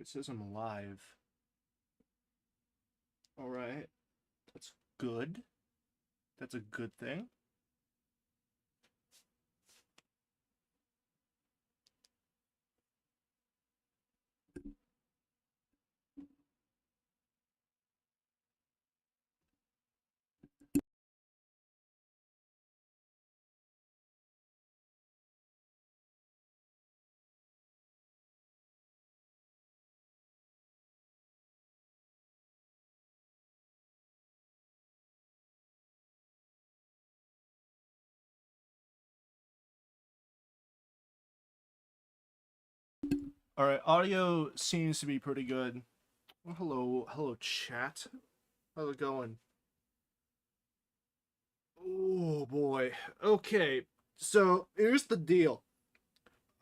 It says I'm live. Alright. That's good. That's a good thing. Alright, audio seems to be pretty good. Well, hello chat. How's it going? Oh boy. Okay, so here's the deal.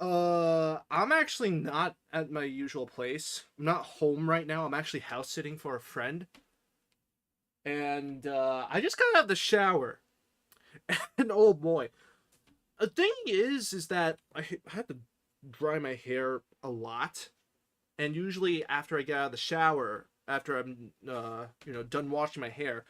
I'm actually not at my usual place. I'm not home right now. I'm actually house sitting for a friend. And I just got out of the shower. And oh boy. The thing is that I had to dry my hair a lot, and usually after I get out of the shower, after I'm done washing my hair,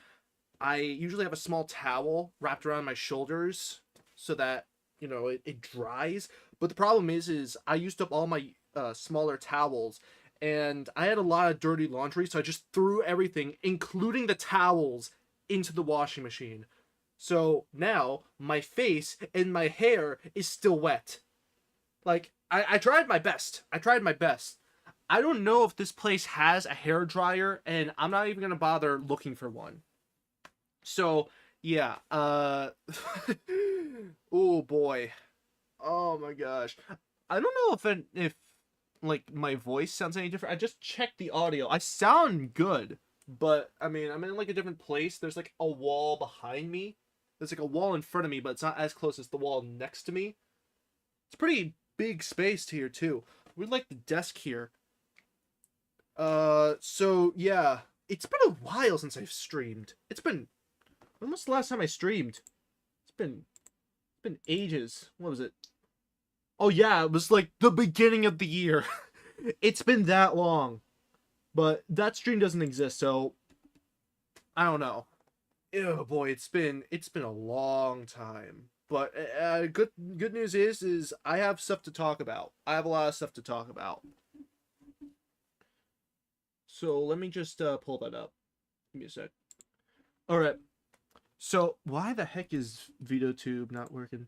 I usually have a small towel wrapped around my shoulders so that it dries. But the problem is I used up all my smaller towels, and I had a lot of dirty laundry, so I just threw everything, including the towels, into the washing machine. So now my face and my hair is still wet. Like, I tried my best. I tried my best. I don't know if this place has a hair dryer, and I'm not even gonna bother looking for one. So, yeah, oh boy. Oh my gosh. I don't know if like my voice sounds any different. I just checked the audio. I sound good, but I mean, I'm in like a different place. There's like a wall behind me. There's like a wall in front of me, but it's not as close as the wall next to me. It's pretty big space here too. We like the desk here. So yeah, it's been a while since I've streamed. When was the last time I streamed? It's been ages. What was it? Oh yeah, it was like the beginning of the year. It's been that long. But that stream doesn't exist, so I don't know. Oh boy, it's been a long time. But good news is I have stuff to talk about. I have a lot of stuff to talk about. So let me just pull that up. Give me a sec. All right. So why the heck is VTuber not working?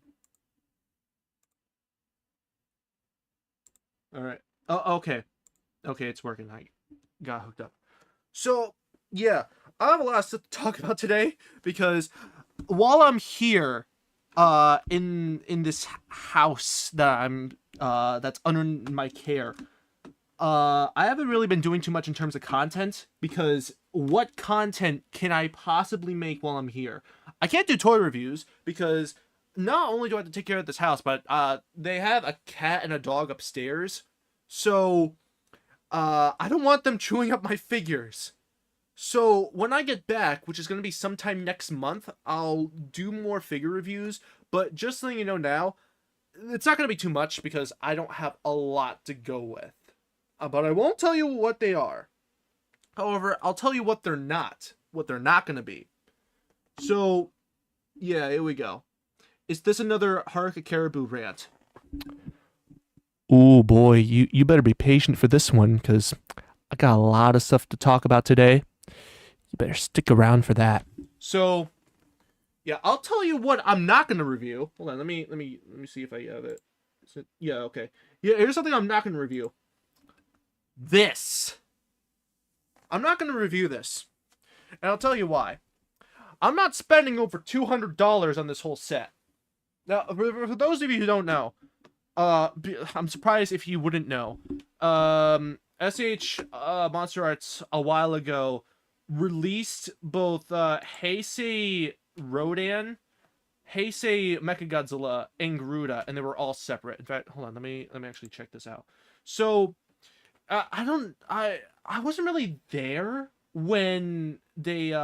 All right. Oh, okay. Okay, it's working. I got hooked up. So yeah, I have a lot of stuff to talk about today because while I'm here, in this house that I'm that's under my care, I haven't really been doing too much in terms of content because what content can I possibly make while I'm here? I can't do toy reviews because not only do I have to take care of this house, but they have a cat and a dog upstairs, so I don't want them chewing up my figures. So when I get back, which is going to be sometime next month, I'll do more figure reviews. But just so you know now, it's not going to be too much because I don't have a lot to go with. But I won't tell you what they are. However, I'll tell you what they're not. What they're not going to be. So, yeah, here we go. Is this another Haruka Caribou rant? Oh boy, you better be patient for this one because I got a lot of stuff to talk about today. You better stick around for that. So, yeah, I'll tell you what I'm not going to review. Hold on, let me see if I have it. Yeah, okay. Yeah, here's something I'm not going to review. This. I'm not going to review this. And I'll tell you why. I'm not spending over $200 on this whole set. Now, for those of you who don't know, I'm surprised if you wouldn't know. SH Monster Arts a while ago released both Heisei Rodan, Heisei Mechagodzilla, and Garuda, and they were all separate. In fact, hold on, let me actually check this out. So I wasn't really there when they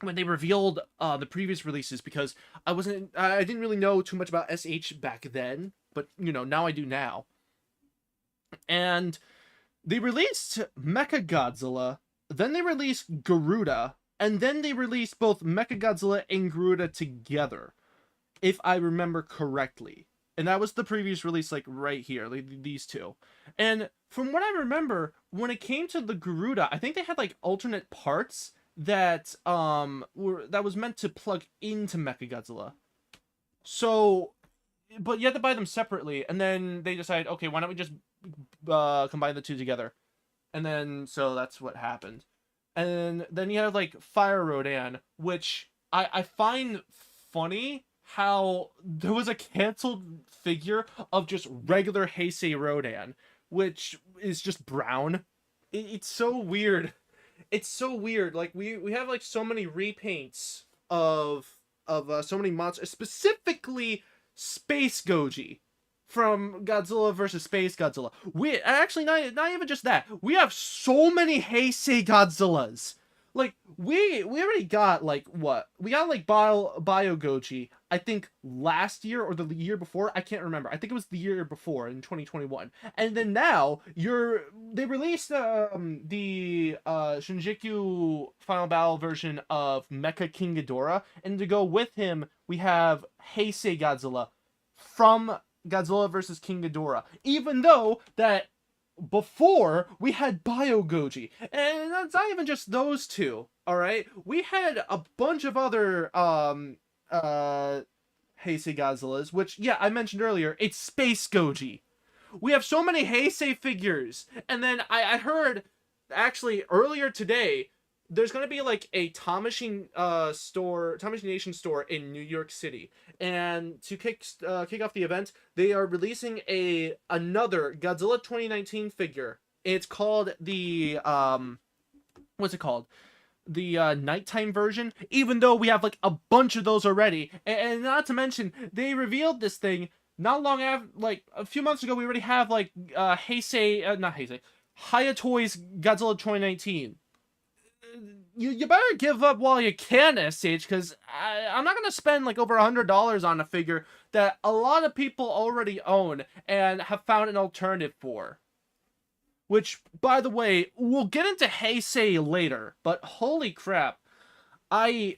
revealed the previous releases because I didn't really know too much about SH back then, but now I do now. And They released Mechagodzilla, then they released Garuda, and then they released both Mechagodzilla and Garuda together, if I remember correctly. And that was the previous release, like right here, like these two. And from what I remember, when it came to the Garuda, I think they had like alternate parts that that was meant to plug into Mechagodzilla. So, but you had to buy them separately, and then they decided, okay, why don't we just combine the two together? And then so that's what happened. And then you have like Fire Rodan, which I find funny how there was a canceled figure of just regular Heisei Rodan, which is just brown. It's so weird. It's so weird. Like we have like so many repaints of so many monsters, specifically Space Goji from Godzilla versus Space Godzilla. We actually not even just that. We have so many Heisei Godzillas. Like we already got like what? We got like Bio Goji, I think last year or the year before, I can't remember. I think it was the year before in 2021. And then now they released the Shinjuku Final Battle version of Mecha King Ghidorah, and to go with him, we have Heisei Godzilla from Godzilla versus King Ghidorah. Even though that before we had Bio Goji, and that's not even just those two. All right, we had a bunch of other Heisei Godzillas, which yeah, I mentioned earlier. It's Space Goji. We have so many Heisei figures, and then I heard actually earlier today there's gonna be like a Time Machine Time Machine Nation store in New York City, and to kick off the event, they are releasing another Godzilla 2019 figure. It's called the what's it called? The nighttime version. Even though we have like a bunch of those already, and not to mention they revealed this thing not long after, like a few months ago. We already have like Heisei, not Heisei, Haya Toys Godzilla 2019. You better give up while you can, SH, because I'm not gonna spend like over $100 on a figure that a lot of people already own and have found an alternative for. Which, by the way, we'll get into Heisei later, but holy crap, oh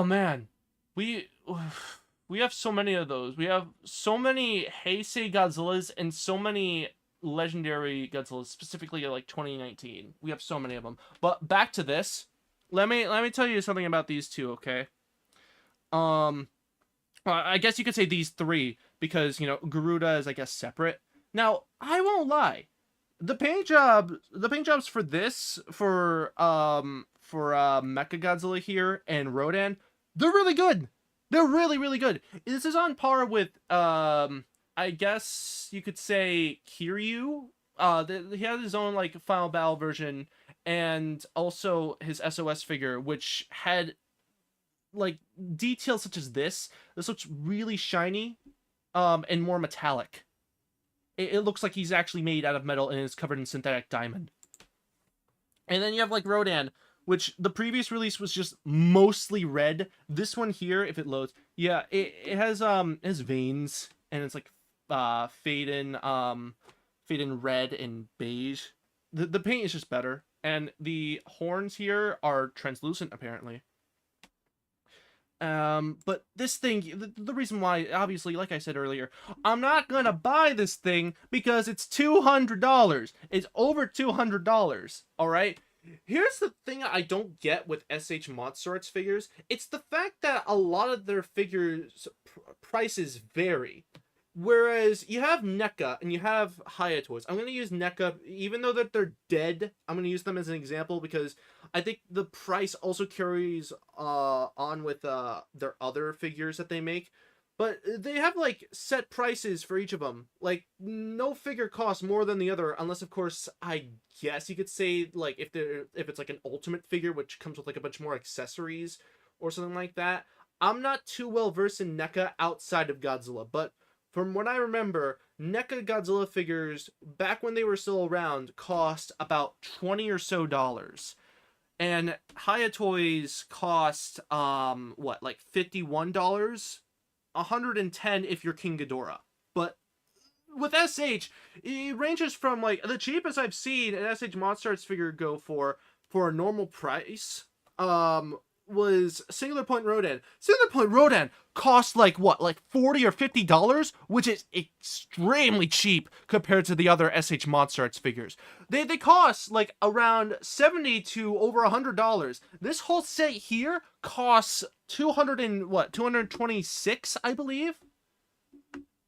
man, we we have so many of those. We have so many Heisei Godzillas and so many legendary Godzillas, specifically like 2019. We have so many of them. But back to this. Let me tell you something about these two, okay? I guess you could say these three because, you know, Garuda is, I guess, separate. Now, I won't lie. The paint jobs for this, for Mechagodzilla here and Rodan, they're really good. They're really, really good. This is on par with, I guess you could say Kiryu. He had his own like Final Battle version, and also his SOS figure, which had like details such as this. This looks really shiny, and more metallic. It looks like he's actually made out of metal and is covered in synthetic diamond. And then you have like Rodan, which the previous release was just mostly red. This one here, if it loads, yeah, it has veins, and it's like fade in red and beige. The paint is just better, and the horns here are translucent apparently. But this thing, the reason why, obviously, like I said earlier, I'm not gonna buy this thing because it's $200. It's over $200. All right. Here's the thing I don't get with SH Monster Arts figures. It's the fact that a lot of their figures prices vary. Whereas you have NECA and you have Haya Toys. I'm going to use NECA, even though that they're dead, I'm going to use them as an example because I think the price also carries on with their other figures that they make. But they have like set prices for each of them. Like no figure costs more than the other, unless of course I guess you could say like if it's like an ultimate figure which comes with like a bunch more accessories or something like that. I'm not too well versed in NECA outside of Godzilla, but from what I remember, NECA Godzilla figures, back when they were still around, cost about $20 or so. And Haya Toys cost, what, like $51? $110 if you're King Ghidorah. But with SH, it ranges from like the cheapest I've seen an SH Monster Arts figure go for a normal price. Was Singular Point Rodan. Singular Point Rodan cost like what, like $40 or $50, which is extremely cheap compared to the other SH Monster Arts figures. They cost like around $70 to over $100. This whole set here costs 226, I believe.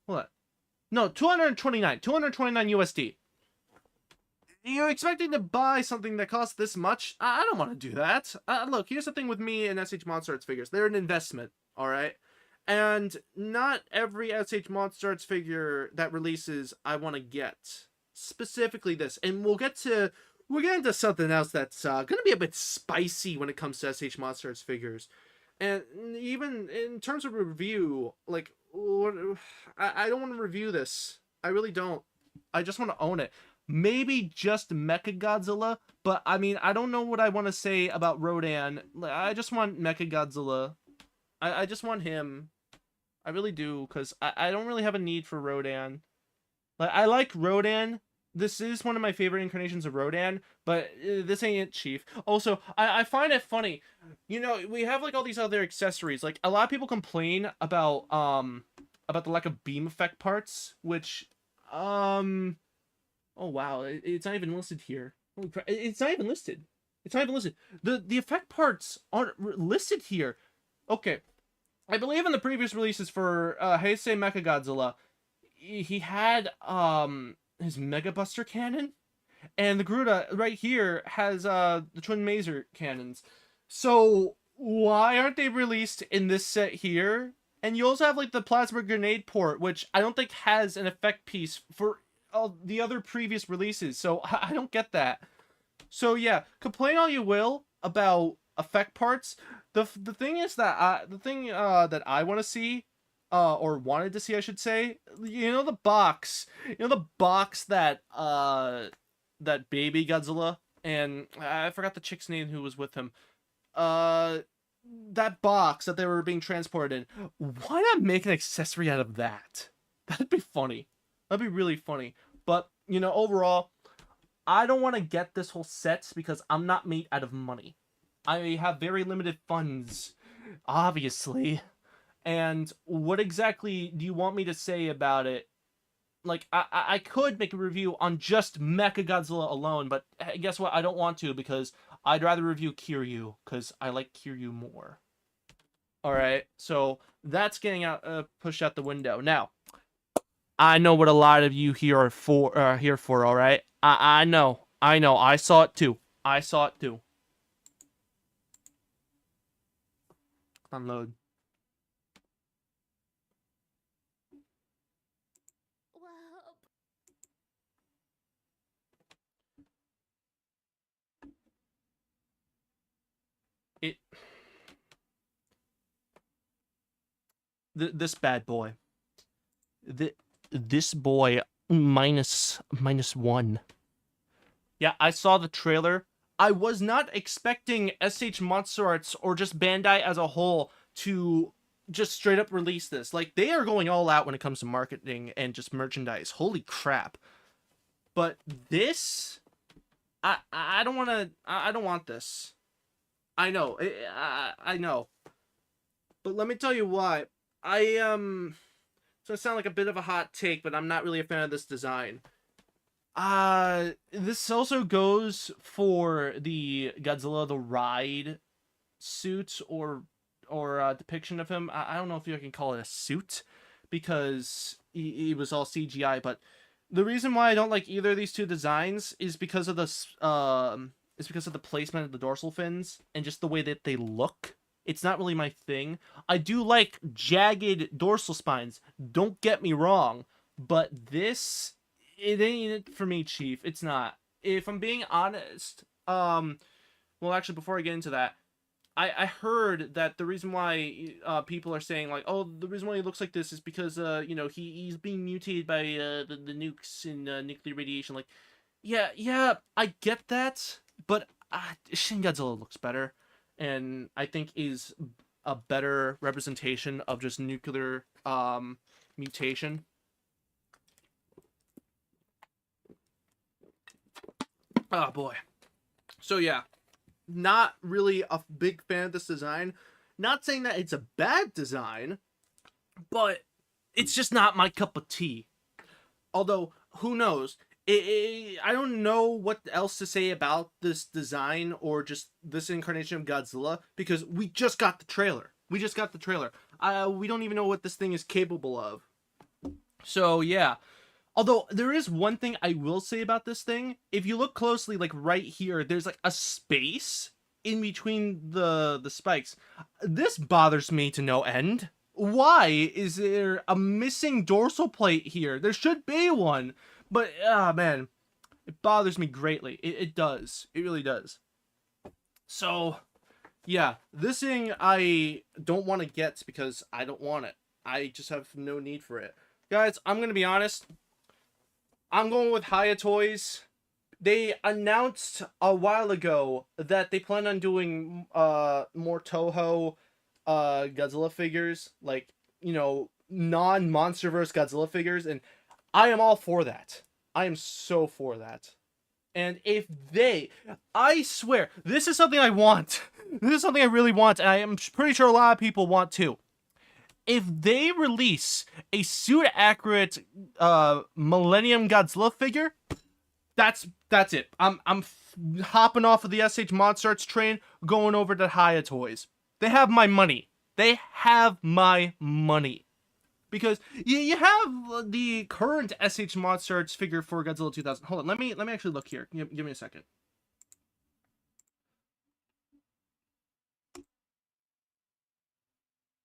What? No, 229 USD. You're expecting to buy something that costs this much? I don't want to do that. Look, here's the thing with me and SH Monster Arts figures. They're an investment, alright? And not every SH Monster Arts figure that releases I want to get. Specifically this. And we'll get into something else that's going to be a bit spicy when it comes to SH Monster Arts figures. And even in terms of review, like, I don't want to review this. I really don't. I just want to own it. Maybe just Mechagodzilla, but I mean, I don't know what I want to say about Rodan. I just want Mechagodzilla. I just want him. I really do, because I don't really have a need for Rodan. Like, I like Rodan. This is one of my favorite incarnations of Rodan, but this ain't it, Chief. Also, I find it funny. You know, we have like all these other accessories. Like, a lot of people complain about the lack of beam effect parts, which oh wow, it's not even listed here. Holy crap, it's not even listed. It's not even listed. The effect parts aren't listed here. Okay, I believe in the previous releases for Heisei Mechagodzilla, he had his Mega Buster cannon, and the Garuda right here has the Twin Mazer cannons. So why aren't they released in this set here? And you also have like the Plasma Grenade port, which I don't think has an effect piece for all the other previous releases, so I don't get that. So yeah, complain all you will about effect parts. The thing is that that I want to see, or wanted to see, I should say, the box, that that baby Godzilla, and I forgot the chick's name who was with him. That box that they were being transported in. Why not make an accessory out of that? That'd be funny. That'd be really funny. But, overall, I don't want to get this whole set because I'm not made out of money. I have very limited funds, obviously. And what exactly do you want me to say about it? Like, I could make a review on just Mechagodzilla alone, but guess what? I don't want to because I'd rather review Kiryu because I like Kiryu more. Alright, so that's getting pushed out the window. Now, I know what a lot of you here are here for, all right? I know. I saw it too. Unload. This bad boy. This boy minus one. Yeah, I saw the trailer. I was not expecting SH Monster Arts or just Bandai as a whole to just straight up release this. Like, they are going all out when it comes to marketing and just merchandise. Holy crap. But this, I don't want to. I don't want this. I know. I know. But let me tell you why. It's gonna sound like a bit of a hot take, but I'm not really a fan of this design. This also goes for the Godzilla the Ride suit or depiction of him. I don't know if you can call it a suit because he was all CGI, but the reason why I don't like either of these two designs is because of the placement of the dorsal fins and just the way that they look. It's not really my thing. I do like jagged dorsal spines, don't get me wrong, but this, it ain't it for me, Chief. It's not. If I'm being honest, well, actually, before I get into that, I heard that the reason why people are saying, like, oh, the reason why he looks like this is because, he's being mutated by the nukes and nuclear radiation. Like, yeah, I get that, but Shin Godzilla looks better. And I think is a better representation of just nuclear mutation. Oh boy. So yeah, not really a big fan of this design. Not saying that it's a bad design, but it's just not my cup of tea. Although, who knows? I don't know what else to say about this design or just this incarnation of Godzilla because we just got the trailer. We just got the trailer. We don't even know what this thing is capable of. So yeah. Although there is one thing I will say about this thing. If you look closely, like right here, there's like a space in between the spikes. This bothers me to no end. Why is there a missing dorsal plate here? There should be one. But, man, it bothers me greatly. It does. It really does. So, yeah, this thing I don't want to get because I don't want it. I just have no need for it. Guys, I'm going to be honest. I'm going with Haya Toys. They announced a while ago that they plan on doing more Toho Godzilla figures, like, you know, non-MonsterVerse Godzilla figures, and I am all for that. I am so for that. And if they, I swear, this is something I want. This is something I really want, and I am pretty sure a lot of people want too. If they release a suit-accurate Millennium Godzilla figure, that's it. I'm hopping off of the SH Monster Arts train, going over to Haya Toys. They have my money. They have my money. Because you have the current SH Monster Arts figure for Godzilla 2000. Hold on, let me actually look here. Give me a second.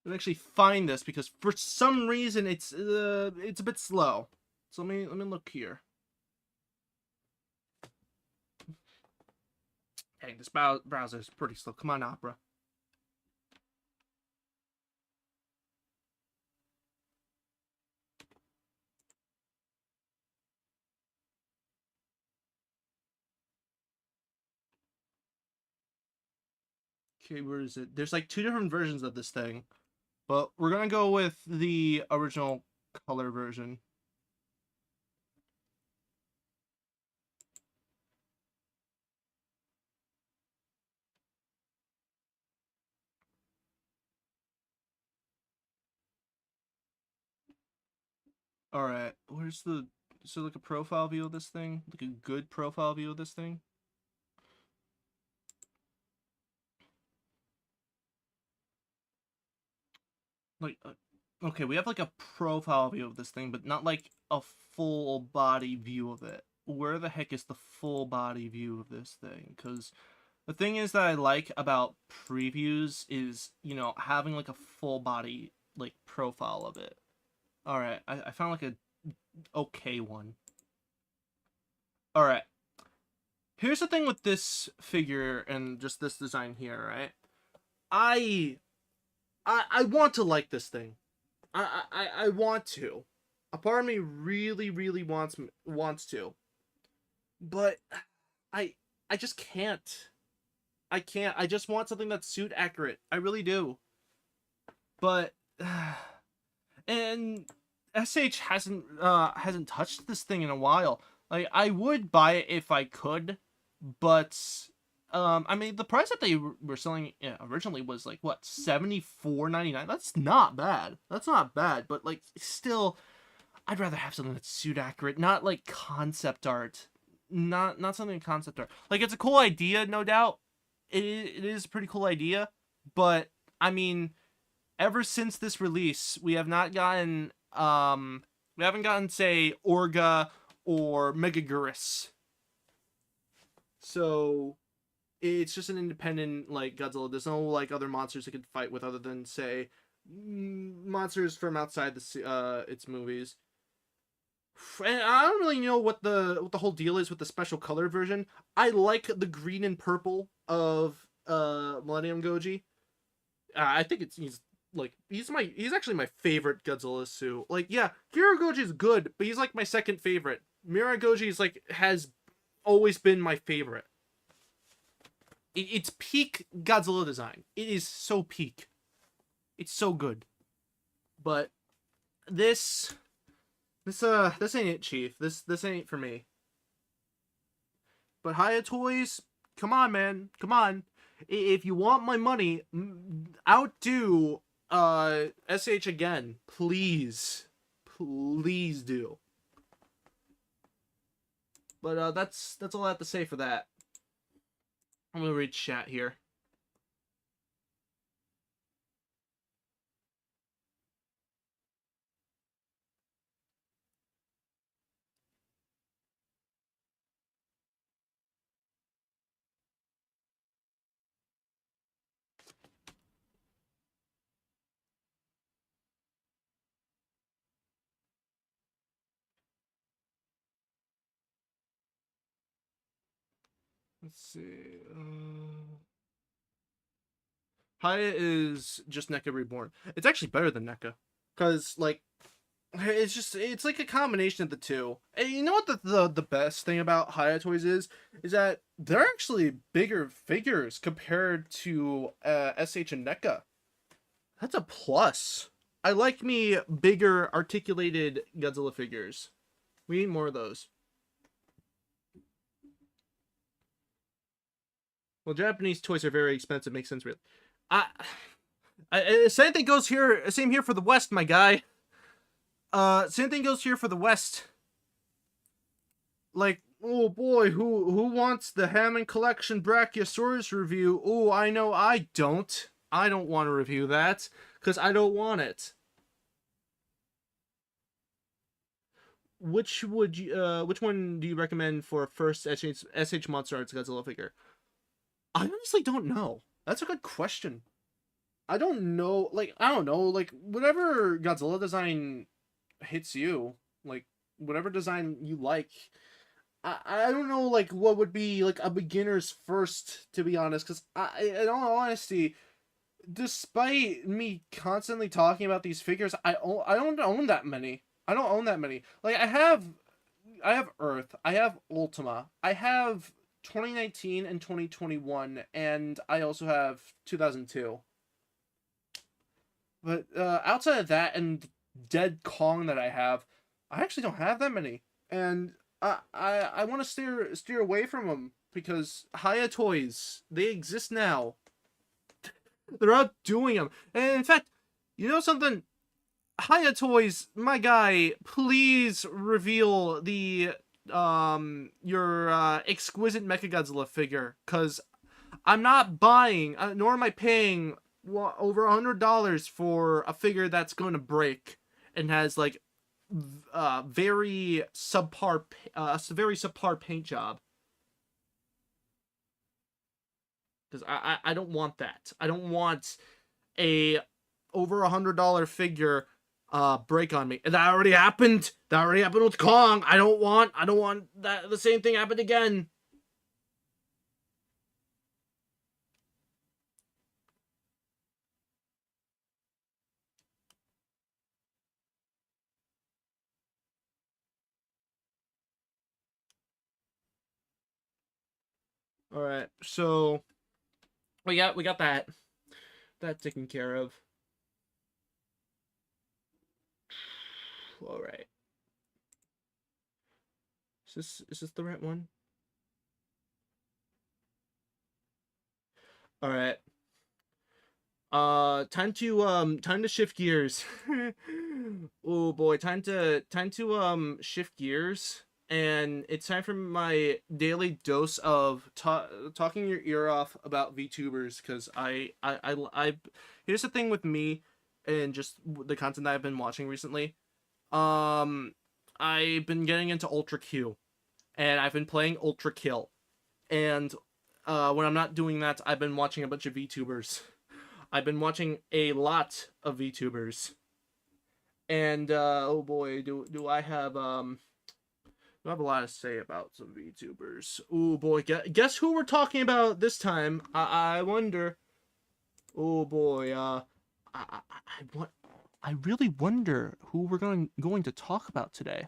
Let me actually find this because for some reason it's a bit slow. So let me look here. Dang, this browser is pretty slow. Come on, Opera. Okay, where is it? There's like two different versions of this thing, but we're gonna go with the original color version. All right, where's the so like a profile view of this thing, like a good profile view of this thing? Like, okay, we have like a profile view of this thing, but not like a full body view of it. Where the heck is the full body view of this thing? Because the thing is that I like about previews is, you know, having like a full body like profile of it. All right, I found like a okay one. All right. Here's the thing with this figure and just this design here, right? I I want to like this thing. I want to. A part of me really wants to. But I I just can't. I can't. I just want something that's suit accurate. I really do. But and SH hasn't touched this thing in a while. Like I would buy it if I could, but I mean the price that they were selling it originally was like what, $74.99. That's not bad. That's not bad, but like still I'd rather have something that's suit accurate, not like concept art. Not something concept art. Like it's a cool idea, no doubt. It is a pretty cool idea, but I mean ever since this release, we have not gotten we haven't gotten say Orga or Megaguirus. So it's just an independent like Godzilla. There's no like other monsters it could fight with other than say monsters from outside the its movies. And I don't really know what the whole deal is with the special color version. I like the green and purple of Millennium Goji. I think he's like he's actually my favorite Godzilla suit. Like yeah, Hiro Goji is good, but he's like my second favorite. Mirai Goji is like has always been my favorite. It's peak Godzilla design. It is so peak. It's so good. But this ain't it, Chief. This ain't for me. But Haya Toys, come on, man, come on. If you want my money, outdo SH again, please, please do. But that's all I have to say for that. I'm gonna read chat here. Let's see. Haya is just NECA Reborn. It's actually better than NECA. Because, like, it's like a combination of the two. And you know what the best thing about Haya Toys is that they're actually bigger figures compared to SH and NECA. That's a plus. I like me bigger articulated Godzilla figures. We need more of those. Well, Japanese toys are very expensive. Makes sense, really. Same thing goes here. Same here for the West, my guy. Same thing goes here for the West. Like, oh boy, who wants the Hammond Collection Brachiosaurus review? Oh, I know I don't. I don't want to review that because I don't want it. Which one do you recommend for first SH Monster Arts Godzilla figure? I honestly don't know. That's a good question. I don't know. Like, I don't know. Like, whatever Godzilla design hits you, like, whatever design you like. I don't know, like, what would be, like, a beginner's first, to be honest. Because, in all honesty, despite me constantly talking about these figures, I don't own that many. I don't own that many. Like, I have Earth. I have Ultima. I have 2019 and 2021, and I also have 2002. But outside of that and Dead Kong that I actually don't have that many, and I want to steer away from them because Haya Toys, they exist now. They're outdoing them, and in fact, you know something? Haya Toys, my guy, please reveal the your exquisite Mechagodzilla figure, because I'm not buying, nor am I paying over $100 for a figure that's going to break and has like very subpar paint job. Because I don't want that. I don't want a over $100 figure break on me. And that already happened. That already happened with Kong. I don't want that the same thing happen again. All right. So we got that taken care of. All right. Is this the right one? All right. Time to shift gears. Oh boy, time to shift gears, and it's time for my daily dose of talking your ear off about VTubers, because I here's the thing with me and just the content that I've been watching recently. I've been getting into Ultra Q, and I've been playing Ultra Kill, and when I'm not doing that, I've been watching a bunch of VTubers. I've been watching a lot of VTubers, and oh boy, do I have a lot to say about some VTubers. Oh boy, guess who we're talking about this time? I wonder. Oh boy, I really wonder who we're going to talk about today.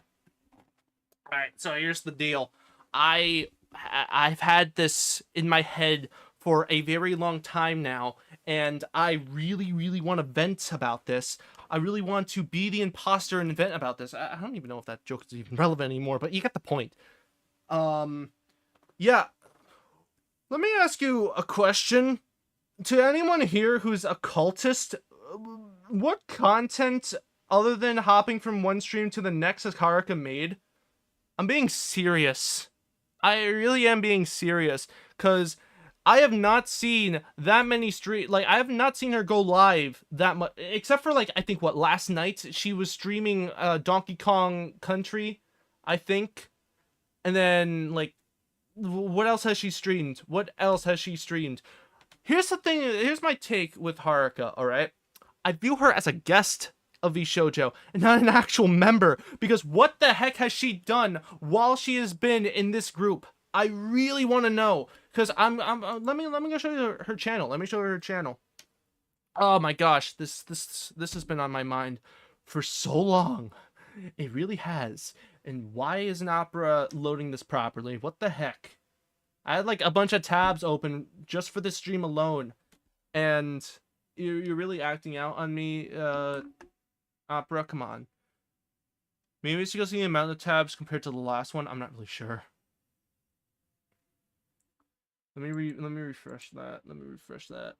All right, so here's the deal. I've had this in my head for a very long time now, and I really want to vent about this. I really want to be the imposter and vent about this. I don't even know if that joke is even relevant anymore, but you get the point. Yeah, let me ask you a question. To anyone here who's a cultist, what content other than hopping from one stream to the next has Haruka made? I'm being serious. I really am being serious, because I have not seen that many like, I have not seen her go live that much, except for, like, I think, what, last night she was streaming Donkey Kong Country, I think, and then, like, what else has she streamed? What else has she streamed? Here's the thing, here's my take with Haruka, alright? I view her as a guest of VShojo and not an actual member, because what the heck has she done while she has been in this group? I really want to know, because let me go show you her channel. Let me show her channel. Oh my gosh, this has been on my mind for so long. It really has. And why isn't Opera loading this properly? What the heck? I had like a bunch of tabs open just for this stream alone, and you're really acting out on me, Opera. Come on. Maybe it's because of the amount of tabs compared to the last one. I'm not really sure. Let me refresh that. Let me refresh that.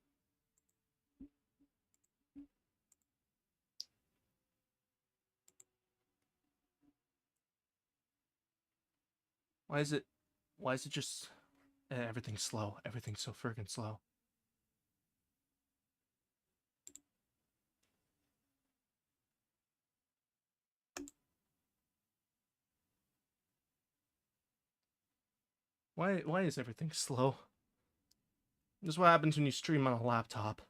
Why is it just everything's slow? Everything's so friggin' slow. Why is everything slow? This is what happens when you stream on a laptop.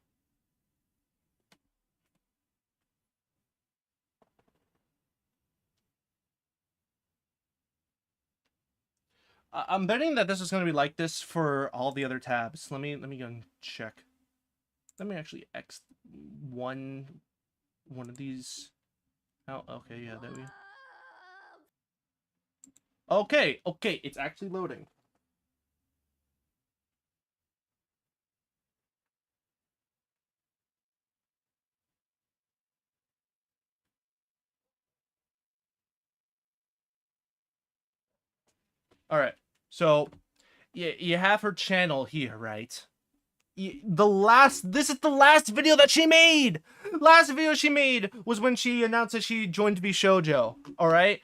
I'm betting that this is going to be like this for all the other tabs. Let me go and check. Let me actually X one of these out. Okay, yeah, there we. Okay, it's actually loading. All right, so you have her channel here, right? This is the last video that she made. Last video she made was when she announced that she joined VShojo. All right.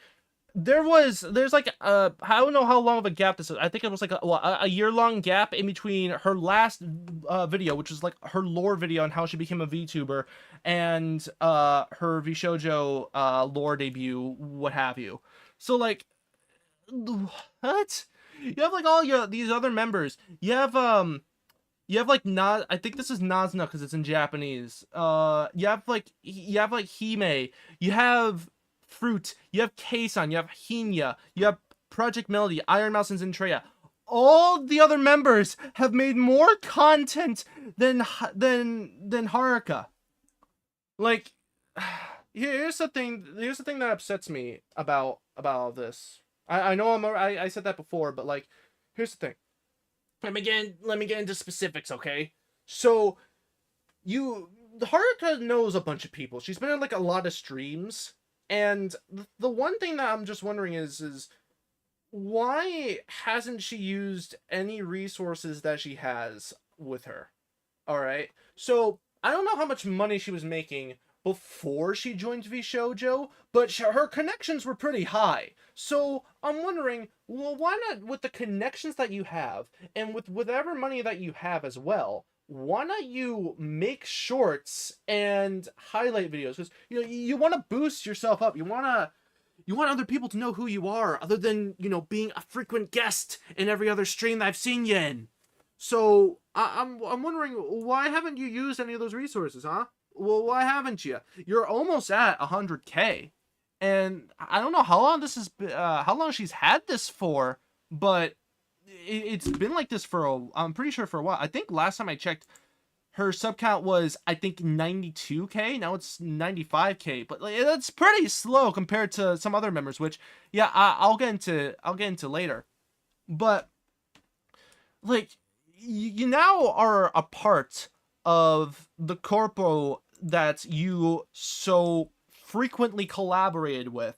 There's like I don't know how long of a gap this is. I think it was like a year-long gap in between her last video, which was like her lore video on how she became a VTuber, and her VShojo lore debut, what have you. So like, what? You have like all these other members. You have like I think this is Nazna because it's in Japanese. You have like Hime. You have Fruit. You have Keisan. You have Hinya. You have Project Melody, Iron Mouse, and Zentreya. All the other members have made more content than Haruka. Like, here's the thing. Here's the thing that upsets me about this. I know I said that before, but like, here's the thing. Let me get into specifics, okay? So, Haruka knows a bunch of people. She's been in like a lot of streams, and the one thing that I'm just wondering is why hasn't she used any resources that she has with her? All right. So I don't know how much money she was making before she joined VShojo, but her connections were pretty high. So I'm wondering, well, why not, with the connections that you have, and with whatever money that you have as well, why not you make shorts and highlight videos? Because you want to boost yourself up. You want other people to know who you are, other than being a frequent guest in every other stream that I've seen you in. So I'm wondering, why haven't you used any of those resources, huh? Well, why haven't you? You're almost at 100K, and I don't know how long how long she's had this for, but it's been like this for I'm pretty sure for a while. I think last time I checked, her sub count was, I think, 92K. Now it's 95K, but like, that's pretty slow compared to some other members, which I'll get into later. But like, you now are a part of the corpo that you so frequently collaborated with,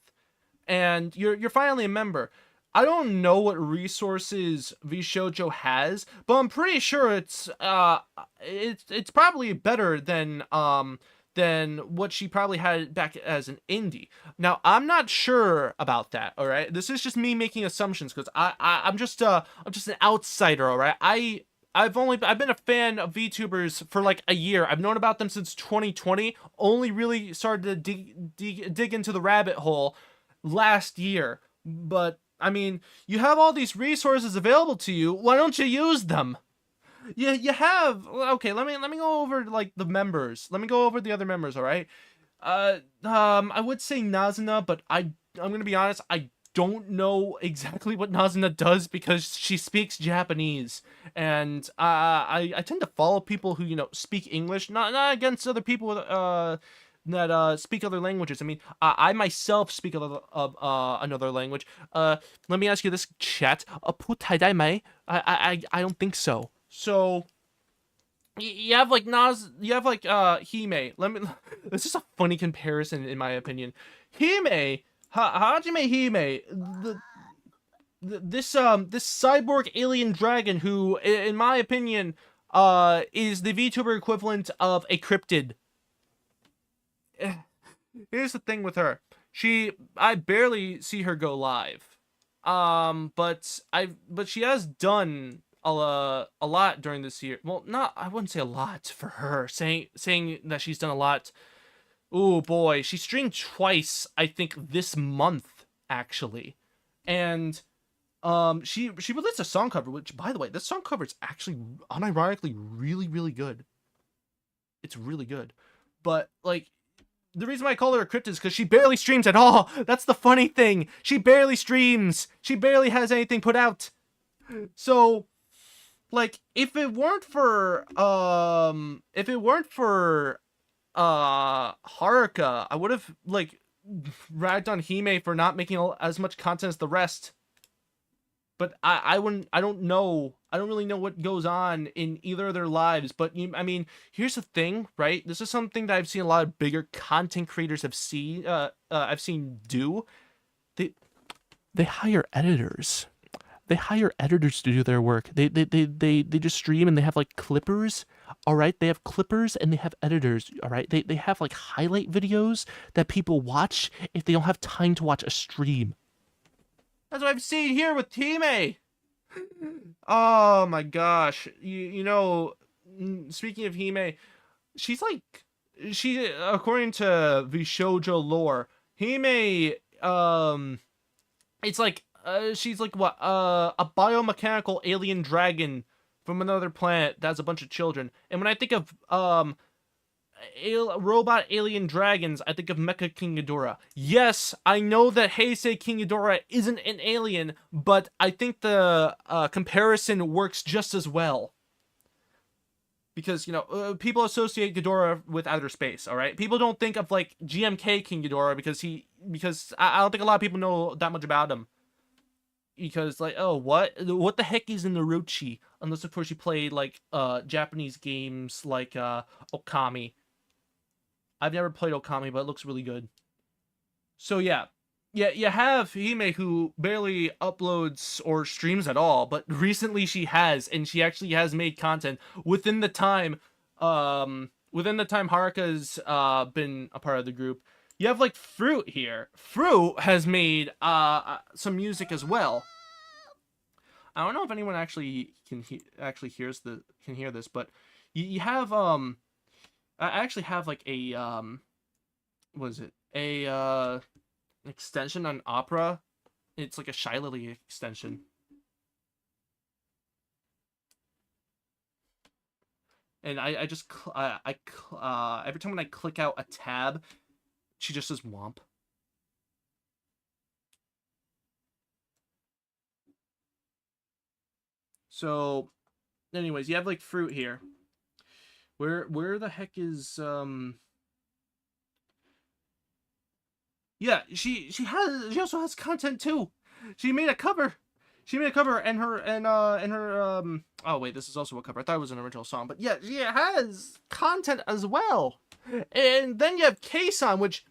and you're finally a member. I don't know what resources VShojo has, but I'm pretty sure it's probably better than what she probably had back as an indie. Now, I'm not sure about that, all right? This is just me making assumptions because I'm just an outsider, all right? I've been a fan of VTubers for like a year. I've known about them since 2020. Only really started to dig into the rabbit hole last year. But I mean, you have all these resources available to you. Why don't you use them? You have, okay, let me go over like the members. Let me go over the other members, all right? I would say Nazuna, but I'm gonna be honest, I don't know exactly what Nazuna does because she speaks Japanese, and I tend to follow people who, you know, speak English, not against other people that speak other languages. I mean, I myself speak another language. Let me ask you this, chat. I don't think so. So you have like Hime. This is a funny comparison in my opinion. Hime, Hajime Hime, this cyborg alien dragon who, in my opinion, is the VTuber equivalent of a cryptid. Here's the thing with her. I barely see her go live. But she has done a lot during this year. Well, I wouldn't say a lot for her. Saying that she's done a lot. Oh boy, she streamed twice, I think, this month actually. And she released a song cover, which, by the way, this song cover is actually unironically really good. It's really good. But like, the reason why I call her a cryptid is because she barely streams at all. That's the funny thing. She barely streams. She barely has anything put out. So, like, if it weren't for Haruka, I would have like ragged on Hime for not making as much content as the rest. But I don't really know what goes on in either of their lives. But I mean, here's the thing, right? This is something that I've seen a lot of bigger content creators I've seen do. They hire editors. They hire editors to do their work. They just stream and they have like clippers. All right, they have clippers and they have editors. All right, they have like highlight videos that people watch if they don't have time to watch a stream. That's what I've seen here with Time. Oh my gosh. You know, speaking of Hime, she according to VShojo lore, Hime it's like she's like what a biomechanical alien dragon from another planet that has a bunch of children. And when I think of robot alien dragons, I think of Mecha King Ghidorah. Yes, I know that Heisei King Ghidorah isn't an alien, but I think the comparison works just as well. Because, you know, people associate Ghidorah with outer space, all right? People don't think of, like, GMK King Ghidorah because I don't think a lot of people know that much about him. Because, like, oh, what the heck is in Naruto? Unless, of course, you play, like, Japanese games like Okami. I've never played Okami, but it looks really good. So, yeah. Yeah, you have Hime, who barely uploads or streams at all, but recently she has, and she actually has made content within the time Haruka's been a part of the group. You have, like, Fruit here. Fruit has made some music as well. I don't know if anyone actually can hear this, but you have I actually have like a what is it? An extension on Opera. It's like a Shy Lily extension. And I just every time when I click out a tab, she just says womp. So, anyways, you have like Fruit here. Where the heck is Yeah, she also has content too. She made a cover. And her oh wait, this is also a cover. I thought it was an original song, but yeah, she has content as well. And then you have K-san, which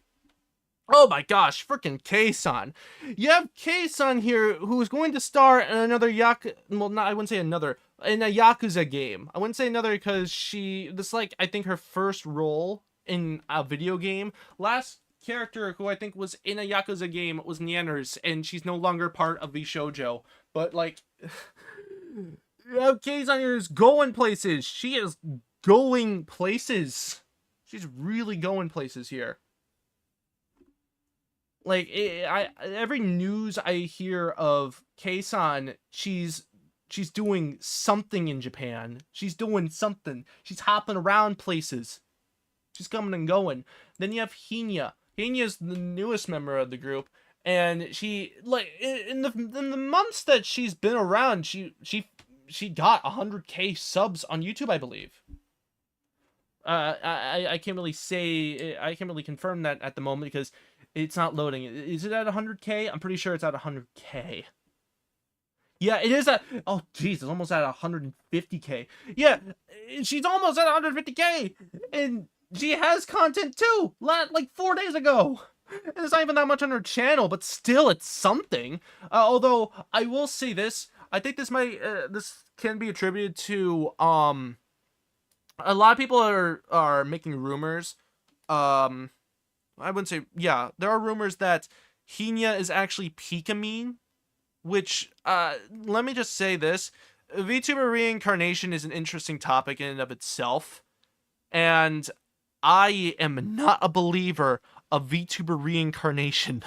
Oh my gosh, freaking K-san. You have K-san here who is going to star in another well, not, I wouldn't say another, in a Yakuza game. I wouldn't say another because this is like, I think her first role in a video game. Last character who I think was in a Yakuza game was Nyanners, and she's no longer part of the shoujo. But like, you have K-san here is going places. She is going places. She's really going places here. Like every news I hear of Kei-san, she's doing something in Japan. She's doing something. She's hopping around places. She's coming and going. Then you have Hinya. Hinya's the newest member of the group, and she, like, in the months that she's been around, she got 100K subs on YouTube, I believe. I can't really say, I can't really confirm that at the moment because it's not loading. Is it at 100K? I'm pretty sure it's at 100K. Yeah, it is at, oh jeez, it's almost at 150K. Yeah, she's almost at 150K, and she has content too, like 4 days ago. And it's not even that much on her channel, but still, it's something. Although I will say this, I think this might, this can be attributed to a lot of people are making rumors. I wouldn't say, yeah, there are rumors that Hinya is actually Pika-mean, which, let me just say this. VTuber reincarnation is an interesting topic in and of itself, and I am not a believer of VTuber reincarnation.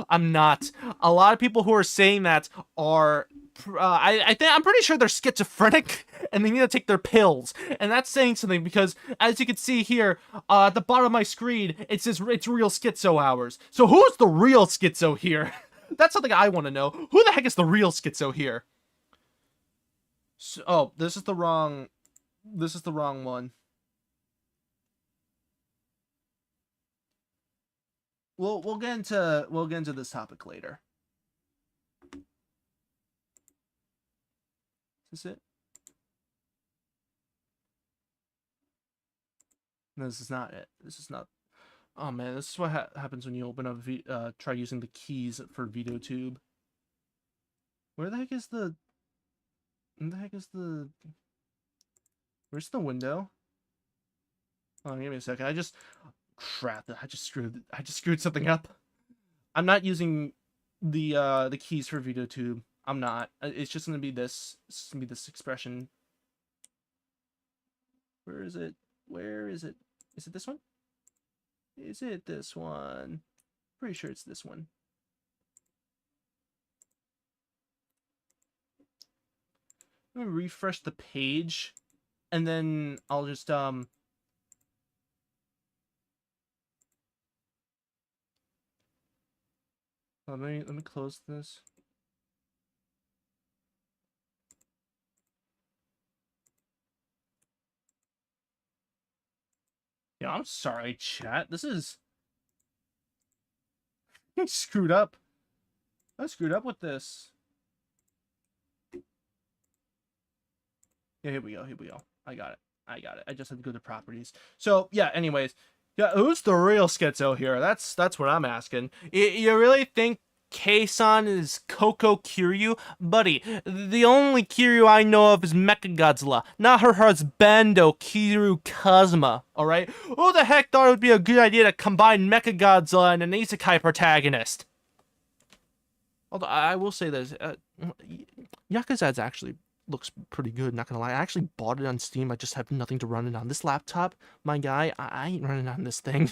I'm not. A lot of people who are saying that are, I'm pretty sure they're schizophrenic and they need to take their pills. And that's saying something because, as you can see here, at the bottom of my screen, it says it's real schizo hours. So who's the real schizo here? That's something I want to know. Who the heck is the real schizo here? So, oh, this is the wrong one. We'll get into this topic later. Is this it? No, this is not it. This is not. Oh man, this is what happens when you open up try using the keys for VideoTube. Where the heck is the? Where the heck is the? Where's the window? Oh, give me a second. Crap! I just screwed something up. I'm not using the keys for VideoTube. I'm not. It's just gonna be this. It's gonna be this expression. Where is it? Where is it? Is it this one? Is it this one? Pretty sure it's this one. I'm gonna refresh the page, and then I'll just let me close this. Yeah, I'm sorry, chat. This is I screwed up. I screwed up with this. Yeah, here we go. Here we go. I got it. I got it. I just had to go to properties. So yeah. Anyways, yeah. Who's the real schizo here? That's what I'm asking. You really think Kei-san is Koko Kiryu? Buddy, the only Kiryu I know of is Mechagodzilla, not her husbando, Kiryu Kazuma, alright? Who the heck thought it would be a good idea to combine Mechagodzilla and an isekai protagonist? Although, I will say this, Yakuza actually looks pretty good, not gonna lie. I actually bought it on Steam, I just have nothing to run it on. This laptop, my guy, I ain't running on this thing.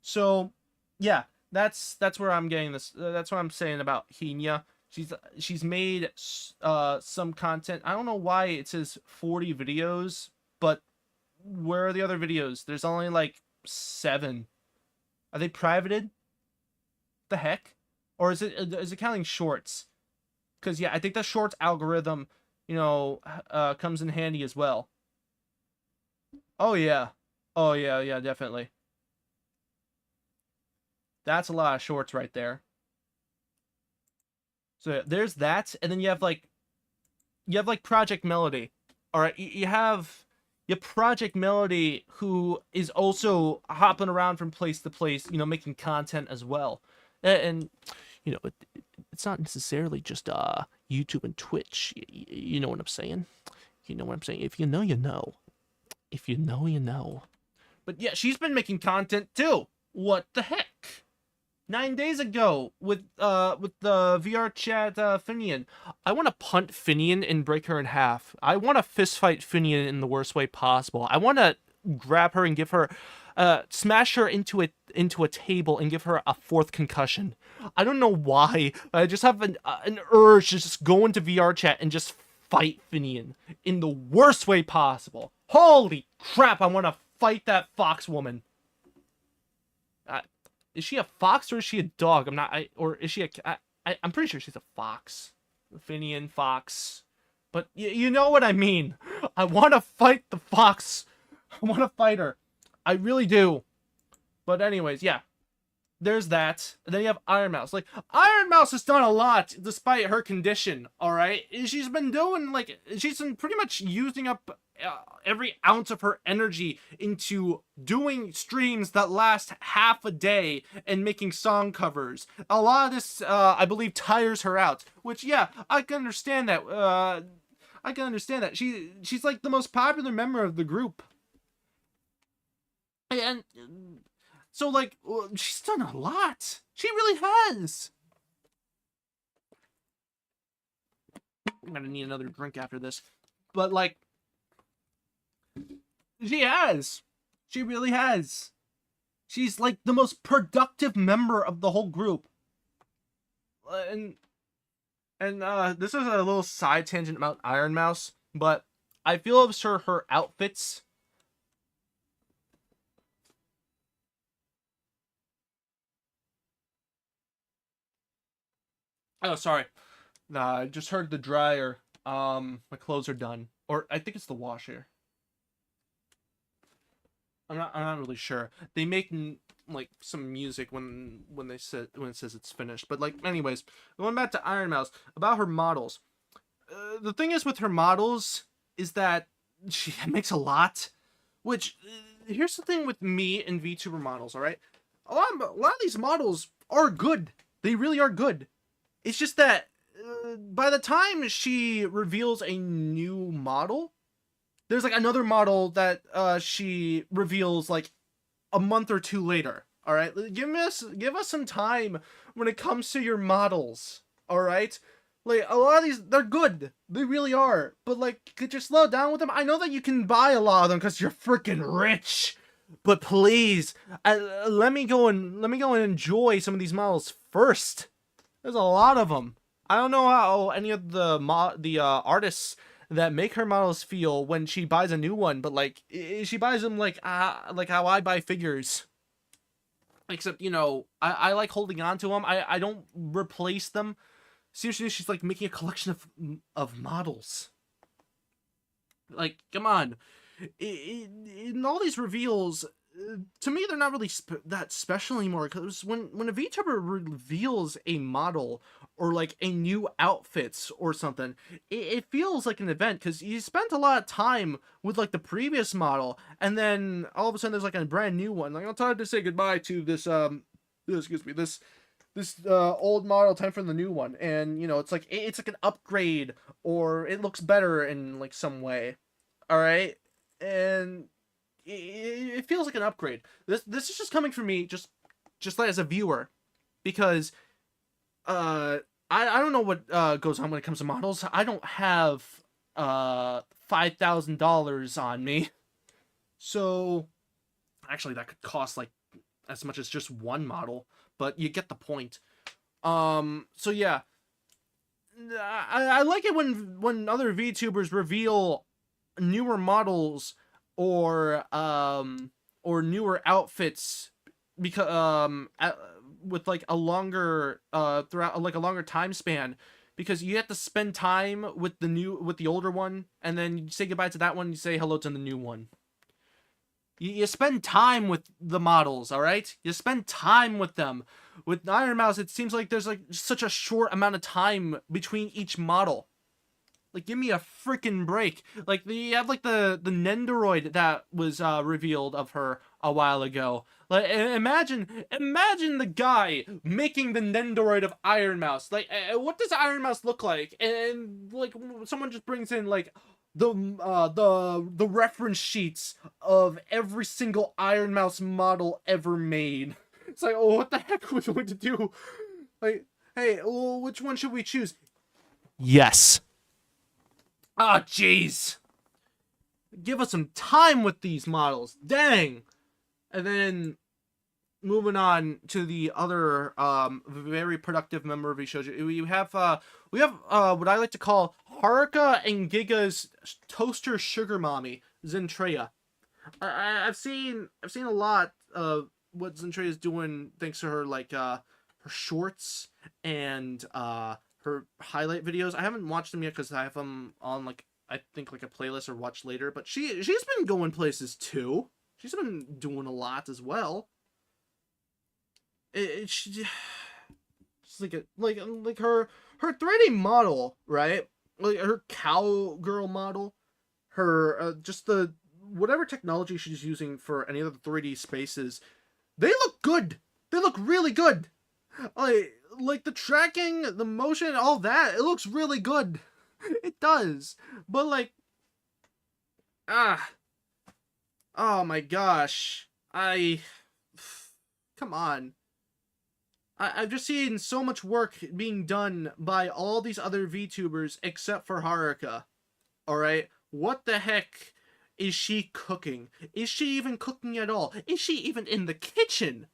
So, yeah. That's where I'm getting this. That's what I'm saying about Hinya. She's made some content. I don't know why it says 40 videos, but where are the other videos? There's only like 7. Are they privated? The heck? Or is it counting shorts? Because yeah, I think the shorts algorithm, you know, comes in handy as well. Oh yeah. Oh yeah, yeah, definitely. That's a lot of shorts right there. So there's that, and then you have like Project Melody. All right, you have You have Project Melody, who is also hopping around from place to place, you know, making content as well. And you know, it's not necessarily just YouTube and Twitch. You know what I'm saying? You know what I'm saying? If you know, you know. If you know, you know. But yeah, she's been making content too. What the heck? 9 days ago with the VR chat Finian. I want to punt Finian and break her in half. I want to fist fight Finian in the worst way possible. I want to grab her and give her smash her into a table and give her a 4th concussion. I don't know why. I just have an urge to just go into VR chat and just fight Finian in the worst way possible. Holy crap, I want to fight that fox woman. Is she a fox or is she a dog? I'm not. Or is she a? I'm pretty sure she's a fox. Finian fox. But you know what I mean. I want to fight the fox. I want to fight her. I really do. But anyways, yeah. There's that. And then you have Iron Mouse. Like, Iron Mouse has done a lot despite her condition, alright? She's been doing, like, she's been pretty much using up every ounce of her energy into doing streams that last half a day and making song covers. A lot of this, I believe, tires her out. Which, yeah, I can understand that. I can understand that. She's, like, the most popular member of the group. And so, like, she's done a lot. She really has. I'm gonna need another drink after this. But, like, she has. She really has. She's, like, the most productive member of the whole group. And this is a little side tangent about Iron Mouse, but I feel of her outfits. Oh, sorry. Nah, I just heard the dryer. My clothes are done. Or I think it's the washer. I'm not really sure. They make like some music when it says it's finished. But like, anyways, going back to Iron Mouse about her models. The thing is with her models is that she makes a lot. Which here's the thing with me and VTuber models. All right, a lot of these models are good. They really are good. It's just that by the time she reveals a new model, there's like another model that she reveals like a month or two later. All right, give us some time when it comes to your models. All right, like a lot of these, they're good, they really are. But like, could you slow down with them? I know that you can buy a lot of them because you're freaking rich. But please, let me go and enjoy some of these models first. There's a lot of them. I don't know how any of the artists that make her models feel when she buys a new one, but like she buys them like how I buy figures. Except, you know, I like holding on to them. I don't replace them. Seriously, she's like making a collection of models. Like, come on. In all these reveals, to me, they're not really that special anymore. Because when a VTuber reveals a model or like a new outfits or something, it feels like an event because you spent a lot of time with like the previous model, and then all of a sudden there's like a brand new one. Like, I'm time to say goodbye to this this old model, time for the new one, and you know it's like an upgrade or it looks better in like some way. All right, and it feels like an upgrade. This is just coming from me, just like as a viewer, because I don't know what goes on when it comes to models. I don't have $5,000 on me, so actually that could cost like as much as just one model, but you get the point. So yeah, I like it when other VTubers reveal newer models or newer outfits because with like a longer throughout like a longer time span, because you have to spend time with the older one, and then you say goodbye to that one, you say hello to the new one. You spend time with the models, all right? You spend time with them. With Iron Mouse, it seems like there's like such a short amount of time between each model. Like, give me a freaking break. Like, you have, like, the Nendoroid that was revealed of her a while ago. Like, imagine the guy making the Nendoroid of Iron Mouse. Like, what does Iron Mouse look like? And like, someone just brings in, like, the reference sheets of every single Iron Mouse model ever made. It's like, oh, what the heck are we going to do? Like, hey, well, which one should we choose? Yes. Ah, jeez. Give us some time with these models. Dang. And then moving on to the other very productive member of Shoujo, we have what I like to call Haruka and Giga's toaster sugar mommy, Zentreya. I've seen a lot of what Zentreya is doing thanks to her, like, her shorts and her highlight videos. I haven't watched them yet because I have them on, like, I think, like, a playlist or watch later. But she's been going places too. She's been doing a lot as well. She's like her 3D model, right? Like her cowgirl model, her just the whatever technology she's using for any of the 3D spaces, they look good. They look really good. Like the tracking, the motion, all that, it looks really good. It does. But like, oh my gosh. Come on. I've just seen so much work being done by all these other VTubers except for Haruka. Alright? What the heck is she cooking? Is she even cooking at all? Is she even in the kitchen?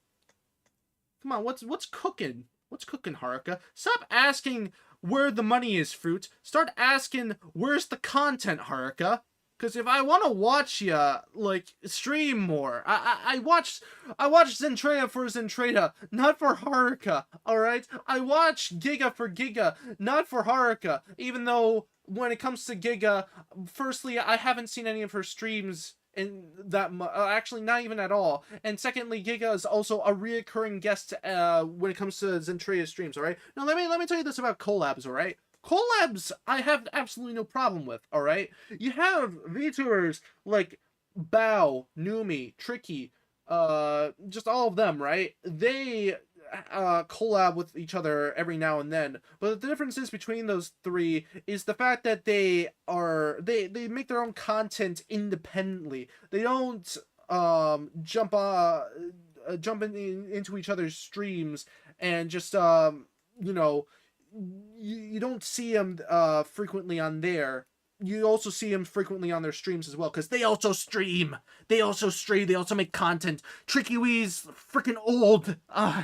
Come on, what's cooking? What's cooking, Haruka? Stop asking where the money is, Fruit. Start asking where's the content, Haruka. Because if I want to watch ya, like, stream more, I watch Zentreya for Zentreya, not for Haruka, alright? I watch Giga for Giga, not for Haruka, even though when it comes to Giga, firstly, I haven't seen any of her streams in that actually not even at all, and secondly, Giga is also a reoccurring guest when it comes to Zentreya's streams, alright? Now let me tell you this about collabs, alright? Collabs, I have absolutely no problem with, alright? You have VTubers like Bao, Numi, Tricky, just all of them, right? They collab with each other every now and then. But the differences between those three is the fact that they make their own content independently. They don't jump into each other's streams and just you know, you don't see them frequently on there. You also see them frequently on their streams as well, because they also stream. They also make content. Tricky Wee's freaking old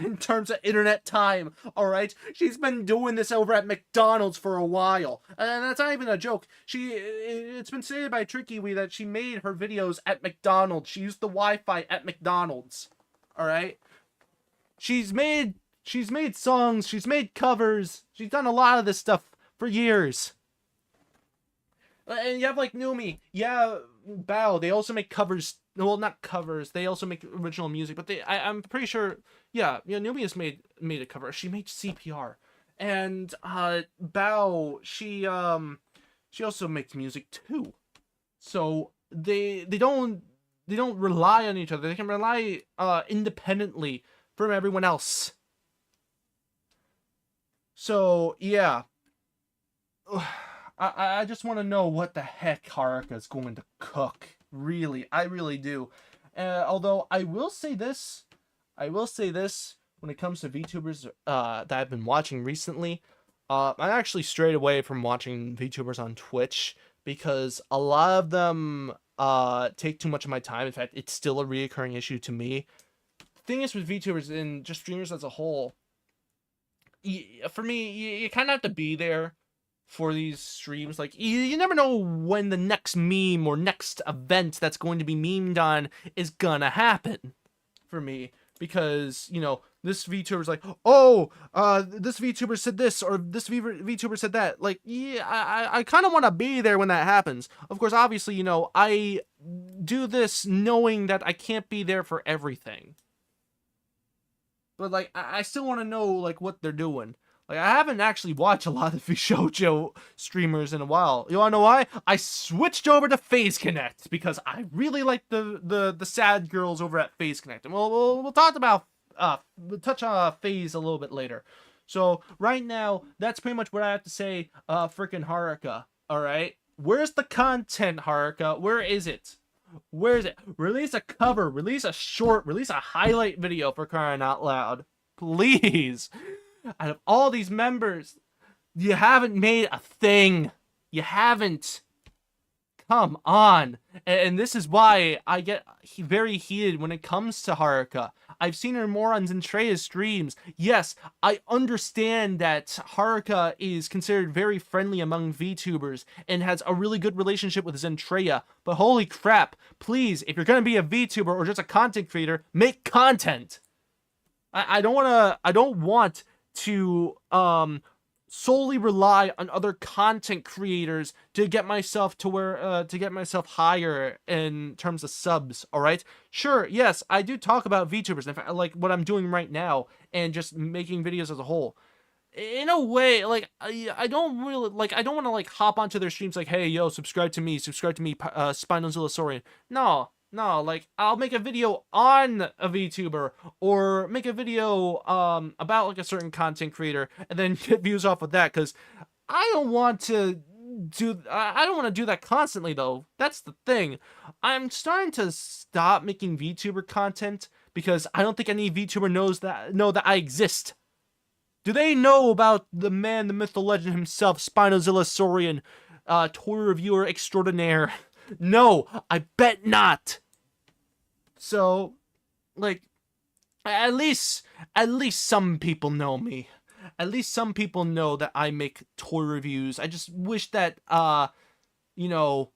in terms of internet time, alright? She's been doing this over at McDonald's for a while. And that's not even a joke. It's been stated by Tricky Wee that she made her videos at McDonald's. She used the Wi-Fi at McDonald's, alright? She's made songs, she's made covers, she's done a lot of this stuff for years. And you have like Numi, yeah, Bao, they also make covers, well, not covers, they also make original music, but I'm pretty sure, yeah, Numi has made a cover, she made CPR. And Bao, she also makes music too. So they don't rely on each other, they can rely independently from everyone else. So, yeah. I just want to know what the heck Haruka's going to cook. Really, I really do. Although, I will say this when it comes to VTubers that I've been watching recently. I actually strayed away from watching VTubers on Twitch because a lot of them take too much of my time. In fact, it's still a reoccurring issue to me. The thing is with VTubers and just streamers as a whole, for me, you kind of have to be there for these streams. Like, you never know when the next meme or next event that's going to be memed on is gonna happen for me. Because, this VTuber's like, oh, this VTuber said this, or this VTuber said that. Like, yeah, I kind of want to be there when that happens. Of course, obviously, I do this knowing that I can't be there for everything. But, like, I still want to know, like, what they're doing. Like, I haven't actually watched a lot of shoujo streamers in a while. You wanna know why? I switched over to FaZe Connect because I really like the sad girls over at FaZe Connect, and we'll talk about we'll touch on FaZe a little bit later. So right now, that's pretty much what I have to say. Freaking Haruka. All right, where's the content, Haruka? Where is it? Where is it? Release a cover, release a short, release a highlight video, for crying out loud, please. Out of all these members, you haven't made a thing. You haven't. Come on. And this is why I get very heated when it comes to Haruka. I've seen her more on Zentreya's streams. Yes, I understand that Haruka is considered very friendly among VTubers and has a really good relationship with Zentreya. But holy crap, please, if you're going to be a VTuber or just a content creator, make content. I don't want to solely rely on other content creators to get myself to where to get myself higher in terms of subs. All right, sure, yes, I do talk about VTubers, in fact, like what I'm doing right now, and just making videos as a whole. In a way, like I don't really like, I don't want to like hop onto their streams like, hey yo, subscribe to me, Spinozilla Saurian. No, like, I'll make a video on a VTuber, or make a video about like a certain content creator, and then get views off of that, because I don't want to do that constantly, though. That's the thing. I'm starting to stop making VTuber content because I don't think any VTuber know that I exist. Do they know about the man, the myth, the legend himself, Spinozilla Saurian, toy reviewer extraordinaire? No, I bet not. So, like, at least some people know me. At least some people know that I make toy reviews. I just wish that, you know,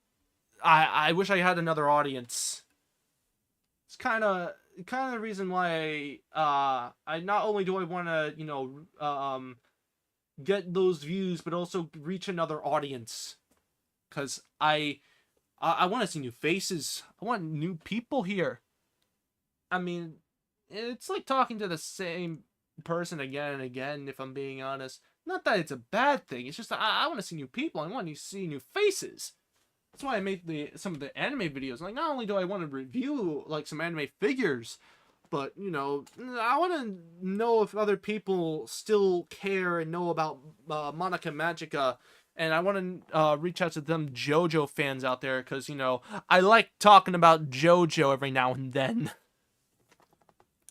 I wish I had another audience. It's kind of the reason why I not only do I want to, you know, get those views, but also reach another audience, because I want to see new faces. I want new people here. I mean, it's like talking to the same person again and again, if I'm being honest. Not that it's a bad thing. It's just that I want to see new people. I want to see new faces. That's why I made some of the anime videos. Like, not only do I want to review like some anime figures, but, you know, I want to know if other people still care and know about Monica Magica. And I want to reach out to them JoJo fans out there, because, you know, I like talking about JoJo every now and then.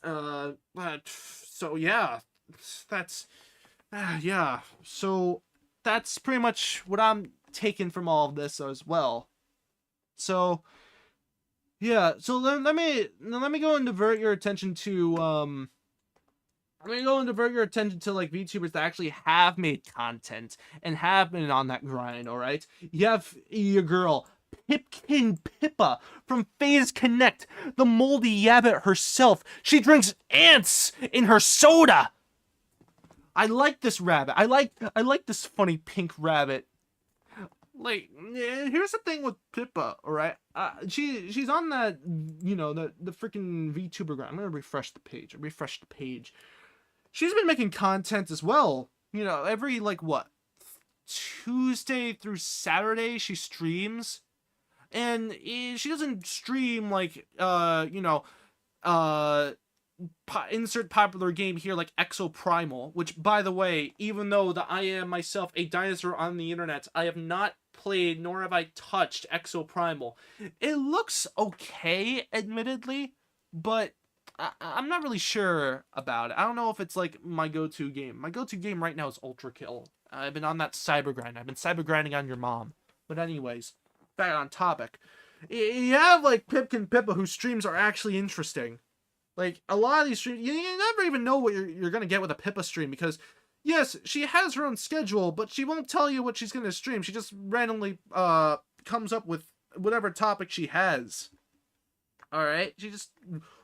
But, so yeah, that's, yeah, so that's pretty much what I'm taking from all of this as well. So, yeah, so let me go and divert your attention to, like VTubers that actually have made content and have been on that grind, alright? You have your girl, Pipkin Pippa from FaZe Connect, the moldy yabbit herself. She drinks ants in her soda. I like this rabbit. I like this funny pink rabbit. Like, here's the thing with Pippa, alright? She's on that, you know, the freaking VTuber grind. I'm gonna refresh the page. She's been making content as well. You know, every, like, what? Tuesday through Saturday she streams. And she doesn't stream, like, you know, insert popular game here, like Exoprimal. Which, by the way, even though that I am myself a dinosaur on the internet, I have not played nor have I touched Exoprimal. It looks okay, admittedly, but I'm not really sure about it. I don't know if it's like my go-to game. My go-to game right now is Ultra Kill. I've been on that cyber grind. I've been cyber grinding on your mom. But anyways, back on topic. You have like Pipkin Pippa, whose streams are actually interesting. Like, a lot of these streams, you never even know what you're gonna get with a Pippa stream, because yes, she has her own schedule, but she won't tell you what she's gonna stream. She just randomly comes up with whatever topic she has. Alright? She just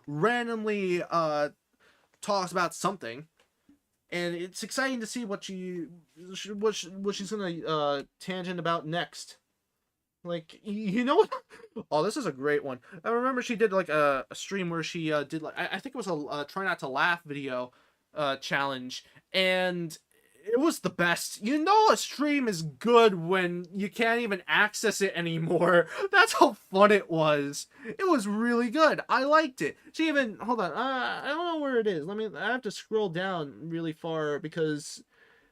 randomly talks about something, and it's exciting to see what she's gonna tangent about next. Like, you know what? Oh, this is a great one. I remember she did like a stream where she did like, I think it was a try not to laugh video challenge, and it was the best. You know a stream is good when you can't even access it anymore. That's how fun it was. It was really good. I liked it. She even, hold on, I don't know where it is. I have to scroll down really far because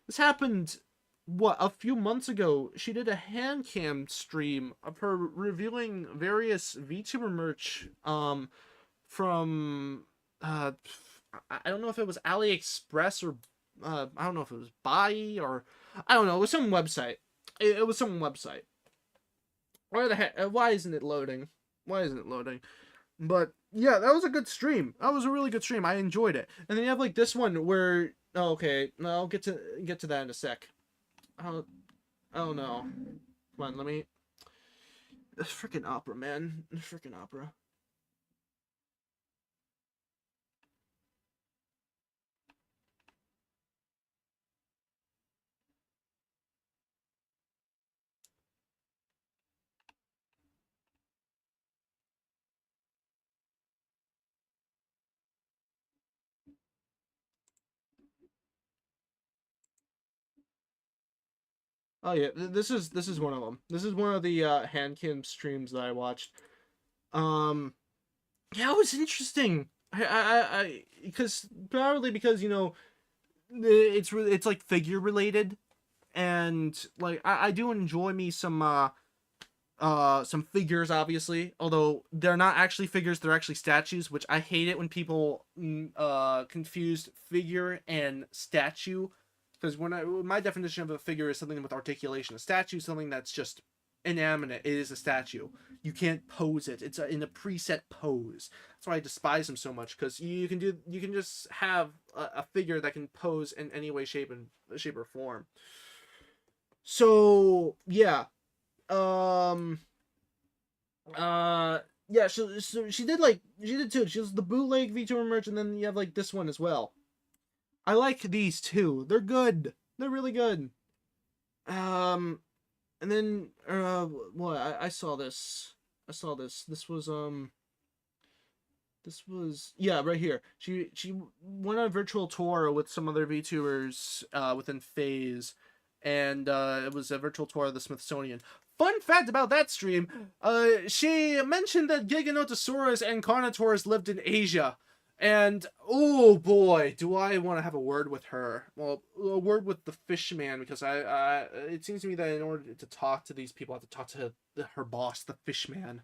this happened, what, a few months ago. She did a hand cam stream of her reviewing various VTuber merch, from, I don't know if it was AliExpress or I don't know if it was Buy or I don't know. It was some website. It was some website. Where the heck? Why isn't it loading? Why isn't it loading? But yeah, that was a good stream. That was a really good stream. I enjoyed it. And then you have like this one where okay, no, I'll get to that in a sec. Oh no. Come on, let me. Freaking opera, man. Freaking opera. Oh yeah, this is one of them. This is one of the hand cam streams that I watched. Um, yeah, it was interesting. Because probably because it's like figure related, and like I do enjoy me some figures, obviously, although they're not actually figures, they're actually statues, which I hate it when people confuse figure and statue, because my definition of a figure is something with articulation. A statue is something that's just inanimate. It is a statue. You can't pose it. It's in a preset pose. That's why I despise them so much, because you can just have a figure that can pose in any way, shape or form. So yeah. um yeah, so she did two. She was the bootleg VTuber merch, and then you have like this one as well. I like these two. They're good. They're really good. And then what, I saw this. This was, yeah, right here. She went on a virtual tour with some other VTubers within Phase, and it was a virtual tour of the Smithsonian. Fun fact about that stream, she mentioned that Giganotosaurus and Carnotaurus lived in Asia. And, oh boy, do I want to have a word with her. Well, a word with the Fishman, because it seems to me that in order to talk to these people, I have to talk to her boss, the Fishman.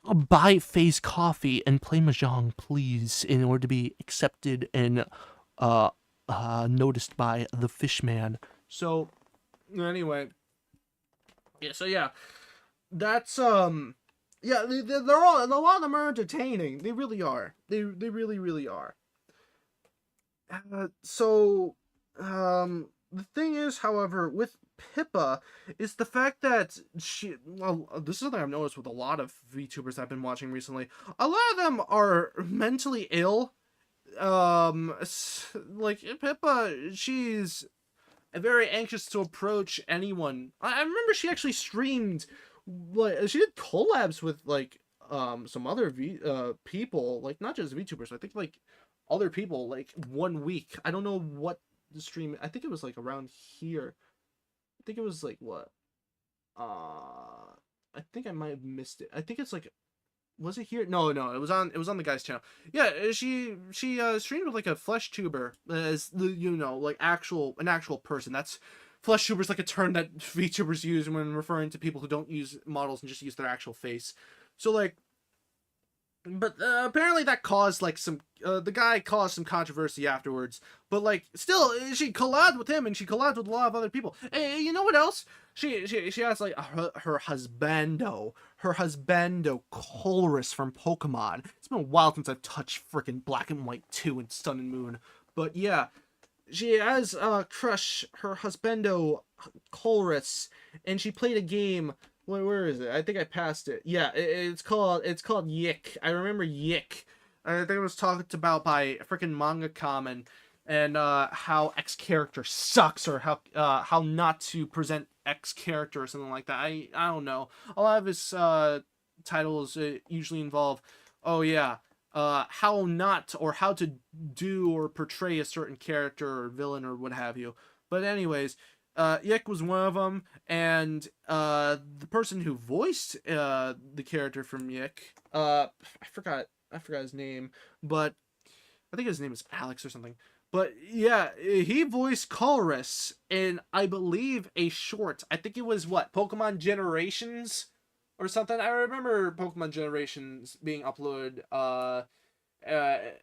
Buy Phase coffee and play Mahjong, please, in order to be accepted and noticed by the Fishman. So, anyway. Yeah, so yeah. That's, yeah, they're all, a lot of them are entertaining. They really are. They really, really are. The thing is, however, with Pippa, is the fact that well, this is something I've noticed with a lot of VTubers I've been watching recently. A lot of them are mentally ill. Like Pippa, she's very anxious to approach anyone. I remember she actually streamed, like, she did collabs with like some other people, like not just VTubers. I think like other people, like 1 week. I don't know what the stream. I think it was like around here. I think it was like what? I think I might have missed it. I think it's like, was it here? No, it was on the guy's channel. Yeah, she streamed with like a flesh tuber, as the like an actual person. That's, flesh tuber is like a term that VTubers use when referring to people who don't use models and just use their actual face. So like, but apparently that caused like some the guy caused some controversy afterwards, but like still she collabed with him, and she collabed with a lot of other people. Hey, you know what else, she has like her husbando Colress from Pokemon. It's been a while since I've touched freaking Black and White 2 and Sun and Moon, but yeah, she has crush her husbando Colress, and she played a game. Where is it? I think I passed it. Yeah, it's called Yick. I remember Yick. I think it was talked about by freaking Manga Common, and how X character sucks, or how not to present X character or something like that. I don't know. A lot of his titles usually involve, oh yeah, how not or how to do or portray a certain character or villain or what have you. But anyways, Yik was one of them, and the person who voiced the character from Yik, I forgot his name, but I think his name is Alex or something. But yeah, he voiced Colress in, I believe, a short. I think it was what, Pokemon Generations or something. I remember Pokemon Generations being uploaded an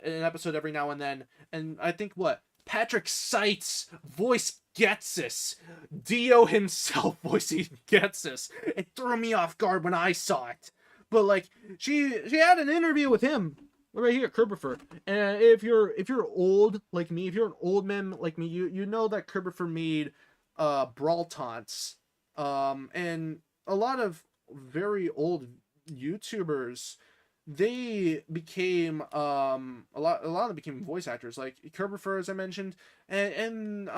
episode every now and then. And I think what, Patrick Seitz voice Getsus, Dio himself voicing Getsus. It threw me off guard when I saw it. But like, she had an interview with him right here, Kerbifer. And if you're old like me, if you're an old man like me, you know that Kerbifer made Brawl Taunts. And a lot of very old YouTubers, they became a lot of them became voice actors, like Kerbifer, as I mentioned, and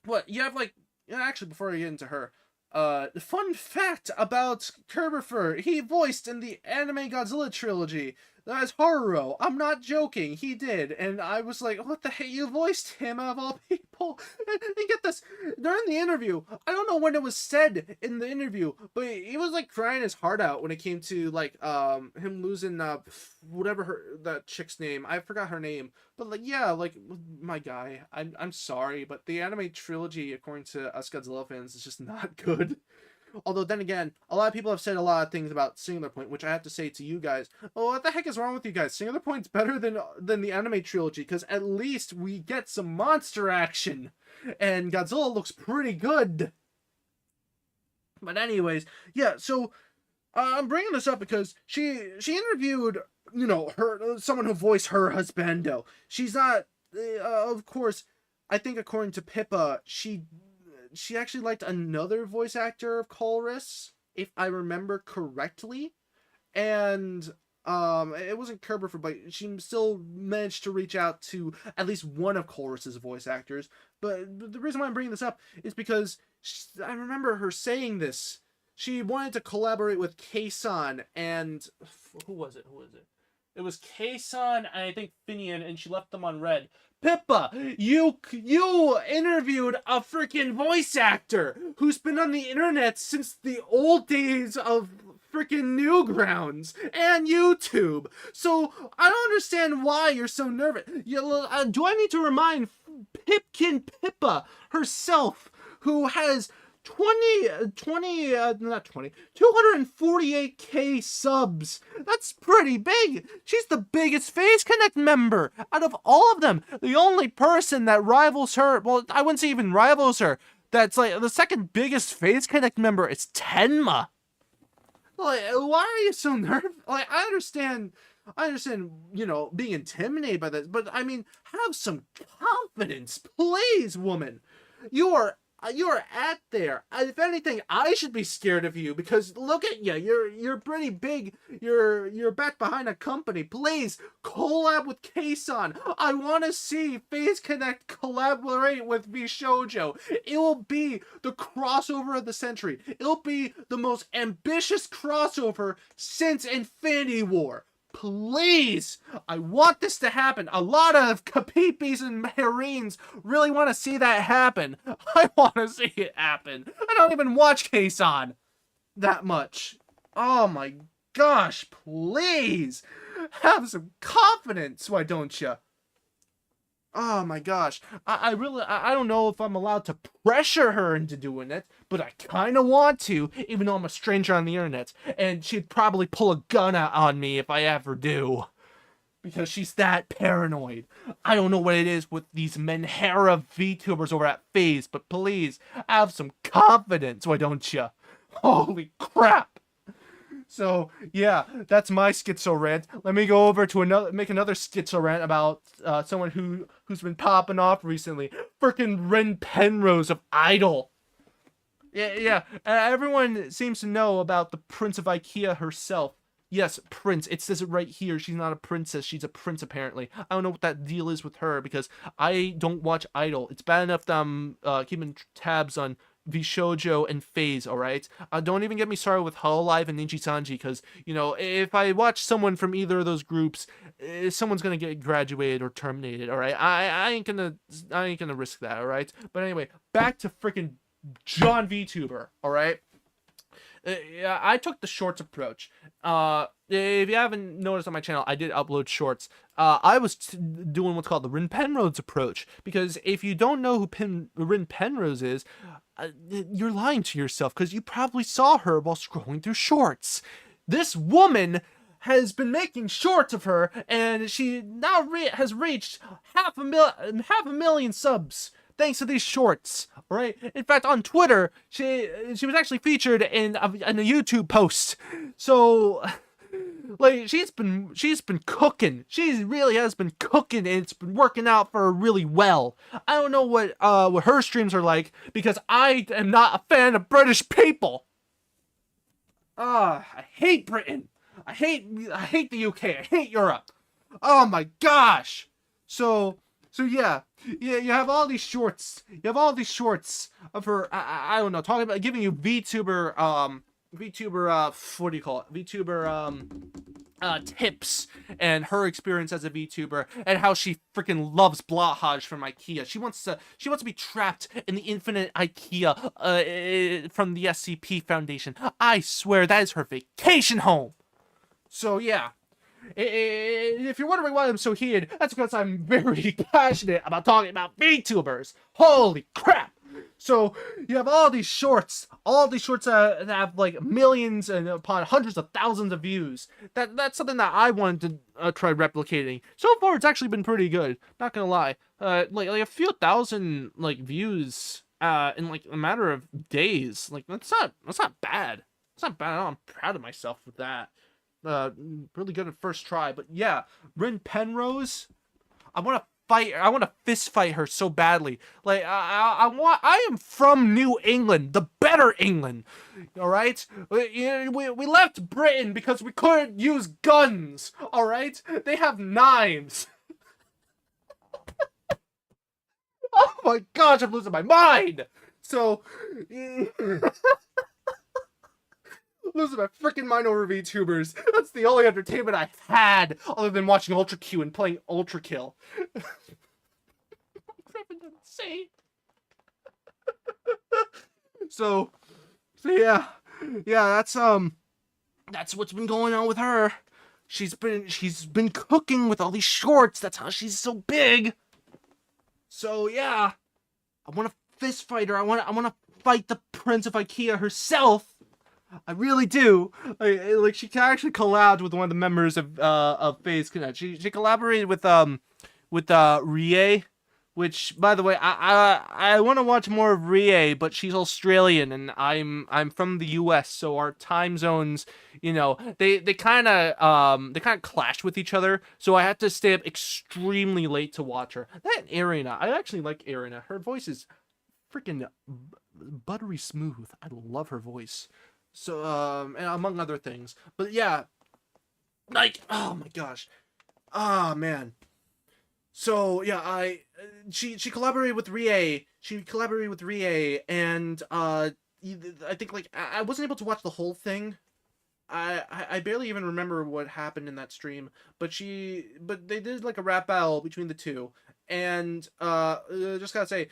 what you have, like, actually, before I get into her, the fun fact about Kerbifer, he voiced in the anime Godzilla trilogy as Haruo. I'm not joking, he did. And I was like, what the heck, you voiced him of all people? And get this, during the interview, I don't know when it was said in the interview, but he was like crying his heart out when it came to like him losing whatever that chick's name, I forgot her name, but like, yeah, like, my guy, I'm sorry, but the anime trilogy, according to us Godzilla fans, is just not good. Although, then again, a lot of people have said a lot of things about Singular Point, which I have to say to you guys, oh, what the heck is wrong with you guys? Singular Point's better than the anime trilogy, because at least we get some monster action, and Godzilla looks pretty good. But anyways, yeah, so I'm bringing this up because she interviewed, you know, someone who voiced her husbando. She's not, of course, I think according to Pippa, she actually liked another voice actor of Colress, if I remember correctly. And it wasn't Kerbifer, but she still managed to reach out to at least one of Colress's voice actors. But the reason why I'm bringing this up is because I remember her saying this. She wanted to collaborate with Kei-san and who was it? It was Kei-san and I think Finian, and she left them on red. Pippa, you interviewed a freaking voice actor who's been on the internet since the old days of freaking Newgrounds and YouTube. So I don't understand why you're so nervous. Do I need to remind Pipkin Pippa herself, who has 248k subs. That's pretty big. She's the biggest Phase Connect member out of all of them. The only person that rivals her, well, I wouldn't say even rivals her, that's like the second biggest Phase Connect member is Tenma. Like, why are you so nervous? Like, I understand, you know, being intimidated by this, but I mean, have some confidence, please, woman. You are at there. If anything, I should be scared of you, because look at you. You're pretty big. You're back behind a company. Please collab with Kei-san. I want to see Phase Connect collaborate with Bishoujo. It will be the crossover of the century. It'll be the most ambitious crossover since Infinity War. Please, I want this to happen. A lot of Kapipis and Marines really want to see that happen. I want to see it happen. I don't even watch Kei-san that much. Oh my gosh, please, have some confidence, why don't you? Oh my gosh, I don't know if I'm allowed to pressure her into doing it, but I kind of want to, even though I'm a stranger on the internet, and she'd probably pull a gun out on me if I ever do, because she's that paranoid. I don't know what it is with these Menhera VTubers over at FaZe, but please, have some confidence, why don't you? Holy crap! So, yeah, that's my schizo rant. Let me go over to make another schizo rant about someone who's been popping off recently. Frickin' Ren Penrose of Idol. Yeah. Everyone seems to know about the Prince of IKEA herself. Yes, Prince. It says it right here. She's not a princess. She's a prince, apparently. I don't know what that deal is with her, because I don't watch Idol. It's bad enough that I'm keeping tabs on Shoujo, and Phase, alright? Don't even get me started with Hololive and Ninji Sanji, because, you know, if I watch someone from either of those groups, someone's gonna get graduated or terminated, alright? I ain't gonna risk that, alright? But anyway, back to freaking John VTuber, alright? Yeah, I took the shorts approach. If you haven't noticed on my channel, I did upload shorts. I was doing what's called the Rin Penrose approach, because if you don't know who Rin Penrose is, you're lying to yourself, because you probably saw her while scrolling through shorts. This woman has been making shorts of her, and she now has reached half a million subs. Thanks to these shorts, right? In fact, on Twitter, she was actually featured in a YouTube post. So, like, she's been cooking. She really has been cooking, and it's been working out for her really well. I don't know what her streams are like, because I am not a fan of British people. I hate Britain. I hate the UK. I hate Europe. Oh my gosh. So yeah, you have all these shorts. You have all these shorts of her. I don't know, talking about giving you VTuber what do you call it? VTuber tips, and her experience as a VTuber, and how she freaking loves Blahaj from IKEA. She wants to be trapped in the infinite IKEA from the SCP Foundation. I swear that is her vacation home. So yeah. If you're wondering why I'm so heated, that's because I'm very passionate about talking about VTubers. Holy crap! So you have all these shorts that have like millions and upon hundreds of thousands of views. That's something that I wanted to try replicating. So far, it's actually been pretty good. Not gonna lie, like a few thousand like views in like a matter of days. Like that's not bad. It's not bad at all. I'm proud of myself with that. Really good at first try. But yeah, Rin Penrose, I want to fist fight her so badly. Like I am from New England, the better England. All right, we left Britain because we couldn't use guns. All right, they have knives. Oh my gosh, I'm losing my mind. So. Losing my freaking mind over VTubers. That's the only entertainment I've had other than watching Ultra Q and playing Ultra Kill. Insane. So yeah, that's what's been going on with her. She's been cooking with all these shorts. That's how she's so big. So yeah, I want to fist fight her. I want to fight the Prince of IKEA herself. I really do. Like she actually collabed with one of the members of FaZe Connect. She collaborated with Rie, which, by the way, I want to watch more of Rie, but she's Australian and I'm from the US, so our time zones, you know, they kind of clash with each other. So I had to stay up extremely late to watch her. That Arena, I actually like Arena. Her voice is freaking buttery smooth. I love her voice. So, and among other things. But yeah, like, oh my gosh. Ah, man. So, yeah, she collaborated with Rie. And, I think, like, I wasn't able to watch the whole thing. I barely even remember what happened in that stream. But they did, like, a rap battle between the two. And, just gotta say,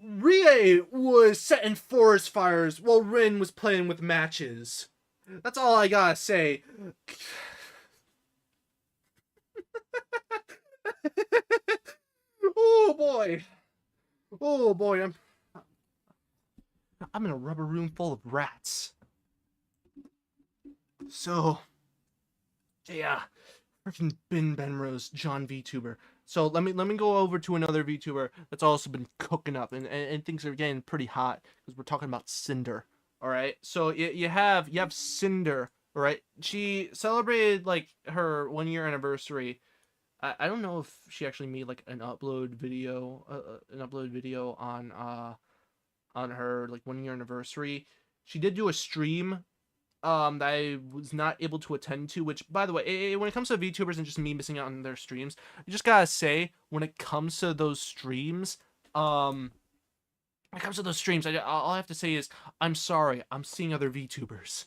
Rie was setting forest fires while Rin was playing with matches. That's all I gotta say. Oh boy. Oh boy, I'm in a rubber room full of rats. So, yeah, freaking Ben Benrose, John VTuber. So let me go over to another VTuber that's also been cooking up, and things are getting pretty hot because we're talking about Cinder. All right, so you have Cinder. All right, she celebrated like her 1-year anniversary. I don't know if she actually made like an upload video on her like 1-year anniversary. She did do a stream that I was not able to attend to, which, by the way, when it comes to VTubers and just me missing out on their streams, I just gotta say, when it comes to those streams, when it comes to those streams, all I have to say is, I'm sorry. I'm seeing other VTubers.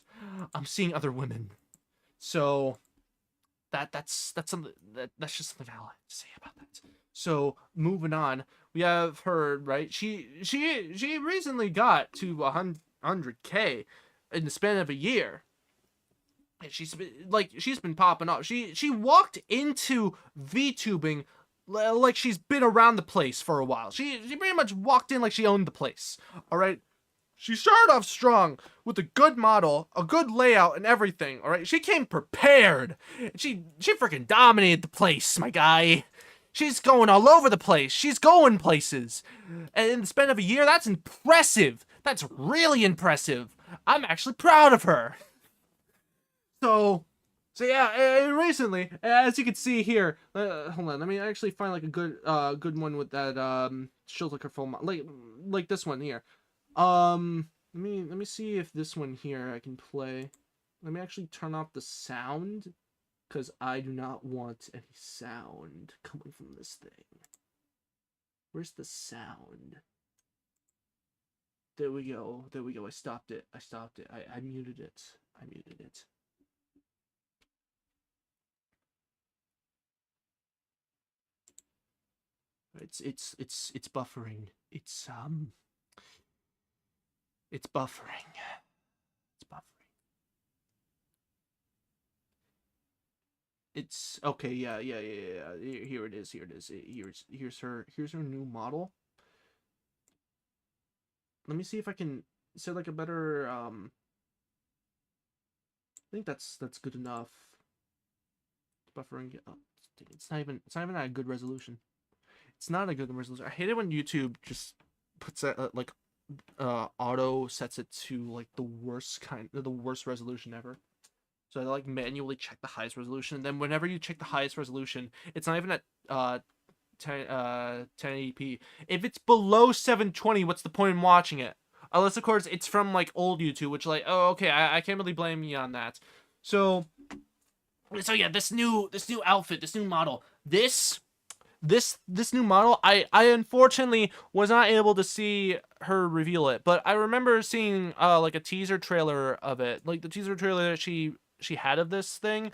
I'm seeing other women. So that's something that's just something I'll have to say about that. So moving on, we have her, right? She recently got to 100K in the span of a year. And she's been popping off. She walked into VTubing like she's been around the place for a while. She pretty much walked in like she owned the place. All right. She started off strong with a good model, a good layout, and everything. All right. She came prepared. She freaking dominated the place, my guy. She's going all over the place. She's going places. And in the span of a year, that's impressive. That's really impressive. I'm actually proud of her. So yeah, recently, as you can see here, hold on, let me actually find like a good one with that she'll look her full like this one here. Let me see if this one here I can play. Let me actually turn off the sound, because I do not want any sound coming from this thing. Where's the sound? There we go. I stopped it. I muted it. It's buffering. It's buffering. It's buffering. It's okay. Yeah. Here it is. Here's her new model. Let me see if I can say like a better. I think that's good enough. Buffering. Oh, it's not even at a good resolution. It's not a good resolution. I hate it when YouTube just puts that like auto sets it to like the worst resolution ever. So I like manually check the highest resolution, and then whenever you check the highest resolution, it's not even at 1080p. If it's below 720, what's the point in watching it? Unless of course it's from like old YouTube, which like, oh okay, I can't really blame you on that. So yeah, this new outfit, this new model, this new model, I unfortunately was not able to see her reveal it, but I remember seeing like a teaser trailer of it, like the teaser trailer that she had of this thing.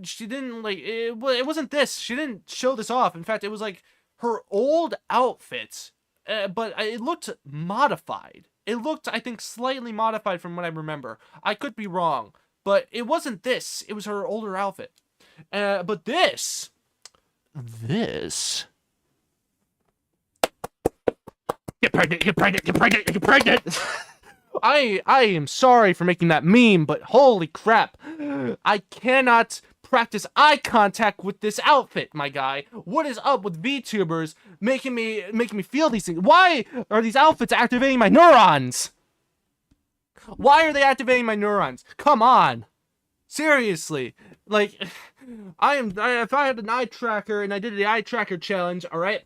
She didn't like it wasn't this. She didn't show this off. In fact, it was like her old outfit, but it looked modified. It looked, I think, slightly modified from what I remember. I could be wrong, but it wasn't this. It was her older outfit. But this. Get pregnant. I am sorry for making that meme, but holy crap. I cannot practice eye contact with this outfit, my guy. What is up with VTubers making me feel these things? Why are these outfits activating my neurons? Why are they activating my neurons? Come on. Seriously. Like, if I had an eye tracker and I did the eye tracker challenge, alright,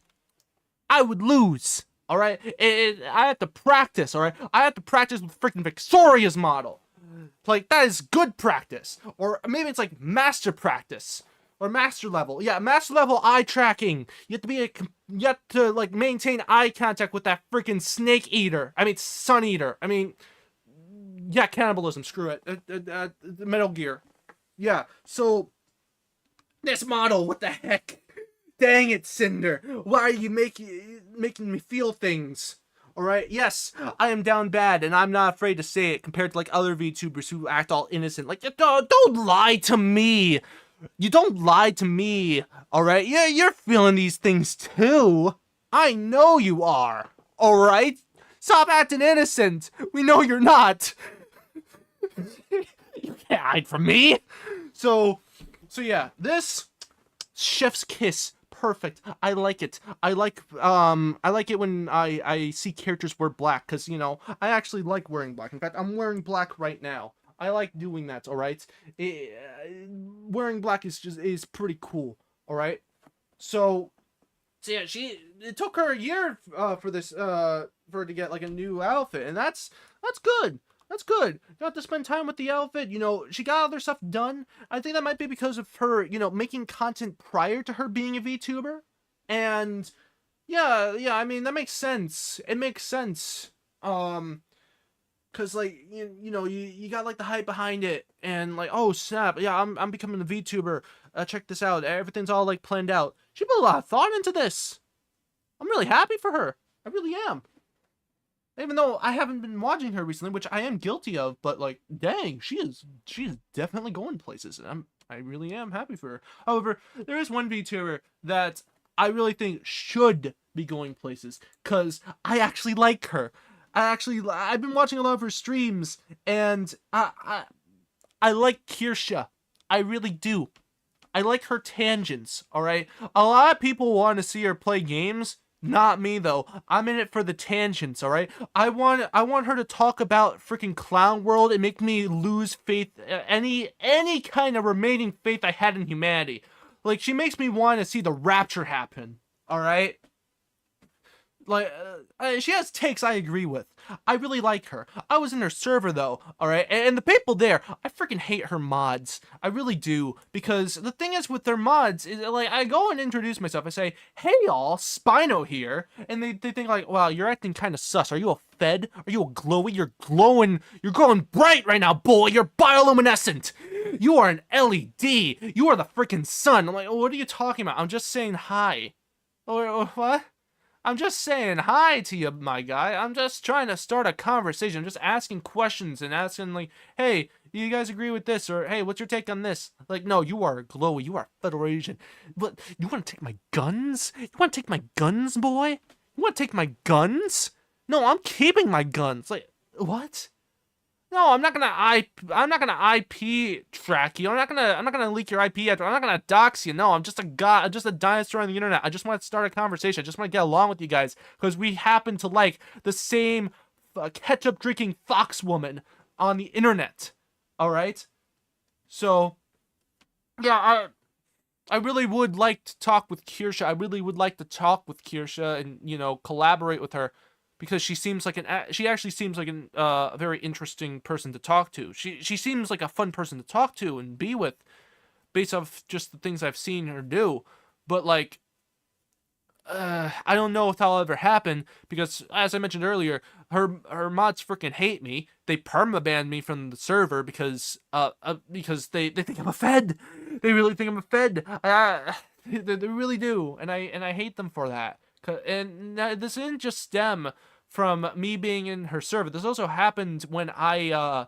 I would lose, alright? I have to practice, alright? I have to practice with freaking Victoria's model. Like, that is good practice. Or maybe it's like master practice. Or master level. Yeah, master level eye tracking. You have to like maintain eye contact with that freaking snake eater. I mean, sun eater. I mean, yeah, cannibalism. Screw it. Metal Gear. Yeah, so this model, what the heck? Dang it, Cinder. Why are you making me feel things? Alright, yes, I am down bad, and I'm not afraid to say it compared to like other VTubers who act all innocent. Like, don't lie to me. You don't lie to me, alright? Yeah, you're feeling these things too. I know you are, alright? Stop acting innocent. We know you're not. You can't hide from me. So yeah, this chef's kiss, perfect. I like it. I like it when I see characters wear black, because you know I actually like wearing black. In fact, I'm wearing black right now. I like doing that. All right, wearing black is pretty cool. All right, so yeah, it took her a year for her to get like a new outfit, and that's good. That's good. Got to spend time with the outfit. You know, she got other stuff done. I think that might be because of her, you know, making content prior to her being a VTuber. And Yeah, I mean, that makes sense. It makes sense. Cause like you got like the hype behind it, and like, oh snap, yeah, I'm becoming a VTuber. Check this out. Everything's all like planned out. She put a lot of thought into this. I'm really happy for her. I really am. Even though I haven't been watching her recently, which I am guilty of, but like, dang, she is definitely going places, and I really am happy for her. However, there is one VTuber that I really think should be going places, cause I actually like her. I've been watching a lot of her streams, and I like Kirsha. I really do. I like her tangents, alright? A lot of people want to see her play games. Not me, though. I'm in it for the tangents, alright? I want her to talk about freaking Clown World and make me lose faith, any kind of remaining faith I had in humanity. Like, she makes me want to see the rapture happen, alright? Like, she has takes I agree with. I really like her. I was in her server, though, alright? And the people there, I freaking hate her mods. I really do. Because the thing is with their mods, is like, I go and introduce myself. I say, hey, y'all, Spino here. And they think, like, wow, you're acting kind of sus. Are you a Fed? Are you a glowy? You're glowing bright right now, boy. You're bioluminescent. You are an LED. You are the freaking sun. I'm like, what are you talking about? I'm just saying hi. Or what? I'm just saying hi to you, my guy. I'm just trying to start a conversation. I'm just asking questions and asking, like, hey, do you guys agree with this? Or, hey, what's your take on this? Like, no, you are glowy. You are Federation. But you want to take my guns? You want to take my guns, boy? You want to take my guns? No, I'm keeping my guns. Like, what? No, I'm not gonna IP track you. I'm not gonna leak your IP address. I'm not gonna dox you. No, I'm just a guy. I'm just a dinosaur on the internet. I just want to start a conversation. I just want to get along with you guys because we happen to like the same ketchup drinking fox woman on the internet. All right. So, yeah, I really would like to talk with Kirsha. I really would like to talk with Kirsha and collaborate with her. Because she actually seems like a very interesting person to talk to. She seems like a fun person to talk to and be with, based off just the things I've seen her do. But like, I don't know if that'll ever happen because, as I mentioned earlier, her mods freaking hate me. They permabanned me from the server because they think I'm a Fed. They really think I'm a Fed. They really do, and I hate them for that. And this didn't just stem from me being in her server. This also happened when I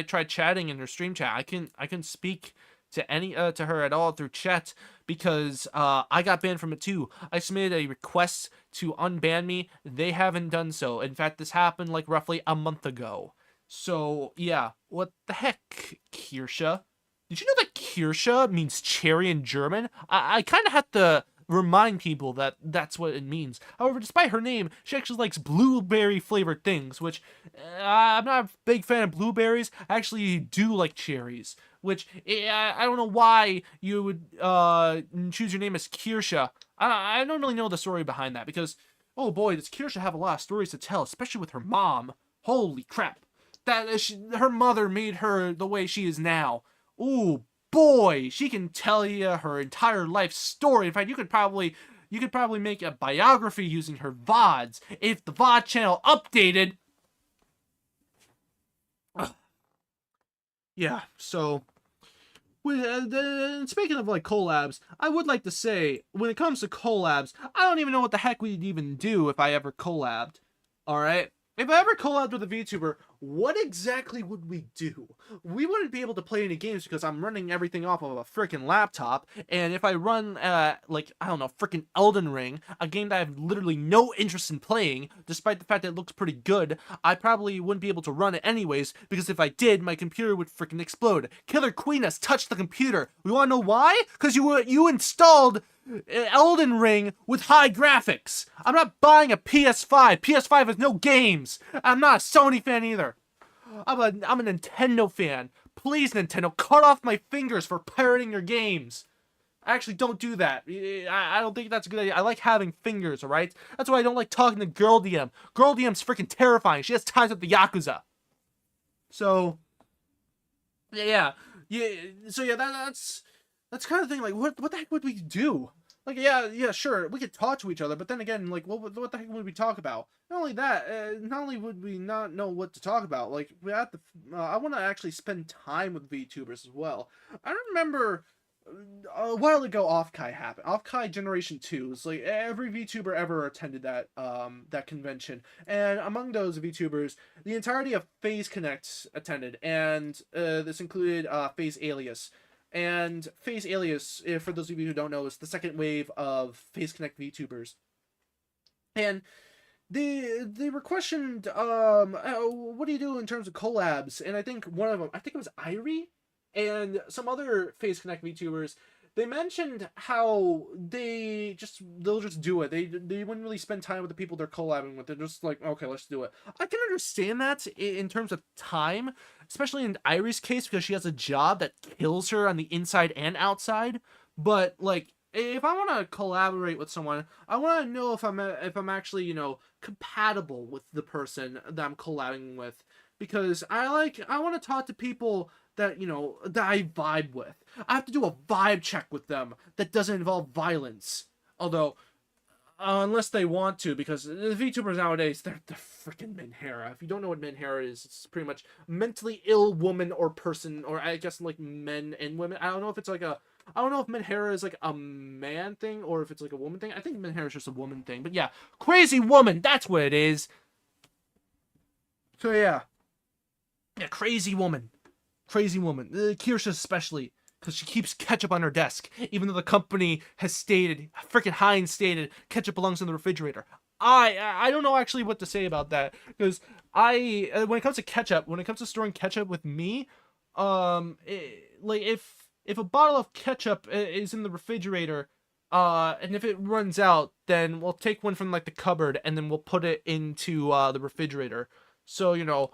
tried chatting in her stream chat. I can speak to her at all through chat because I got banned from it too. I submitted a request to unban me. They haven't done so. In fact, this happened like roughly a month ago. So yeah, what the heck, Kirsha? Did you know that Kirsha means cherry in German? I kind of have to remind people that that's what it means. However, despite her name, she actually likes blueberry-flavored things, which I'm not a big fan of blueberries. I actually do like cherries, which I don't know why you would choose your name as Kirsha. I don't really know the story behind that, because, oh boy, does Kirsha have a lot of stories to tell, especially with her mom. Holy crap. Her mother made her the way she is now. Ooh, boy, she can tell you her entire life story. In fact, you could probably make a biography using her VODs if the VOD channel updated. Ugh. Yeah, so speaking of like collabs, I would like to say when it comes to collabs, I don't even know what the heck we'd even do if I ever collabed. All right? If I ever collabed with a VTuber, what exactly would we do? We wouldn't be able to play any games because I'm running everything off of a freaking laptop, and if I run, like, I don't know, freaking Elden Ring, a game that I have literally no interest in playing, despite the fact that it looks pretty good, I probably wouldn't be able to run it anyways, because if I did, my computer would freaking explode. Killer Queen has touched the computer. We wanna know why? Because you installed Elden Ring with high graphics. I'm not buying a PS5. PS5 has no games. I'm not a Sony fan either. I'm a Nintendo fan. Please, Nintendo, cut off my fingers for pirating your games. Actually, don't do that. I don't think that's a good idea. I like having fingers, alright? That's why I don't like talking to Girl DM. Girl DM's freaking terrifying. She has ties with the Yakuza. So, yeah. So yeah, that's kind of the thing. Like, what the heck would we do? Like, yeah, sure, we could talk to each other, but then again, like, what the heck would we talk about? Not only that, not only would we not know what to talk about, like, we have to, I want to actually spend time with VTubers as well. I remember a while ago, Offkai happened. Offkai Generation 2 is like every VTuber ever attended that convention, and among those VTubers, the entirety of FaZe Connect attended, and this included FaZe Alias. And FaZe Alias, for those of you who don't know, is the second wave of FaZe Connect VTubers. And they were questioned, what do you do in terms of collabs? And I think one of them, I think it was Irie, and some other FaZe Connect VTubers, they mentioned how they'll just do it. They wouldn't really spend time with the people they're collabing with. They're just like, okay, let's do it. I can understand that in terms of time, especially in Irie's case, because she has a job that kills her on the inside and outside. But like, if I want to collaborate with someone, I want to know if I'm actually, you know, compatible with the person that I'm collabing with, because I want to talk to people that, you know, that I vibe with. I have to do a vibe check with them that doesn't involve violence. Although, unless they want to, because the VTubers nowadays, they're freaking Minhera. If you don't know what Minhera is, it's pretty much mentally ill woman or person, or I guess like men and women. I don't know if it's like I don't know if Minhera is like a man thing or if it's like a woman thing. I think Minhera is just a woman thing. But yeah, crazy woman, that's what it is. So yeah. Yeah, crazy woman. Crazy woman. Kirsha especially, because she keeps ketchup on her desk, even though the company has stated, freaking Heinz stated, ketchup belongs in the refrigerator. I don't know actually what to say about that, because when it comes to ketchup, when it comes to storing ketchup with me, like if a bottle of ketchup is in the refrigerator, and if it runs out, then we'll take one from like the cupboard and then we'll put it into the refrigerator. So, you know,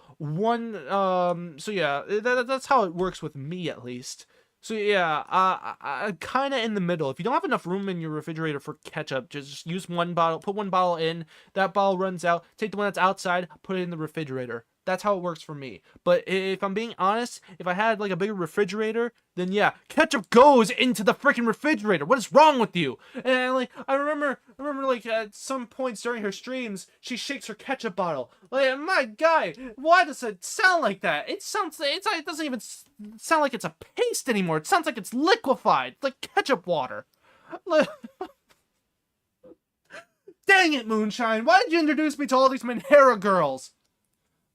so yeah, that's how it works with me at least. So yeah, I kind of in the middle. If you don't have enough room in your refrigerator for ketchup, just use one bottle, put one bottle in, that bottle runs out, take the one that's outside, put it in the refrigerator. That's how it works for me. But if I'm being honest, if I had like a bigger refrigerator, then yeah, ketchup goes into the freaking refrigerator. What is wrong with you? And like I remember like at some points during her streams, she shakes her ketchup bottle. Like, my guy, why does it sound like that? It doesn't even sound like it's a paste anymore. It sounds like it's liquefied, it's like ketchup water. Dang it, Moonshine! Why did you introduce me to all these Minhera girls?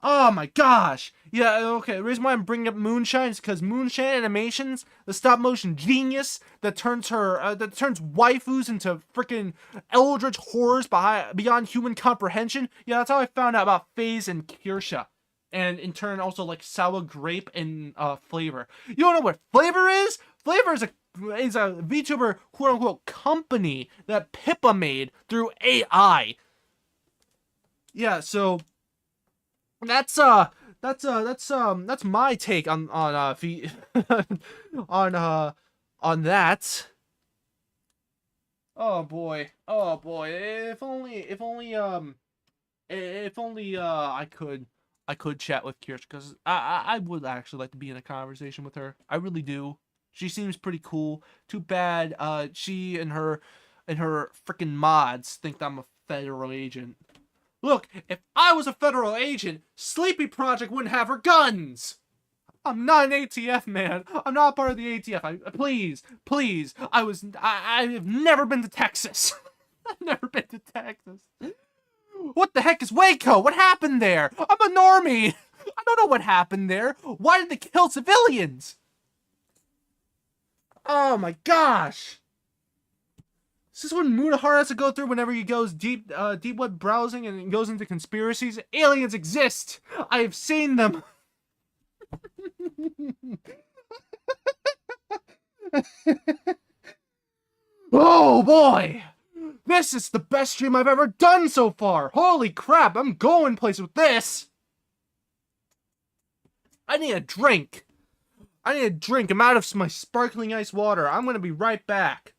Oh my gosh! Yeah, okay, the reason why I'm bringing up Moonshine is because Moonshine Animations, the stop-motion genius that turns waifus into freaking eldritch horrors beyond human comprehension, yeah, that's how I found out about FaZe and Kirsha. And in turn, also, like, sour grape and, Flavor. You don't know what Flavor is? Flavor is a VTuber, quote-unquote, company that Pippa made through AI. Yeah, so that's my take on on that. Oh boy. If only I could chat with Kirsha, because I would actually like to be in a conversation with her. I really do. She seems pretty cool. Too bad she and her freaking mods think I'm a federal agent. Look, if I was a federal agent, Sleepy Project wouldn't have her guns! I'm not an ATF, man. I'm not part of the ATF. Please. I've never been to Texas. I've never been to Texas. What the heck is Waco? What happened there? I'm a normie. I don't know what happened there. Why did they kill civilians? Oh my gosh. Is this what Mutahara has to go through whenever he goes deep web browsing and goes into conspiracies? Aliens exist! I have seen them! Oh boy! This is the best stream I've ever done so far! Holy crap, I'm going places with this! I need a drink! I'm out of my sparkling ice water. I'm gonna be right back.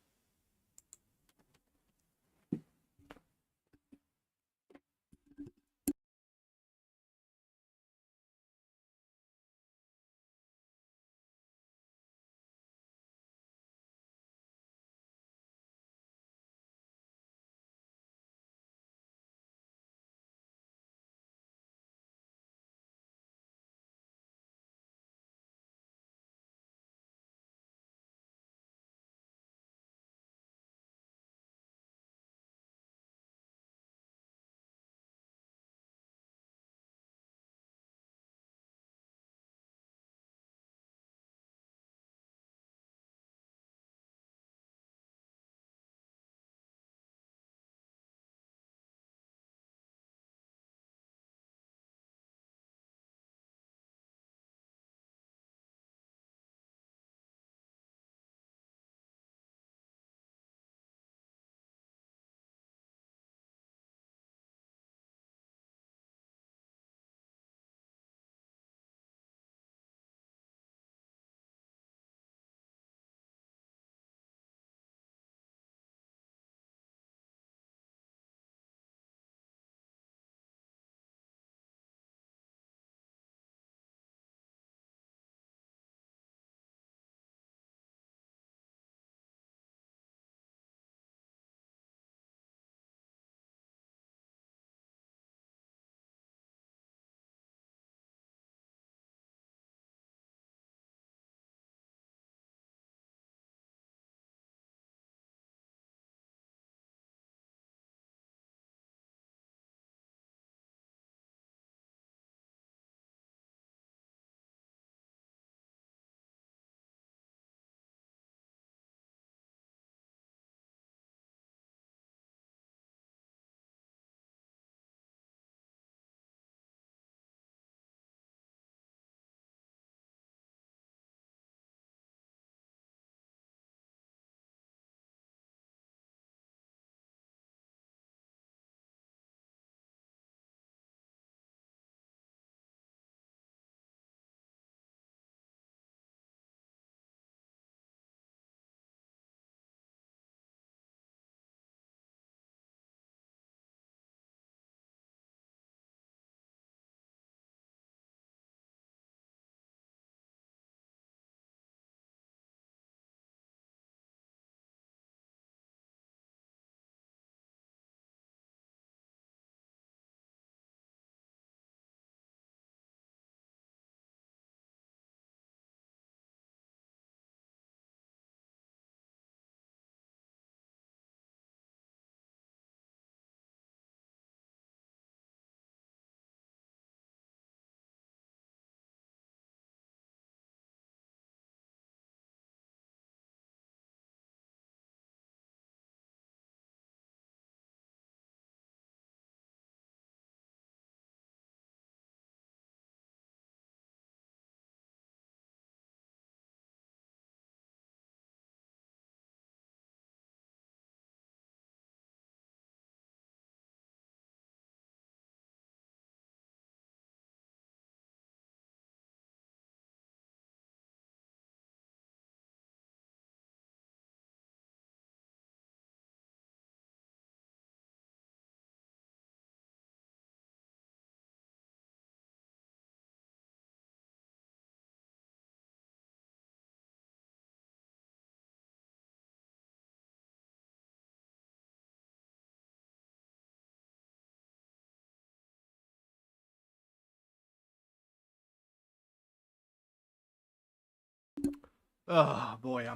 Oh boy,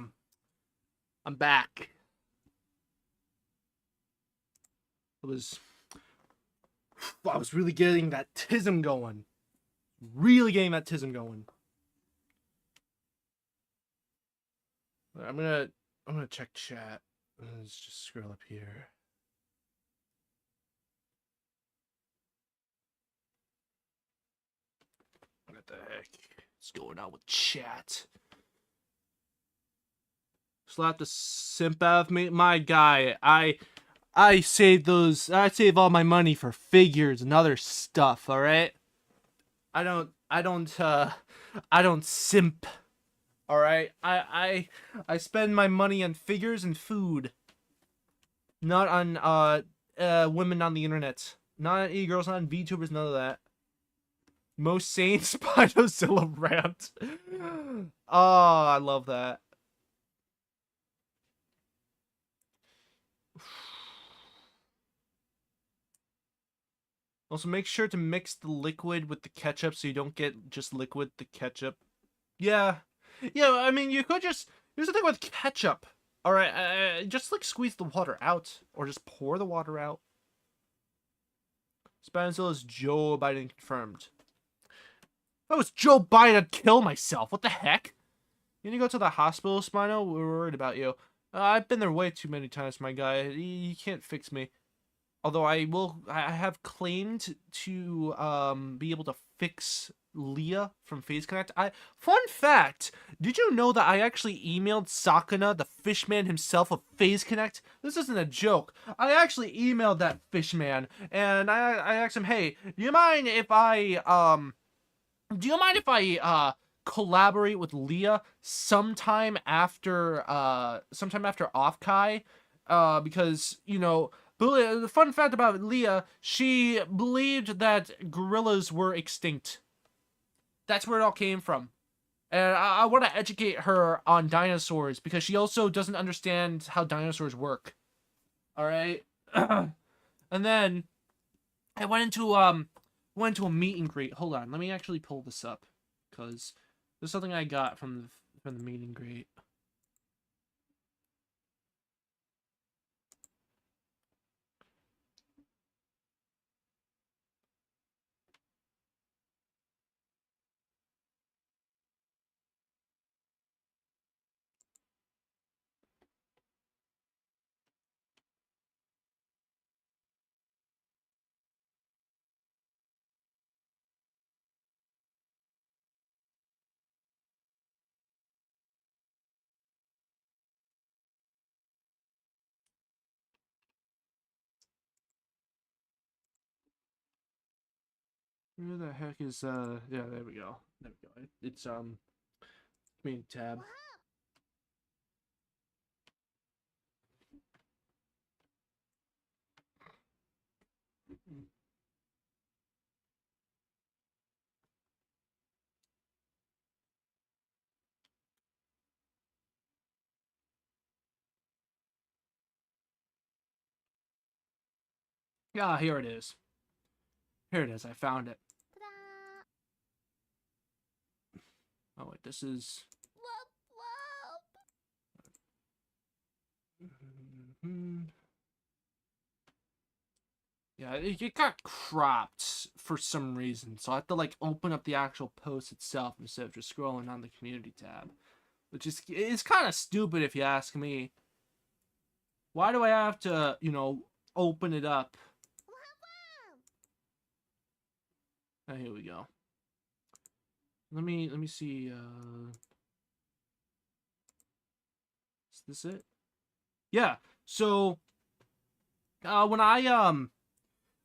I'm back. I was really getting that tism going. Really getting that tism going. I'm gonna check chat. Let's just scroll up here. What the heck is going on with chat? Slap the simp out of me, my guy. I save all my money for figures and other stuff. All right. I don't simp. All right. I spend my money on figures and food, not on women on the internet, not on e-girls, not on VTubers, none of that. Most sane Spinozilla rant. Oh, I love that. Also, make sure to mix the liquid with the ketchup so you don't get just liquid the ketchup. Yeah. Yeah, I mean, you could just... Here's the thing with ketchup. Alright, just, like, squeeze the water out. Or just pour the water out. Spinozilla's Joe Biden confirmed. If I was Joe Biden, I'd kill myself. What the heck? You need to go to the hospital, Spino? We're worried about you. I've been there way too many times, my guy. You can't fix me. Although I have claimed to be able to fix Leah from Phase Connect. Fun fact, did you know that I actually emailed Sakana, the fishman himself of Phase Connect? This isn't a joke. I actually emailed that fishman and I asked him, "Hey, do you mind if I collaborate with Leah sometime after Offkai? Because, you know, the fun fact about Leah, she believed that gorillas were extinct. That's where it all came from. And I want to educate her on dinosaurs because she also doesn't understand how dinosaurs work. Alright? And then I went into a meet and greet. Hold on, let me actually pull this up. Because there's something I got from the meet and greet. Where the heck is yeah, there we go. There we go. It's main tab. Ah, here it is. Here it is. I found it. Oh wait, this is. Yeah, it got cropped for some reason, so I have to like open up the actual post itself instead of just scrolling on the community tab, which is it's kind of stupid if you ask me. Why do I have to, you know, open it up? Oh, here we go. Let me see. Is this it? Yeah. So, when I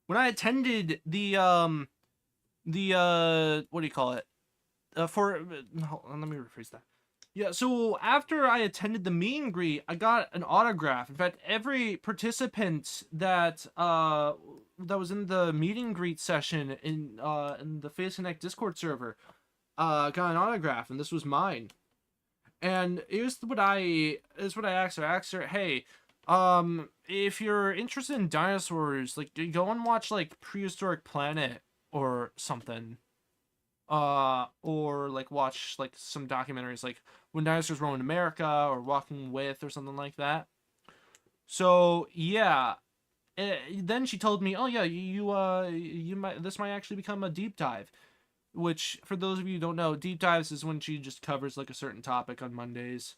attended the what do you call it? Hold on, let me rephrase that. Yeah, so after I attended the meet and greet, I got an autograph. In fact, every participant that was in the meet and greet session in the Face Connect Discord server got an autograph, and this was mine. And here's what I asked her. I asked her, "Hey, if you're interested in dinosaurs, like go and watch like Prehistoric Planet or something." or like watch like some documentaries like When Dinosaurs Roamed America or Walking With or something like that. So yeah, then she told me, oh yeah, you might, this might actually become a deep dive. Which, for those of you who don't know, deep dives is when she just covers like a certain topic on Mondays.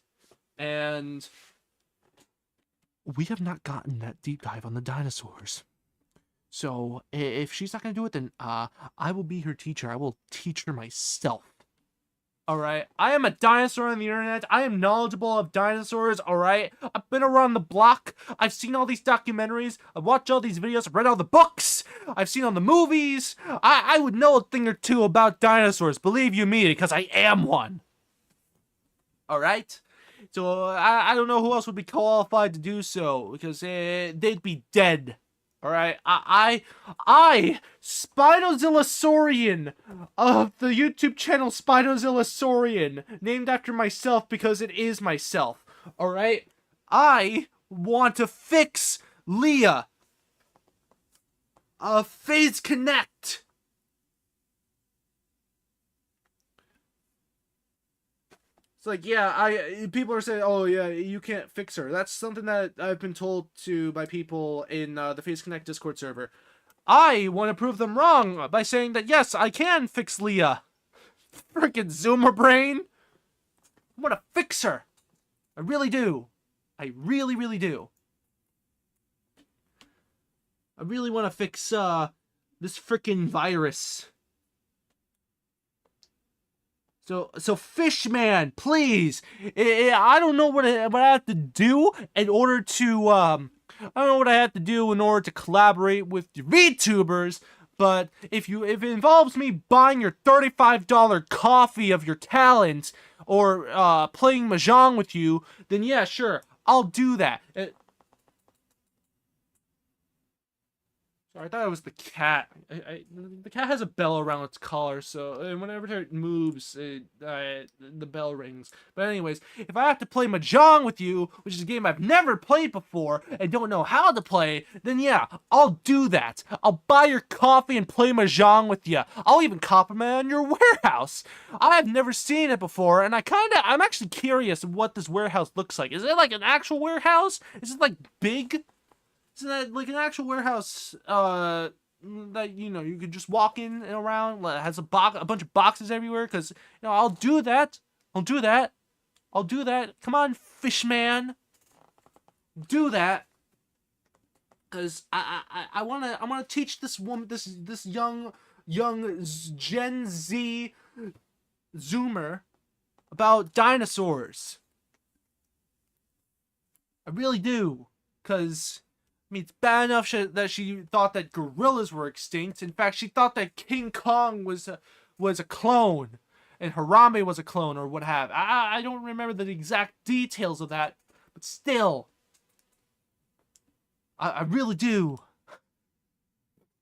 And we have not gotten that deep dive on the dinosaurs. So if she's not gonna do it, then I will be her teacher. I will teach her myself. All right, I am a dinosaur on the internet. I am knowledgeable of dinosaurs. All right, I've been around the block. I've seen all these documentaries. I've watched all these videos. I've read all the books. I've seen all the movies. I would know a thing or two about dinosaurs. Believe you me, because I am one. All right. So I don't know who else would be qualified to do so, because they'd be dead. All right, I, Spinozilla Saurian of the YouTube channel Spinozilla Saurian, named after myself because it is myself. All right, I want to fix Leah. Phase Connect. Like, yeah, people are saying, oh yeah, you can't fix her. That's something that I've been told to by people in the Face Connect Discord server. I want to prove them wrong by saying that yes, I can fix Leah. Freaking Zoomer brain. I want to fix her. I really do. I really, really do. I really want to fix this freaking virus. So Fishman, please. I don't know what I have to do in order to I don't know what I have to do in order to collaborate with your VTubers, but if it involves me buying your $35 coffee of your talent or playing mahjong with you, then yeah, sure, I'll do that. I thought it was the cat. The cat has a bell around its collar, so whenever it moves, the bell rings. But anyways, if I have to play Mahjong with you, which is a game I've never played before and don't know how to play, then yeah, I'll do that. I'll buy your coffee and play Mahjong with you. I'll even compliment on your warehouse. I have never seen it before, and I'm actually curious what this warehouse looks like. Is it like an actual warehouse? Is it like big? Isn't that like an actual warehouse that, you know, you could just walk in and around, has a bunch of boxes everywhere? Because, you know, I'll do that. I'll do that. I'll do that. Come on, Fishman. Do that. Because I wanna teach this woman, this young Gen Z Zoomer about dinosaurs. I really do. Because I mean, it's bad enough that she thought that gorillas were extinct. In fact, she thought that King Kong was a clone, and Harambe was a clone, or what have. I don't remember the exact details of that, but still, I really do.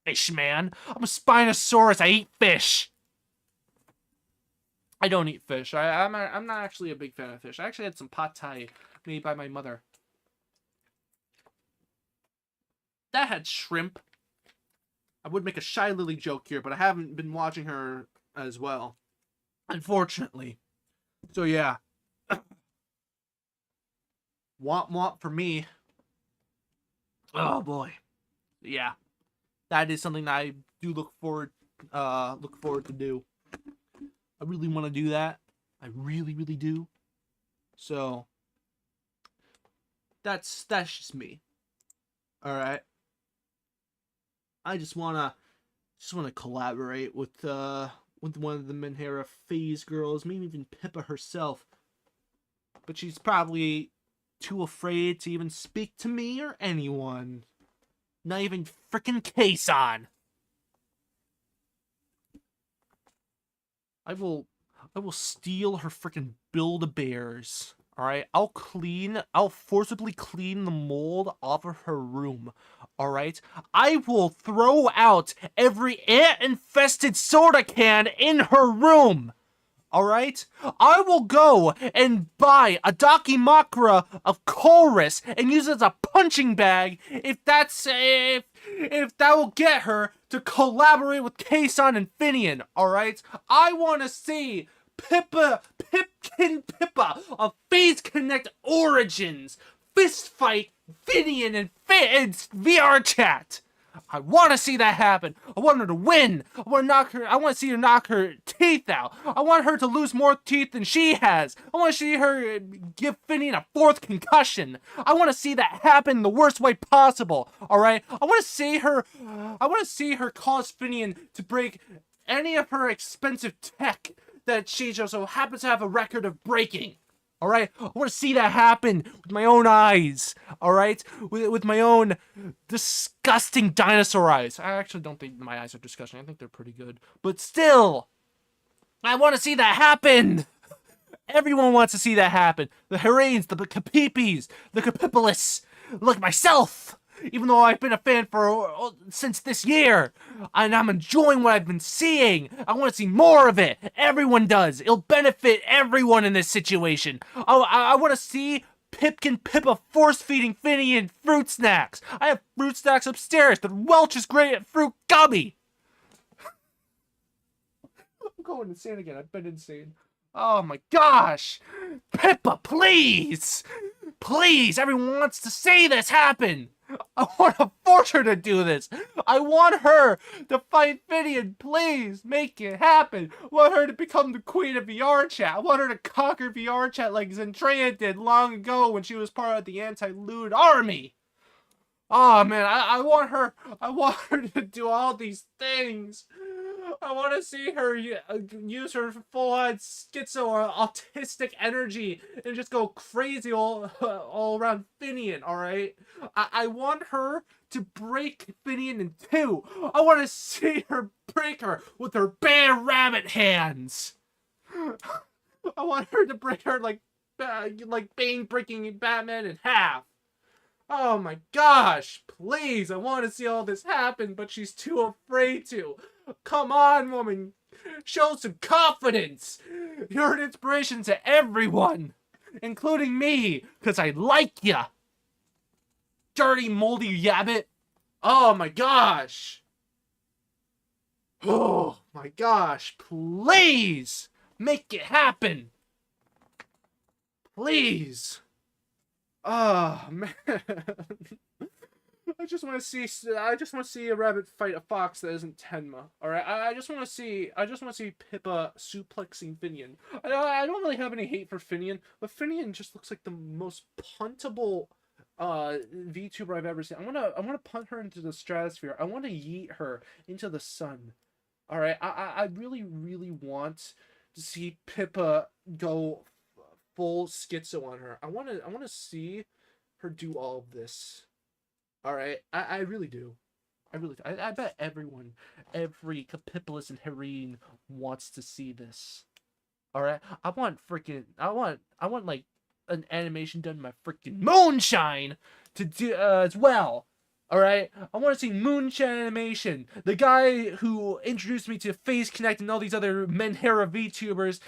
Fish man, I'm a Spinosaurus. I eat fish. I don't eat fish. I'm not actually a big fan of fish. I actually had some pad thai made by my mother. That had shrimp. I would make a Shy Lily joke here, but I haven't been watching her as well, unfortunately. So yeah. Womp for me. Oh boy. Yeah. That is something that I do look forward to do. I really want to do that. I really, really do. So that's just me. Alright. I just wanna collaborate with one of the Menhera phase girls, maybe even Pippa herself. But she's probably too afraid to even speak to me or anyone. Not even frickin' Kason. I will steal her frickin' Build-A-Bears. Alright, I'll forcibly clean the mold off of her room. Alright? I will throw out every ant-infested soda can in her room. Alright? I will go and buy a Dakimakura of Chorus and use it as a punching bag if that will get her to collaborate with Kayson and Finian, alright? I want to see Pipkin Pippa of Phase Connect Origins fist fight Finian and VR chat. I want to see that happen. I want her to win. I want to see her knock her teeth out. I want her to lose more teeth than she has. I want to see her give Finian a 4th concussion. I want to see that happen in the worst way possible. All right. I want to see her cause Finian to break any of her expensive tech that she just so happens to have a record of breaking. Alright? I want to see that happen with my own eyes. Alright? With my own disgusting dinosaur eyes. I actually don't think my eyes are disgusting. I think they're pretty good. But still, I want to see that happen. Everyone wants to see that happen. The Harines, the Capipis, the Capipolis. Look, myself. Even though I've been a fan since this year, and I'm enjoying what I've been seeing. I want to see more of it. Everyone does. It'll benefit everyone in this situation. I want to see Pipkin Pippa force-feeding Finian fruit snacks. I have fruit snacks upstairs, but Welch is great at fruit gummy. I'm going insane again. I've been insane. Oh my gosh! Pippa, please! Please! Everyone wants to see this happen! I want to force her to do this! I want her to fight Finian! Please! Make it happen! I want her to become the queen of VR chat! I want her to conquer VR chat like Zentreya did long ago when she was part of the anti-lewd army! Oh man, I want her to do all these things! I want to see her use her full-on schizo or autistic energy and just go crazy all around Finian, alright? I want her to break Finian in 2. I want to see her break her with her bare rabbit hands. I want her to break her like Bane breaking Batman in half. Oh my gosh, please, I want to see all this happen, but she's too afraid to. Come on, woman. Show some confidence. You're an inspiration to everyone, including me, because I like ya. Dirty, moldy yabbit. Oh my gosh. Oh my gosh, please make it happen. Please. Oh man. I just want to see a rabbit fight a fox that isn't Tenma. All right, I just want to see Pippa suplexing Finian. I don't really have any hate for Finian, but Finian just looks like the most puntable VTuber I've ever seen. I want to punt her into the stratosphere. I want to yeet her into the sun. All right, I really want to see Pippa go full schizo on her. I want to see her do all of this. All right, I really do. I bet everyone, every Capipolis and Harine wants to see this. All right, I want like an animation done by freaking Moonshine to do as well. All right, I want to see Moonshine animation. The guy who introduced me to Face Connect and all these other Menhera VTubers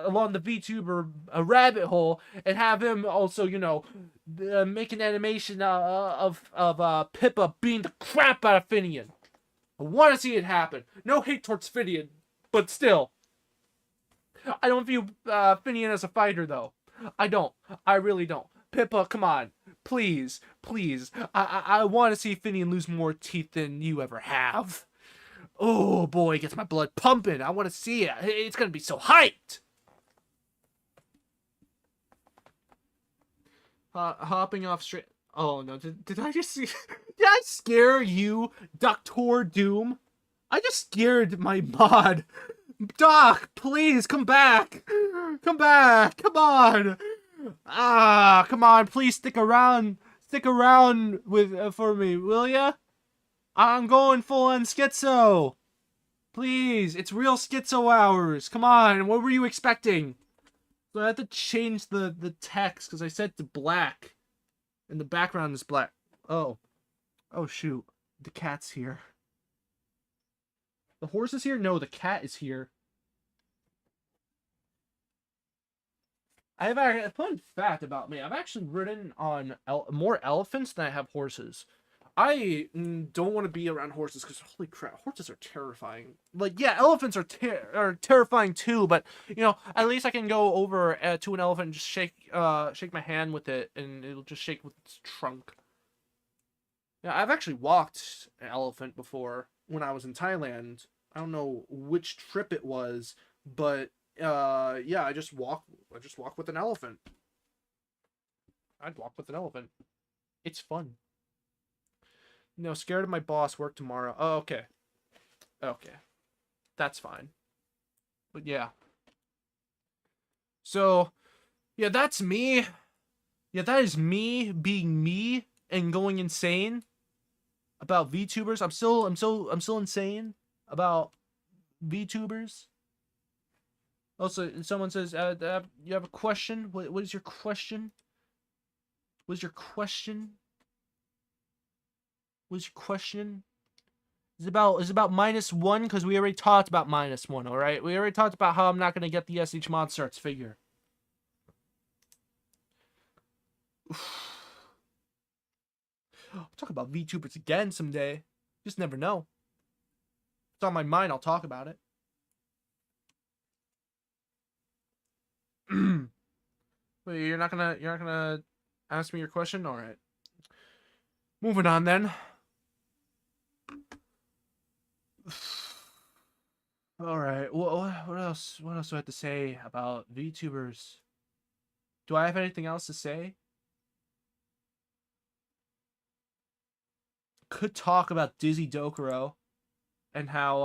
along the VTuber rabbit hole, and have him also, you know, make an animation of Pippa beating the crap out of Finian. I want to see it happen. No hate towards Finian, but still, I don't view Finian as a fighter though. I don't. I really don't. Pippa, come on. Please. I want to see Finian lose more teeth than you ever have. Oh boy, it gets my blood pumping. I want to see it. It's going to be so hyped. Hopping off straight. Oh no, did I just see? Did I scare you, Doctor Doom? I just scared my mod. Doc, please come back. Come back. Come on. Come on, please stick around with for me, will ya? I'm going full on schizo. Please, it's real schizo hours. Come on, what were you expecting? So I have to change the text because I set to black, and the background is black. Oh shoot, the cat's here. The horse is here? No, the cat is here. I have a fun fact about me. I've actually ridden on more elephants than I have horses. I don't want to be around horses because holy crap, horses are terrifying. Like, yeah, elephants are terrifying too, but you know, at least I can go over to an elephant and just shake my hand with it, and it'll just shake with its trunk. Yeah, I've actually walked an elephant before when I was in Thailand. I don't know which trip it was, but yeah, I just walk with an elephant. I'd walk with an elephant. It's fun. No, scared of my boss, work tomorrow. Oh, okay. Okay. That's fine. But yeah. So, yeah, that's me. Yeah, that is me being me and going insane about VTubers. I'm still insane about VTubers. Also, someone says, you have a question? What is your question? What is your question? What's your question? Is it about -1? Because we already talked about -1, alright? We already talked about how I'm not going to get the SH Monster Arts figure. I'll talk about VTubers again someday. Just never know. If it's on my mind, I'll talk about it. Wait, you're not gonna ask me your question? Alright. Moving on then. Alright, what else do I have to say about VTubers? Do I have anything else to say? Could talk about Dizzy Dokuro and how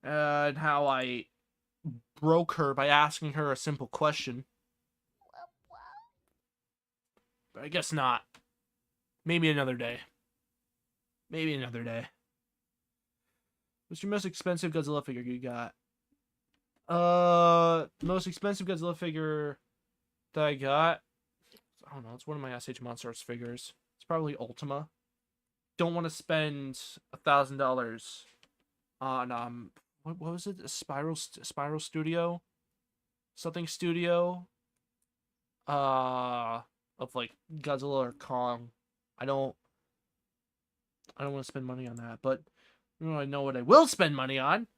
I broke her by asking her a simple question. But I guess not. Maybe another day. Maybe another day. What's your most expensive Godzilla figure you got? Most expensive Godzilla figure that I got, I don't know, it's one of my SH Monster Arts figures. It's probably Ultima. Don't want to spend $1,000 on what was it? A Spiral Studio? Something Studio? Of like Godzilla or Kong. I don't want to spend money on that, but you know, I know what I will spend money on.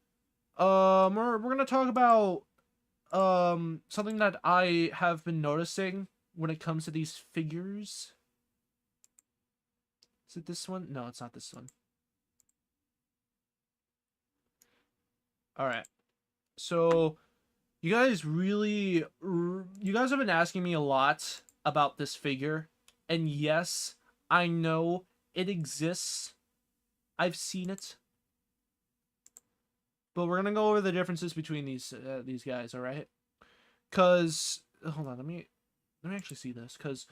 We're gonna talk about something that I have been noticing when it comes to these figures. Is it this one? No, it's not this one. Alright. So, you guys have been asking me a lot about this figure. And yes, I know it exists. I've seen it. But we're gonna go over the differences between these guys, all right? Cause hold on, let me actually see this. Cause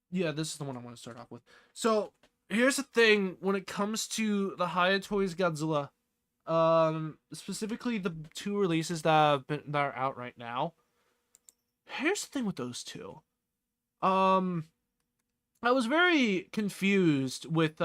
yeah, this is the one I want to start off with. So here's the thing: when it comes to the Haya Toys Godzilla, specifically the two releases that are out right now. Here's the thing with those two. I was very confused with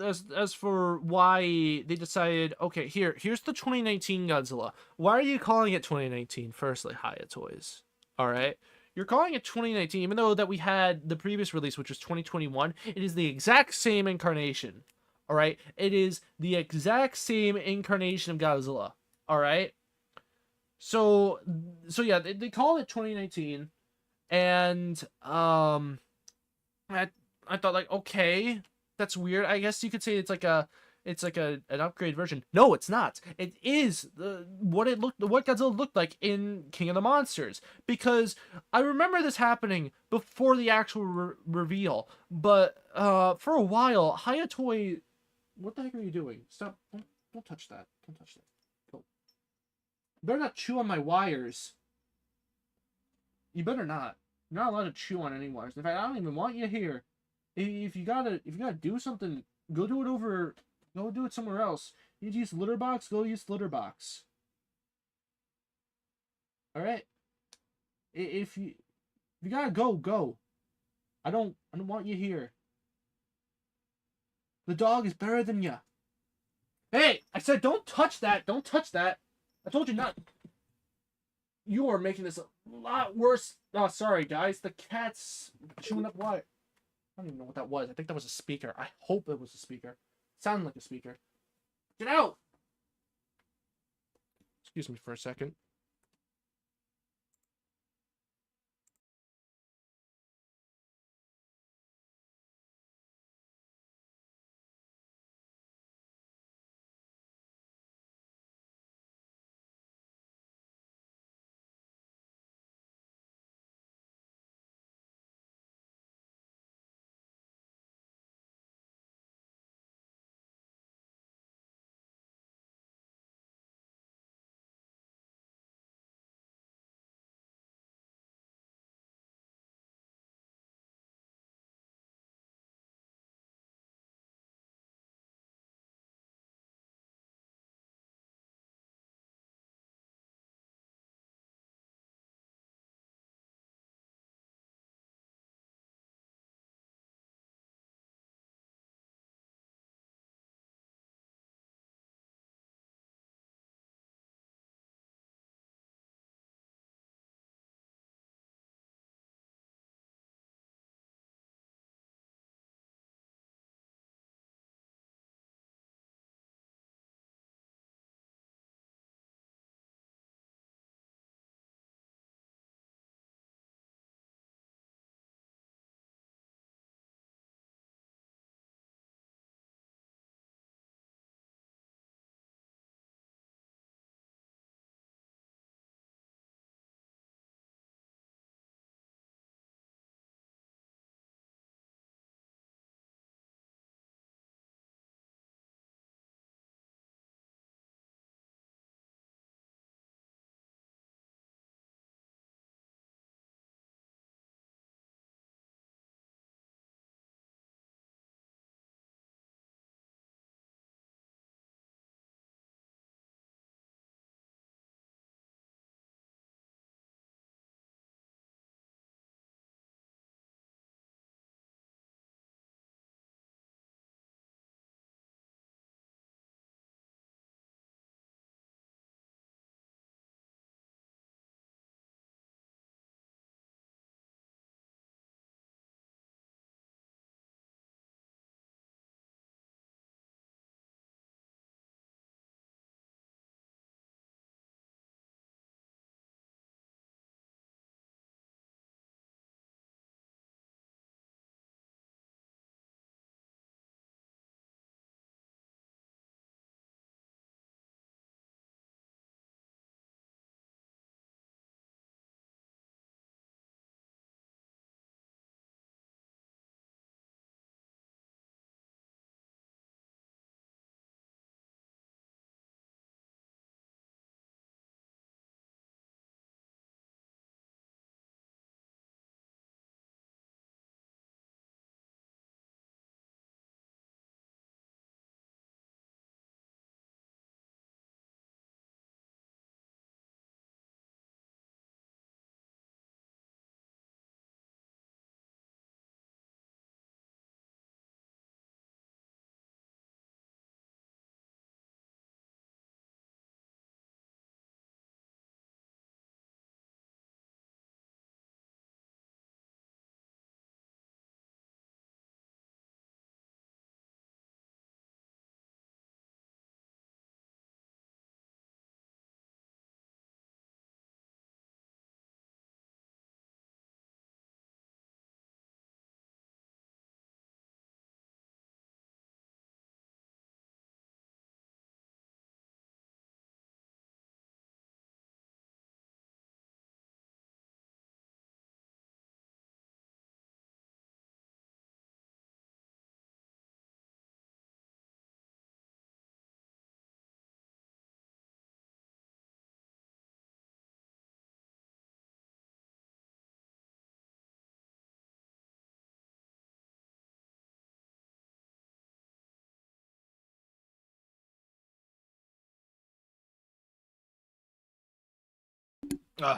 as for why they decided, okay, here's the 2019 Godzilla. Why are you calling it 2019? Firstly, Haya Toys. All right, you're calling it 2019, even though that we had the previous release, which was 2021. It is the exact same incarnation. All right, it is the exact same incarnation of Godzilla. All right, so yeah, they call it 2019, and I thought like, okay, that's weird. I guess you could say it's like an upgrade version. No, it's not. It is what Godzilla looked like in King of the Monsters, because I remember this happening before the actual reveal. But for a while, Haya Toy, what the heck are you doing? Stop! Don't touch that! Don't touch that! Go. You better not chew on my wires. You better not. You're not allowed to chew on any wires. In fact, I don't even want you here. If you gotta do something, go do it somewhere else. You need to use litter box, go use litter box. Alright? If you gotta go. I don't want you here. The dog is better than you. Hey! I said don't touch that! Don't touch that! I told you not. You are making this lot worse. Oh, sorry, guys. The cat's chewing up wire. I don't even know what that was. I think that was a speaker. I hope it was a speaker. Sounded like a speaker. Get out! Excuse me for a second.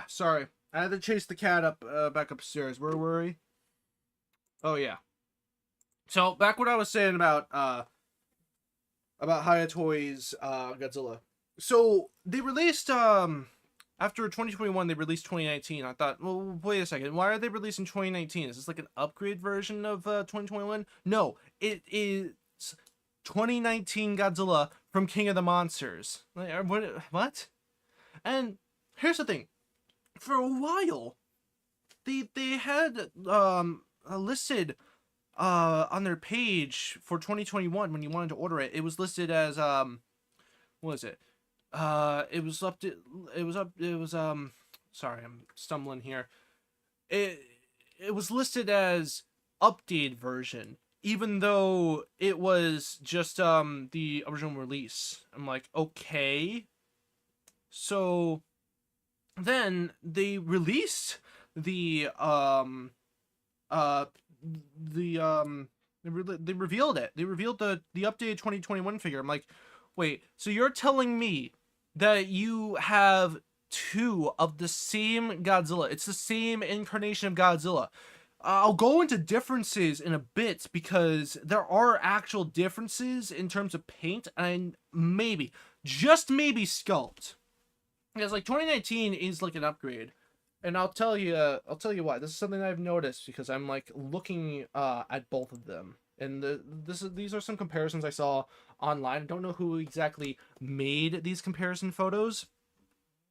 Sorry. I had to chase the cat up, back upstairs. Where were we? Oh yeah. So back what I was saying about Haya Toys, Godzilla. So they released after 2021 they released 2019. I thought, well, wait a second, why are they releasing 2019? Is this like an upgrade version of 2021? No, it is 2019 Godzilla from King of the Monsters. Like, what? And here's the thing, for a while they had listed on their page for 2021, when you wanted to order it, it was listed as what is it? Sorry, I'm stumbling here. It was listed as updated version, even though it was just the original release. I'm like, okay. So then they released the they revealed it. They revealed the updated 2021 figure. I'm like, wait, so you're telling me that you have two of the same Godzilla? It's the same incarnation of Godzilla. I'll go into differences in a bit, because there are actual differences in terms of paint and maybe, just maybe, sculpt. Because like 2019 is like an upgrade. And I'll tell you why. This is something I've noticed, because I'm like looking at both of them, and these are some comparisons I saw online. I don't know who exactly made these comparison photos.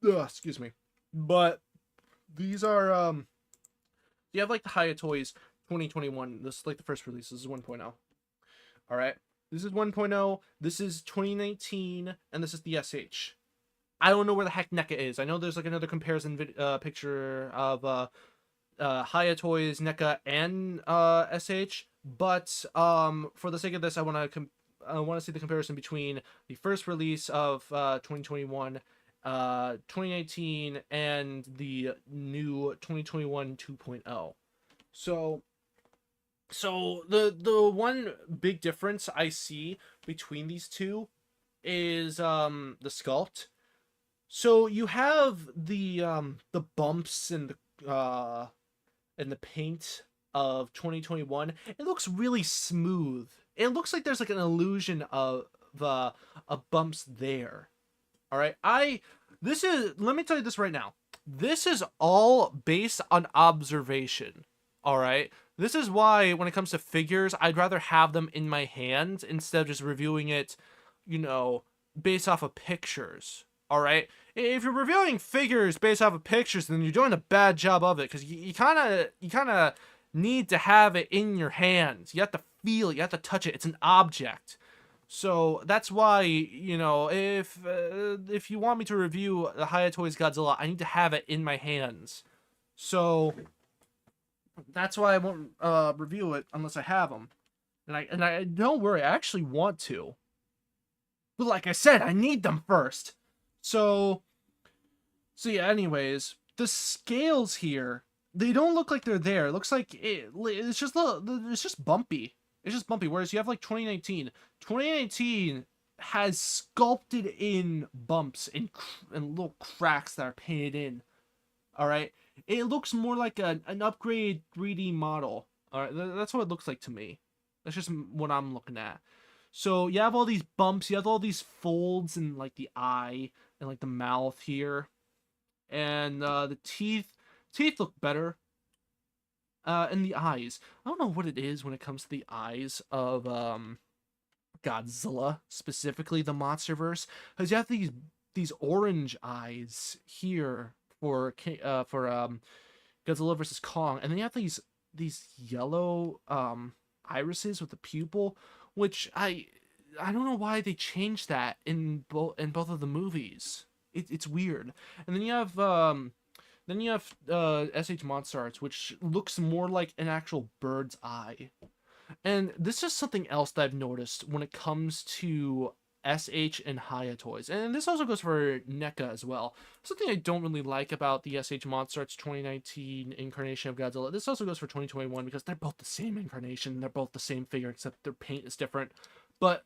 Excuse me, but these are you have like the Haya Toys 2021. This is like the first release. This is 1.0. All right, this is 1.0. This is 2019, and this is the SH. I don't know where the heck NECA is. I know there's like another comparison picture of Haya Toys, NECA, and SH, but for the sake of this, I want to see the comparison between the first release of 2021, 2019, and the new 2021 2.0. So the one big difference I see between these two is the sculpt. So you have the bumps and the paint of 2021. It looks really smooth. It looks like there's like an illusion of bumps there. All right, let me tell you this right now. This is all based on observation. All right, this is why when it comes to figures, I'd rather have them in my hand instead of just reviewing it, based off of pictures. All right, if you're reviewing figures based off of pictures, then you're doing a bad job of it, because you kind of need to have it in your hands. You have to feel it. You have to touch it. It's an object. So that's why, if you want me to review the Haya Toys Godzilla, I need to have it in my hands. So that's why I won't review it unless I have them. And I don't worry, I actually want to. But like I said, I need them first. So yeah, anyways, the scales here, they don't look like they're there. It looks like it's just bumpy. It's just bumpy. Whereas you have like 2019. 2019 has sculpted in bumps and little cracks that are painted in. All right, it looks more like an upgrade 3D model. All right, that's what it looks like to me. That's just what I'm looking at. So you have all these bumps, you have all these folds in like the eye and like the mouth here, and the teeth look better. And the eyes, I don't know what it is when it comes to the eyes of Godzilla, specifically the MonsterVerse, because you have these orange eyes here for Godzilla versus Kong, and then you have these yellow irises with the pupil, which I don't know why they changed that in both of the movies. It's weird. And then you have SH Monster Arts, which looks more like an actual bird's eye. And this is something else that I've noticed when it comes to SH and Haya Toys, and this also goes for NECA as well. Something I don't really like about the SH Monster Arts 2019 incarnation of Godzilla, this also goes for 2021, because they're both the same incarnation, they're both the same figure, except their paint is different. But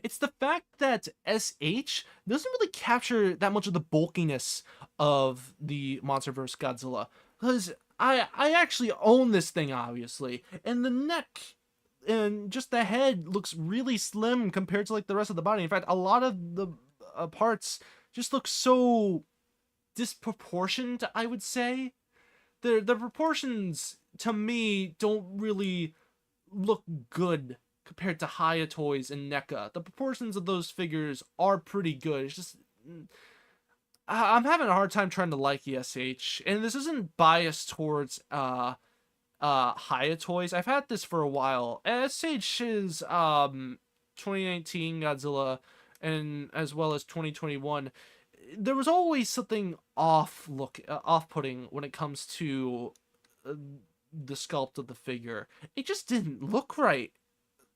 it's the fact that SH doesn't really capture that much of the bulkiness of the MonsterVerse Godzilla, because I actually own this thing, obviously, and the neck and just the head looks really slim compared to like the rest of the body. In fact, a lot of the parts just looks so disproportioned, I would say. The proportions, to me, don't really look good compared to Haya Toys and NECA. The proportions of those figures are pretty good. It's just... I'm having a hard time trying to like ESH, and this isn't biased towards Haya Toys. I've had this for a while. SH is 2019 Godzilla, and as well as 2021. There was always something off-putting when it comes to the sculpt of the figure. It just didn't look right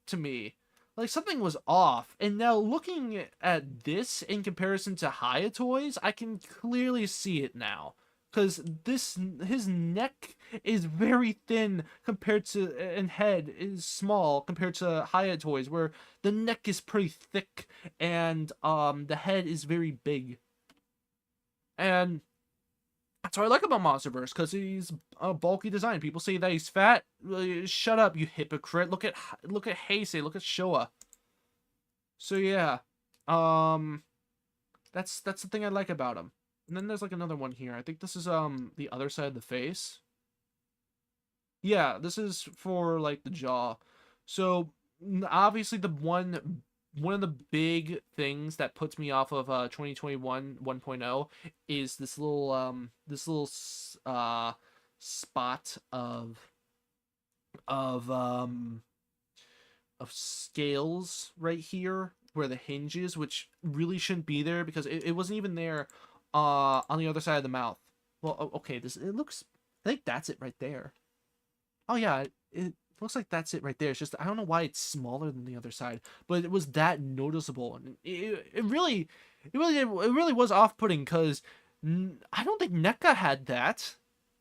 to me. Like, something was off. And now looking at this in comparison to Haya Toys, I can clearly see it now. Because his neck is very thin compared to, and head is small compared to Haya Toys, where the neck is pretty thick and the head is very big. And that's what I like about MonsterVerse, because he's a bulky design. People say that he's fat. Shut up, you hypocrite. Look at Heisei. Look at Showa. So yeah, that's the thing I like about him. And then there's like another one here. I think this is the other side of the face. Yeah, this is for like the jaw. So obviously the one of the big things that puts me off of 2021 1.0 is this little spot of scales right here where the hinge is, which really shouldn't be there because it wasn't even there on the other side of the mouth. Well, okay, it looks, I think that's it right there. Oh yeah, it looks like that's it right there. It's just, I don't know why it's smaller than the other side, but it was that noticeable, and it really was off-putting, because I don't think NECA had that.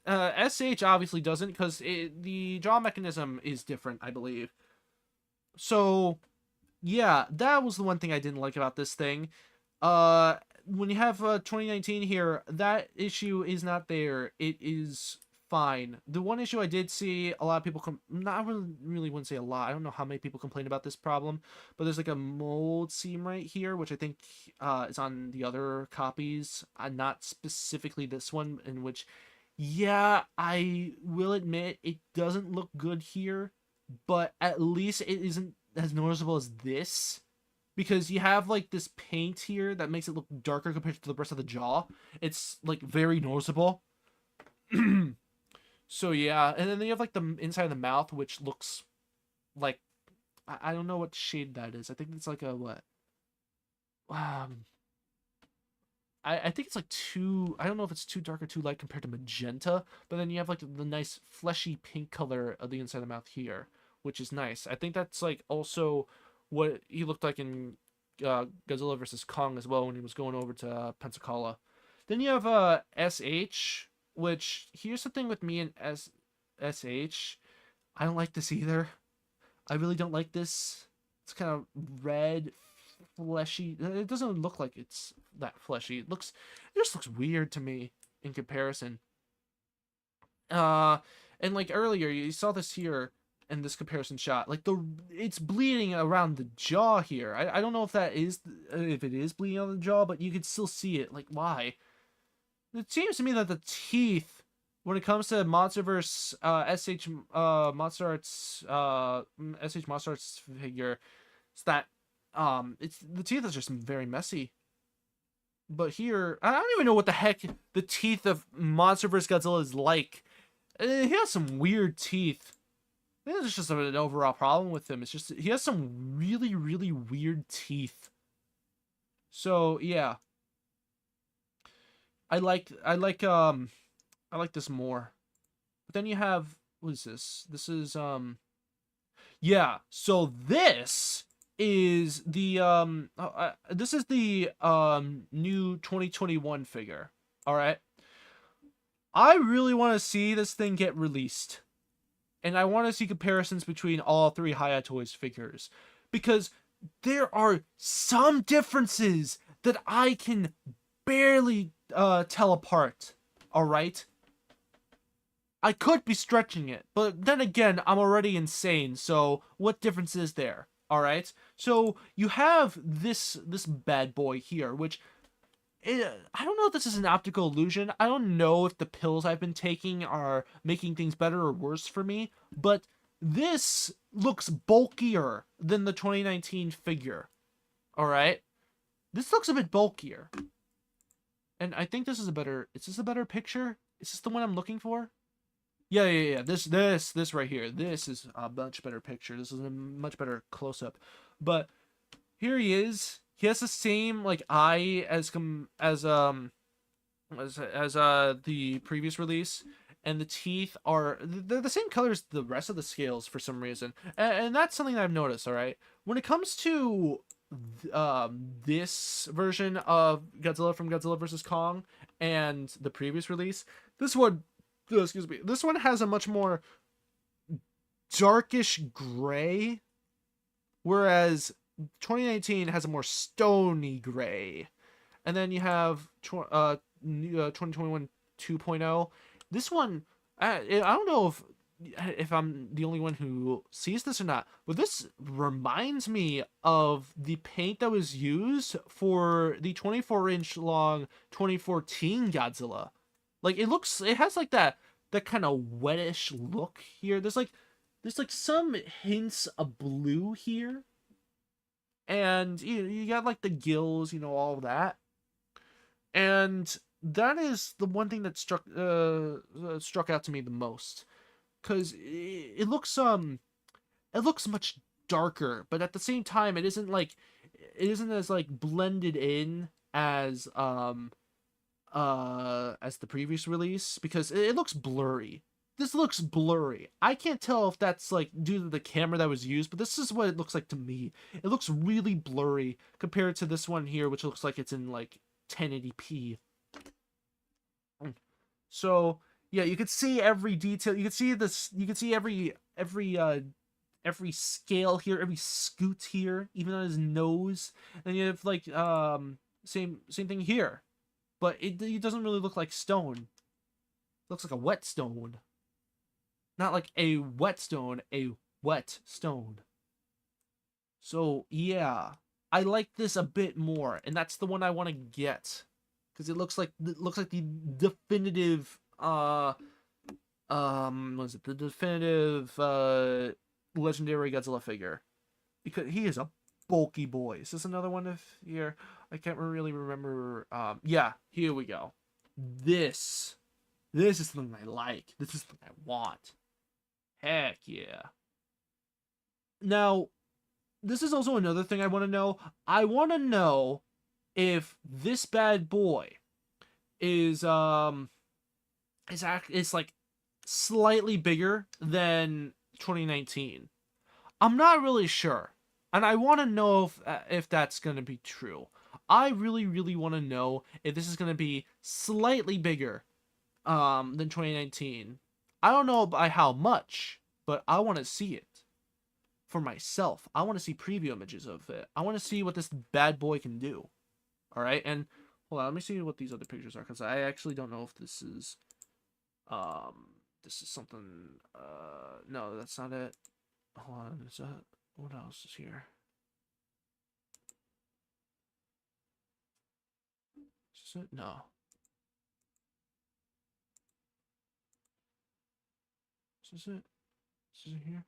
SH obviously doesn't, because the jaw mechanism is different, I believe. So yeah, that was the one thing I didn't like about this thing. When you have 2019 here, that issue is not there. It is fine. The one issue I did see a lot of people not really wouldn't say a lot. I don't know how many people complain about this problem, but there's like a mold seam right here, which I think is on the other copies, not specifically this one, in which, yeah, I will admit it doesn't look good here, but at least it isn't as noticeable as this, because you have like this paint here that makes it look darker compared to the rest of the jaw. It's like very noticeable. So yeah, and then you have like the inside of the mouth, which looks like, I don't know what shade that is. I think it's like a what? I think it's like I don't know if it's too dark or too light compared to magenta, but then you have like the nice fleshy pink color of the inside of the mouth here, which is nice. I think that's like also what he looked like in Godzilla vs. Kong as well, when he was going over to Pensacola. Then you have SH, which, here's the thing with me and SH. I don't like this either. I really don't like this. It's kind of red, fleshy. It doesn't look like it's that fleshy. It just looks weird to me in comparison. And like earlier, you saw this here in this comparison shot. Like it's bleeding around the jaw here. I don't know if it is bleeding on the jaw, but you could still see it. Like, why? It seems to me that the teeth, when it comes to MonsterVerse SH Monster Arts SH Monster Arts figure, it's that the teeth is just very messy. But here, I don't even know what the heck the teeth of MonsterVerse Godzilla is like. He has some weird teeth. I think it's just an overall problem with him. It's just he has some really, really weird teeth. So yeah, I like this more. But then you have, what is this? This is yeah. So this is the new 2021 figure. All right. I really want to see this thing get released. And I want to see comparisons between all three Haya Toys figures, because there are some differences that I can barely tell apart. All right? I could be stretching it, but then again, I'm already insane, so what difference is there? All right? So you have this bad boy here, which I don't know if this is an optical illusion. I don't know if the pills I've been taking are making things better or worse for me, but this looks bulkier than the 2019 figure. All right, this looks a bit bulkier, and I think this is a better. Is this a better picture? Is this the one I'm looking for? Yeah. This right here. This is a much better picture. This is a much better close up. But here he is. He has the same like eye as the previous release, and the teeth are they're the same color as the rest of the scales for some reason, and that's something I've noticed. All right, when it comes to this version of Godzilla from Godzilla vs Kong and the previous release, this one, excuse me, this one has a much more darkish gray, whereas 2019 has a more stony gray. And then you have 2021 2.0. This one, I don't know if I'm the only one who sees this or not, but this reminds me of the paint that was used for the 24-inch long 2014 Godzilla. Like it has like that kind of wettish look here. There's like some hints of blue here, and you got like the gills, all of that. And that is the one thing that struck out to me the most, because it looks much darker, but at the same time it isn't as like blended in as the previous release, because it looks blurry. This looks blurry. I can't tell if that's like due to the camera that was used, but this is what it looks like to me. It looks really blurry compared to this one here, which looks like it's in like 1080p. So yeah, you could see every detail. You could see this. You could see every scale here, every scoot here, even on his nose. And you have like same thing here, but it doesn't really look like stone. It looks like a wet stone, not like a whetstone, a wet stone. So yeah, I like this a bit more, and that's the one I want to get, because it looks like the definitive what is it? The definitive legendary Godzilla figure, because he is a bulky boy. Is this another one of here? I can't really remember. Yeah, here we go. This is something I like. This is something I want. Heck yeah. Now, this is also another thing I want to know. I want to know if this bad boy is like slightly bigger than 2019. I'm not really sure, and I want to know if that's going to be true. I really want to know if this is going to be slightly bigger than 2019. I don't know by how much, but I want to see it for myself. I want to see preview images of it. I want to see what this bad boy can do. All right, and hold on, let me see what these other pictures are, because I actually don't know if this is something. No, that's not it. Hold on, is that, what else is here? Is this it? No. Is this it? Is it here?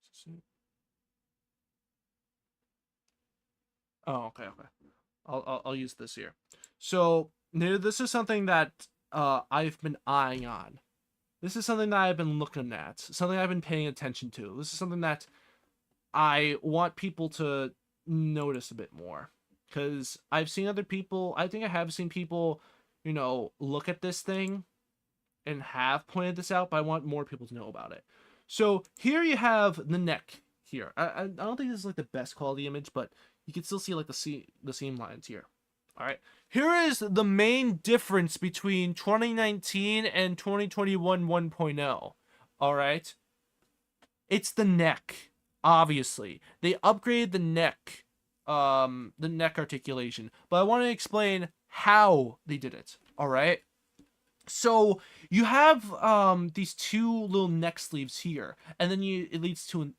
Is this it? Oh, okay. I'll use this here. So this is something that I've been eyeing on. This is something that I've been looking at. Something I've been paying attention to. This is something that I want people to notice a bit more, because I've seen other people. I think I have seen people, look at this thing and have pointed this out, but I want more people to know about it. So here you have the neck here. I don't think this is like the best quality image, but you can still see like the seam lines here. All right. Here is the main difference between 2019 and 2021 1.0. All right. It's the neck. Obviously, they upgraded the neck articulation, but I want to explain how they did it. All right. So you have these two little neck sleeves here, and then it leads to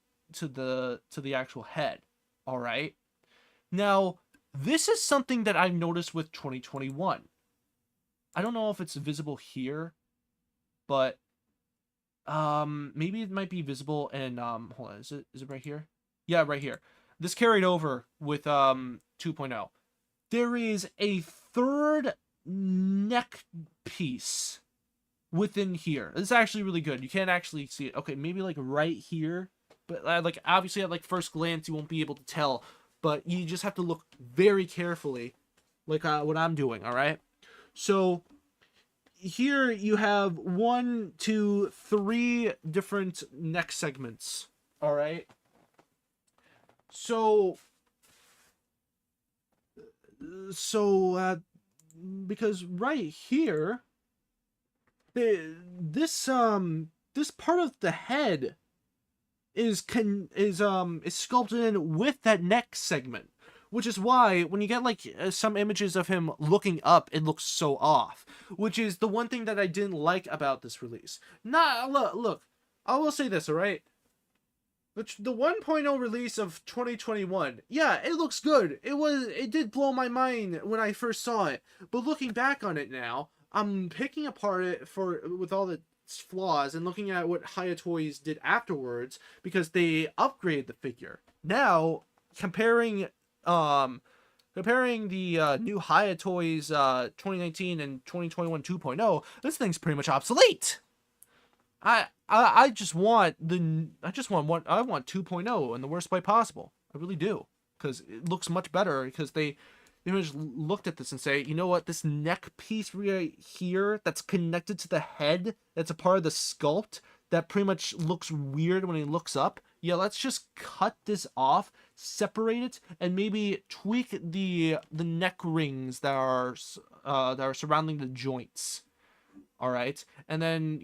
the actual head. All right. Now, this is something that I've noticed with 2021. I don't know if it's visible here, but maybe it might be visible in hold on, is it right here? Yeah, right here. This carried over with 2.0. There is a third neck piece within here. It's actually really good. You can't actually see it. Okay, maybe like right here, but like obviously at like first glance you won't be able to tell, but you just have to look very carefully, like what I'm doing. All right. So here you have 1, 2, 3 different neck segments. All right. So because right here, this part of the head is sculpted in with that neck segment, which is why when you get like some images of him looking up, it looks so off, which is the one thing that I didn't like about this release. Look, I will say this, all right? The 1.0 release of 2021, yeah, it looks good. It did blow my mind when I first saw it, but looking back on it now, I'm picking apart it with all the flaws and looking at what Haya Toys did afterwards, because they upgraded the figure. Now, comparing the new Haya Toys 2019 and 2021 2.0, this thing's pretty much obsolete. I just want 2.0 in the worst way possible. I really do, because it looks much better, because they just looked at this and say, you know what, this neck piece right here that's connected to the head, that's a part of the sculpt that pretty much looks weird when he looks up. Yeah, let's just cut this off, separate it, and maybe tweak the neck rings that are surrounding the joints. All right, and then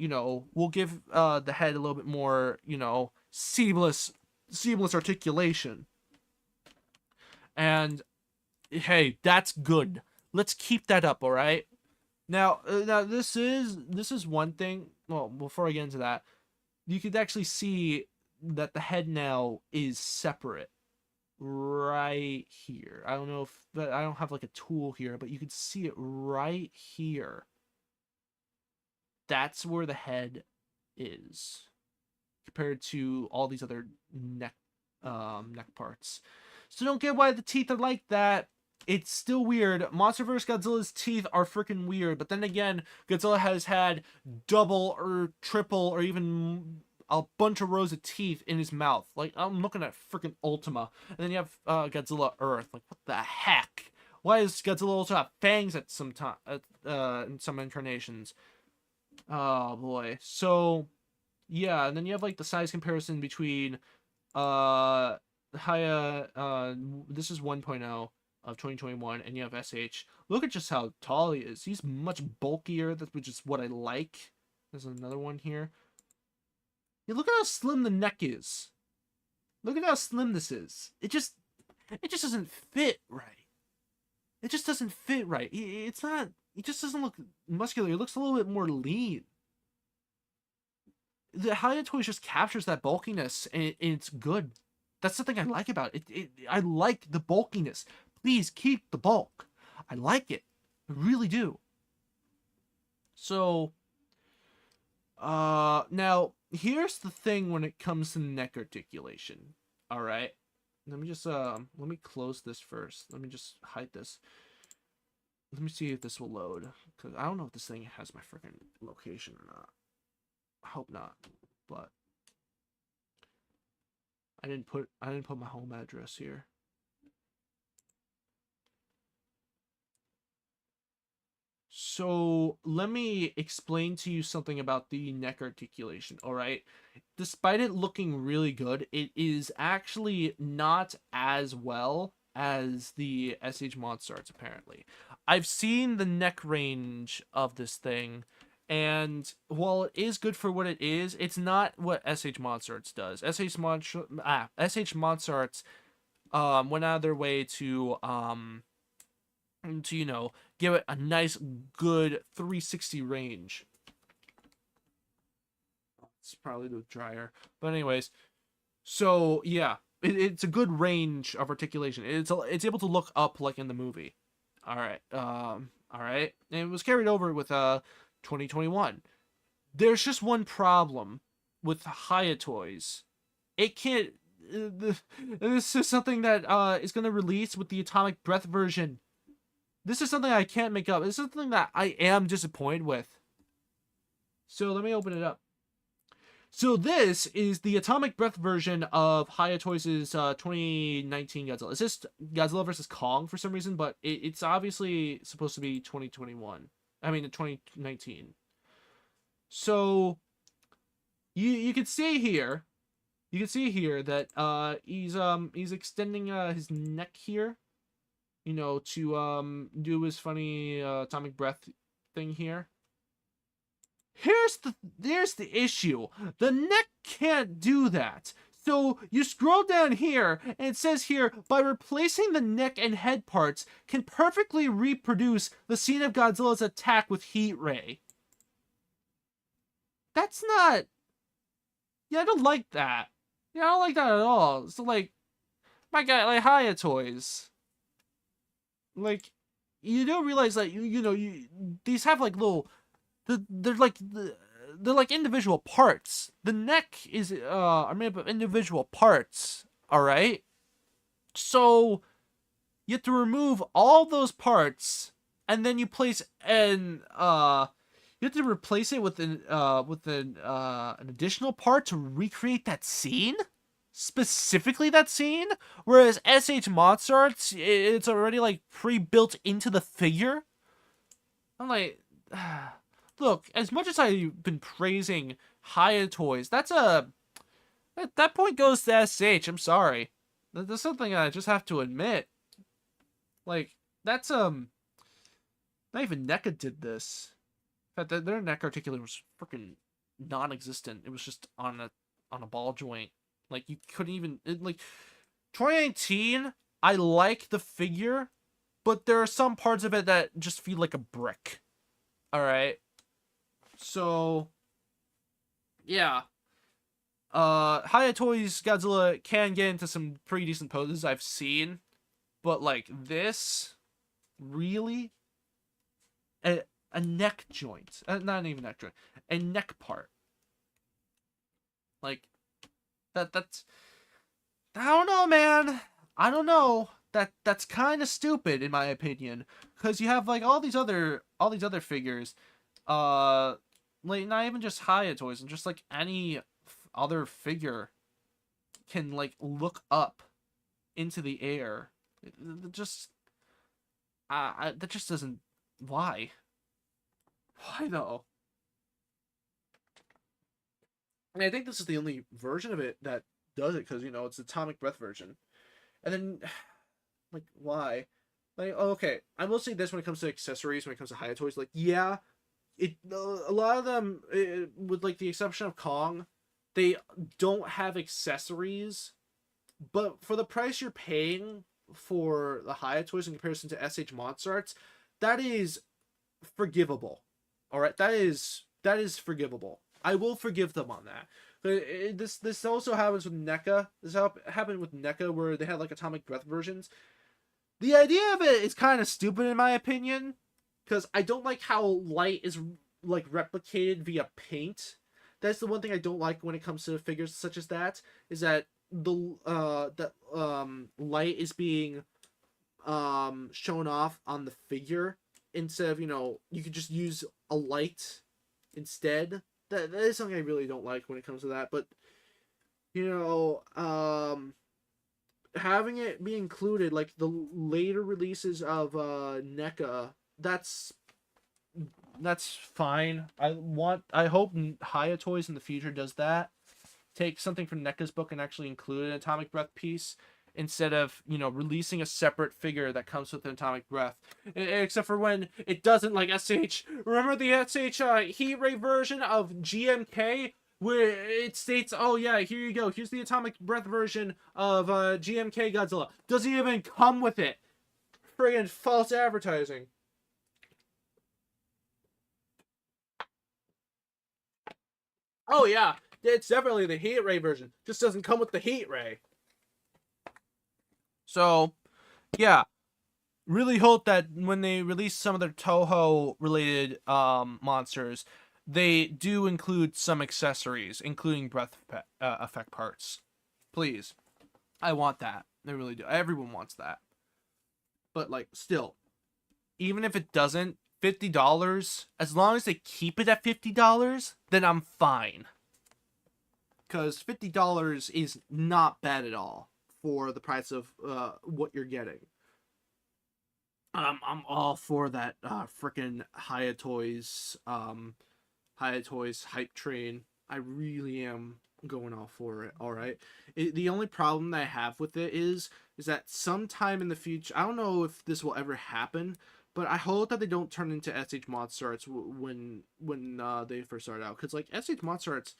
we'll give the head a little bit more seamless articulation. And hey, that's good. Let's keep that up. All right. Now this is one thing. Well, before I get into that, you could actually see that the head now is separate right here. I don't know if I don't have like a tool here, but you can see it right here. That's where the head is compared to all these other neck parts. So don't get why the teeth are like that. It's still weird. MonsterVerse Godzilla's teeth are freaking weird, but then again, Godzilla has had double or triple or even a bunch of rows of teeth in his mouth. Like, I'm looking at freaking Ultima, and then you have Godzilla Earth. Like, what the heck? Why does Godzilla also have fangs at some time in some incarnations? Oh boy. So yeah, and then you have like the size comparison between Haya this is 1.0 of 2021, and you have SH. Look at just how tall he is. He's much bulkier, which is what I like. There's another one here. Yeah, look at how slim the neck is. Look at how slim this is. It just doesn't fit right. It just doesn't fit right. It's not. It just doesn't look muscular. It looks a little bit more lean. The Haya Toys just captures that bulkiness, and it's good. That's the thing I like about it. I like the bulkiness. Please keep the bulk. I like it. I really do. So, now here's the thing when it comes to neck articulation. All right. Let me just let me close this first. Let me just hide this. Let me see if this will load, because I don't know if this thing has my freaking location or not. I hope not, but I didn't put my home address here. So let me explain to you something about the neck articulation. All right, despite it looking really good, it is actually not as well as the SH Monster Arts, apparently. I've seen the neck range of this thing, and while it is good for what it is, it's not what SH Monster Arts does. SH Monster Arts went out of their way to give it a nice good 360 range. It's probably the dryer, but anyways, so yeah, it's a good range of articulation. It's able to look up like in the movie. All right. All right. And it was carried over with 2021. There's just one problem with Haya Toys. It can't. This is something that is going to release with the Atomic Breath version. This is something I can't make up. This is something that I am disappointed with. So let me open it up. So this is the Atomic Breath version of Haya Toys' 2019 Godzilla. It's just Godzilla vs. Kong for some reason, but it's obviously supposed to be 2021. I mean, 2019. So you can see here, that he's extending his neck here, you know, to do his funny atomic breath thing here. Here's the issue. The neck can't do that. So you scroll down here, and it says here, by replacing the neck and head parts, can perfectly reproduce the scene of Godzilla's attack with heat ray. That's not... Yeah, I don't like that. Yeah, I don't like that at all. So, like, my God, like, Haya Toys. Like, you don't realize that, these have, like, little... They're like individual parts. The neck is are made up of individual parts. All right. So you have to remove all those parts, and then you place you have to replace it with an additional part to recreate that scene. Specifically that scene, whereas SH Monsters, it's already like pre-built into the figure. I'm like. Look, as much as I've been praising Haya Toys, that point goes to SH. I'm sorry. That's something I just have to admit. Like, that's not even NECA did this. In fact, their neck articulation was freaking non-existent. It was just on a ball joint. Like, you couldn't even 2019. I like the figure, but there are some parts of it that just feel like a brick. All right. So, yeah. Haya Toys Godzilla can get into some pretty decent poses I've seen, but like this, really, a neck joint, not even neck joint, a neck part, like that's, I don't know, man. I don't know. That's kind of stupid in my opinion, because you have like all these other figures, like not even just Haya Toys, and just like any other figure can like look up into the air. That just doesn't. Why though? And I think this is the only version of it that does it, because it's Atomic Breath version. And then, like, why? Like, okay, I will say this when it comes to accessories, when it comes to Haya Toys, like, yeah, a lot of them, with like the exception of Kong, they don't have accessories, but for the price you're paying for the Haya Toys in comparison to SH Monster Arts, that is forgivable. All right, that is forgivable. I will forgive them on that. But this also happens with NECA. This happened with NECA, where they had like Atomic Breath versions. The idea of it is kind of stupid in my opinion, because I don't like how light is like replicated via paint. That's the one thing I don't like when it comes to figures such as that, is that the light is being shown off on the figure instead of, you could just use a light instead. That is something I really don't like when it comes to that. But having it be included, like the later releases of NECA, that's fine. I hope Haya Toys in the future does that. Take something from NECA's book and actually include an Atomic Breath piece, instead of releasing a separate figure that comes with an Atomic Breath. Except for when it doesn't, like SH. Remember the SH Heat Ray version of GMK, where it states, oh yeah, here you go, here's the Atomic Breath version of GMK Godzilla. Doesn't even come with it. Friggin' false advertising. Oh yeah, it's definitely the Heat Ray version. Just doesn't come with the Heat Ray. So, yeah. Really hope that when they release some of their Toho related monsters, they do include some accessories, including breath effect parts. Please. I want that. I really do. Everyone wants that. But like still, even if it doesn't, $50, as long as they keep it at $50, then I'm fine. Because $50 is not bad at all for the price of what you're getting. I'm all for that freaking Haya Toys hype train. I really am going all for it. All right. The only problem that I have with it is that sometime in the future, I don't know if this will ever happen, but I hope that they don't turn into SH Monster Arts when they first started out, because like SH Monster Arts,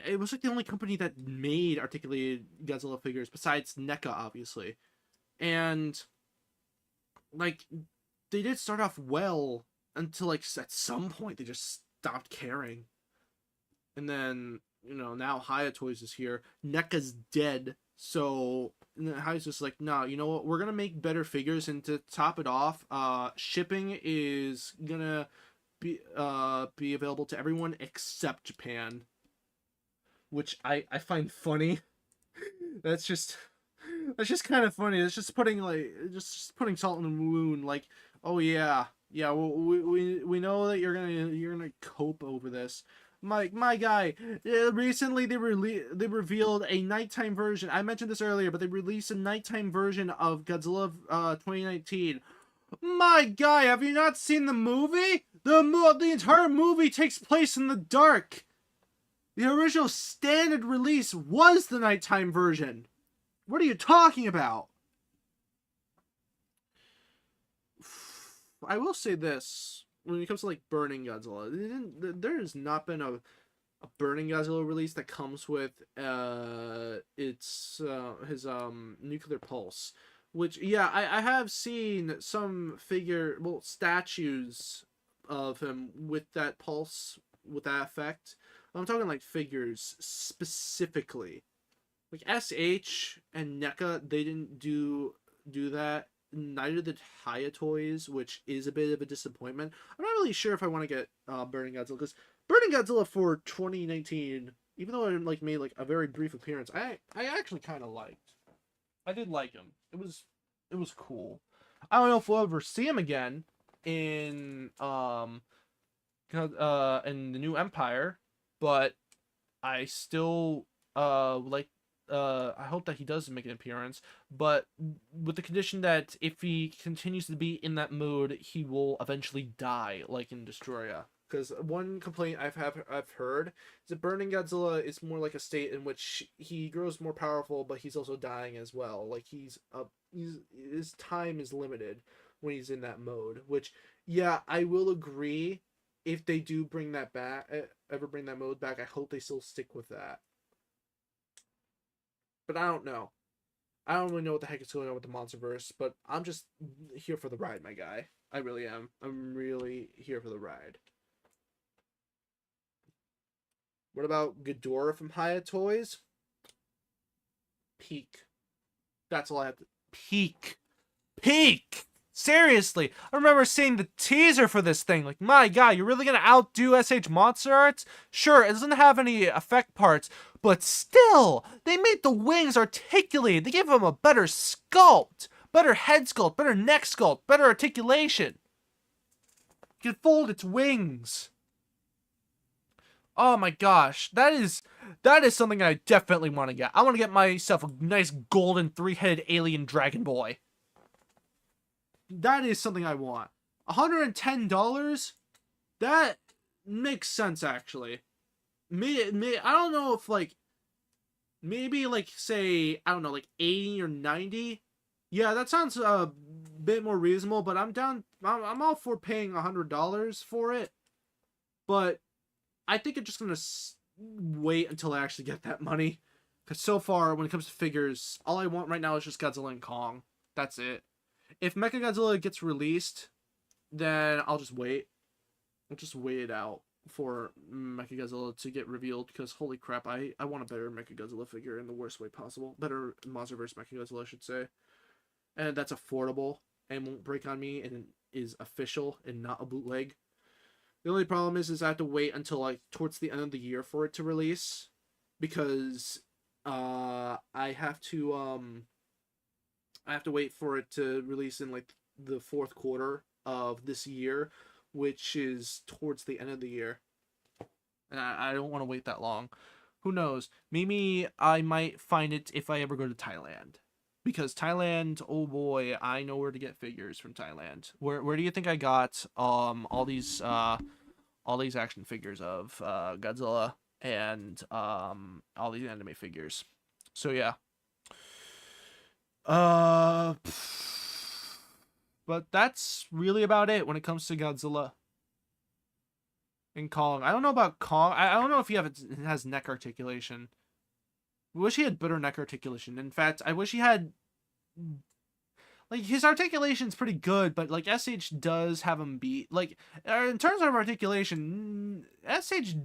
it was like the only company that made articulated Godzilla figures besides NECA, obviously, and like they did start off well until like at some point they just stopped caring. And then, now Haya Toys is here. NECA's dead. So Haya's just like, no, you know what? We're gonna make better figures, and to top it off, shipping is gonna be available to everyone except Japan, which I find funny. That's just kind of funny. It's just putting salt in the wound. Like, oh yeah, well, we know that you're gonna cope over this. My guy. Recently they revealed a nighttime version. I mentioned this earlier, but they released a nighttime version of Godzilla 2019. My guy, have you not seen the movie? The entire movie takes place in the dark. The original standard release was the nighttime version. What are you talking about? I will say this. When it comes to like Burning Godzilla, there has not been a Burning Godzilla release that comes with his nuclear pulse. Which, yeah, I have seen some statues of him with that pulse, with that effect. I'm talking like figures specifically. Like SH and NECA, they didn't do that. Neither did Haya Toys, which is a bit of a disappointment. I'm not really sure if I want to get Burning Godzilla, because Burning Godzilla for 2019, even though it like made like a very brief appearance, I actually kind of liked. I did like him. It was cool. I don't know if we'll ever see him again in in the new Empire, but I still like I hope that he does make an appearance, but with the condition that if he continues to be in that mode, he will eventually die, like in Destroya. Because one complaint I've heard is that Burning Godzilla is more like a state in which he grows more powerful, but he's also dying as well. Like his time is limited when he's in that mode. Which, yeah, I will agree. If they do bring that back, ever bring that mode back, I hope they still stick with that. But I don't know. I don't really know what the heck is going on with the Monsterverse, but I'm just here for the ride, my guy. I really am. I'm really here for the ride. What about Ghidorah from Haya Toys? Peak. That's all I have to... Peak. Seriously, I remember seeing the teaser for this thing. Like, my god, you're really gonna outdo SH Monster Arts? Sure, it doesn't have any effect parts, but still, they made the wings articulated. They gave them a better sculpt, better head sculpt, better neck sculpt, better articulation. It can fold its wings. Oh my gosh, that is something I definitely want to get. I want to get myself a nice golden three-headed alien dragon boy. That is something I want. $110? That makes sense, actually. I don't know if, like, maybe, like, say, I don't know, like, 80 or 90? Yeah, that sounds a bit more reasonable, but I'm I'm all for paying $100 for it. But I think I'm just gonna wait until I actually get that money. Because so far, when it comes to figures, all I want right now is just Godzilla and Kong. That's it. If Mechagodzilla gets released, then I'll just wait. I'll just wait it out for Mechagodzilla to get revealed, because holy crap, I want a better Mechagodzilla figure in the worst way possible. Better Monsterverse Mechagodzilla, I should say. and that's affordable and won't break on me and is official and not a bootleg. The only problem is I have to wait until like towards the end of the year for it to release, because I have to wait for it to release in like the fourth quarter of this year, which is towards the end of the year. And I don't want to wait that long. Who knows? Maybe I might find it if I ever go to Thailand. Because Thailand, oh boy, I know where to get figures from Thailand. Where do you think I got all these action figures of Godzilla and all these anime figures? So yeah. But that's really about it when it comes to Godzilla and Kong. I don't know about Kong. I don't know if it has neck articulation. I wish he had better neck articulation. In fact, I wish he had, like, his articulation's pretty good, but like SH does have him beat. Like, in terms of articulation, SH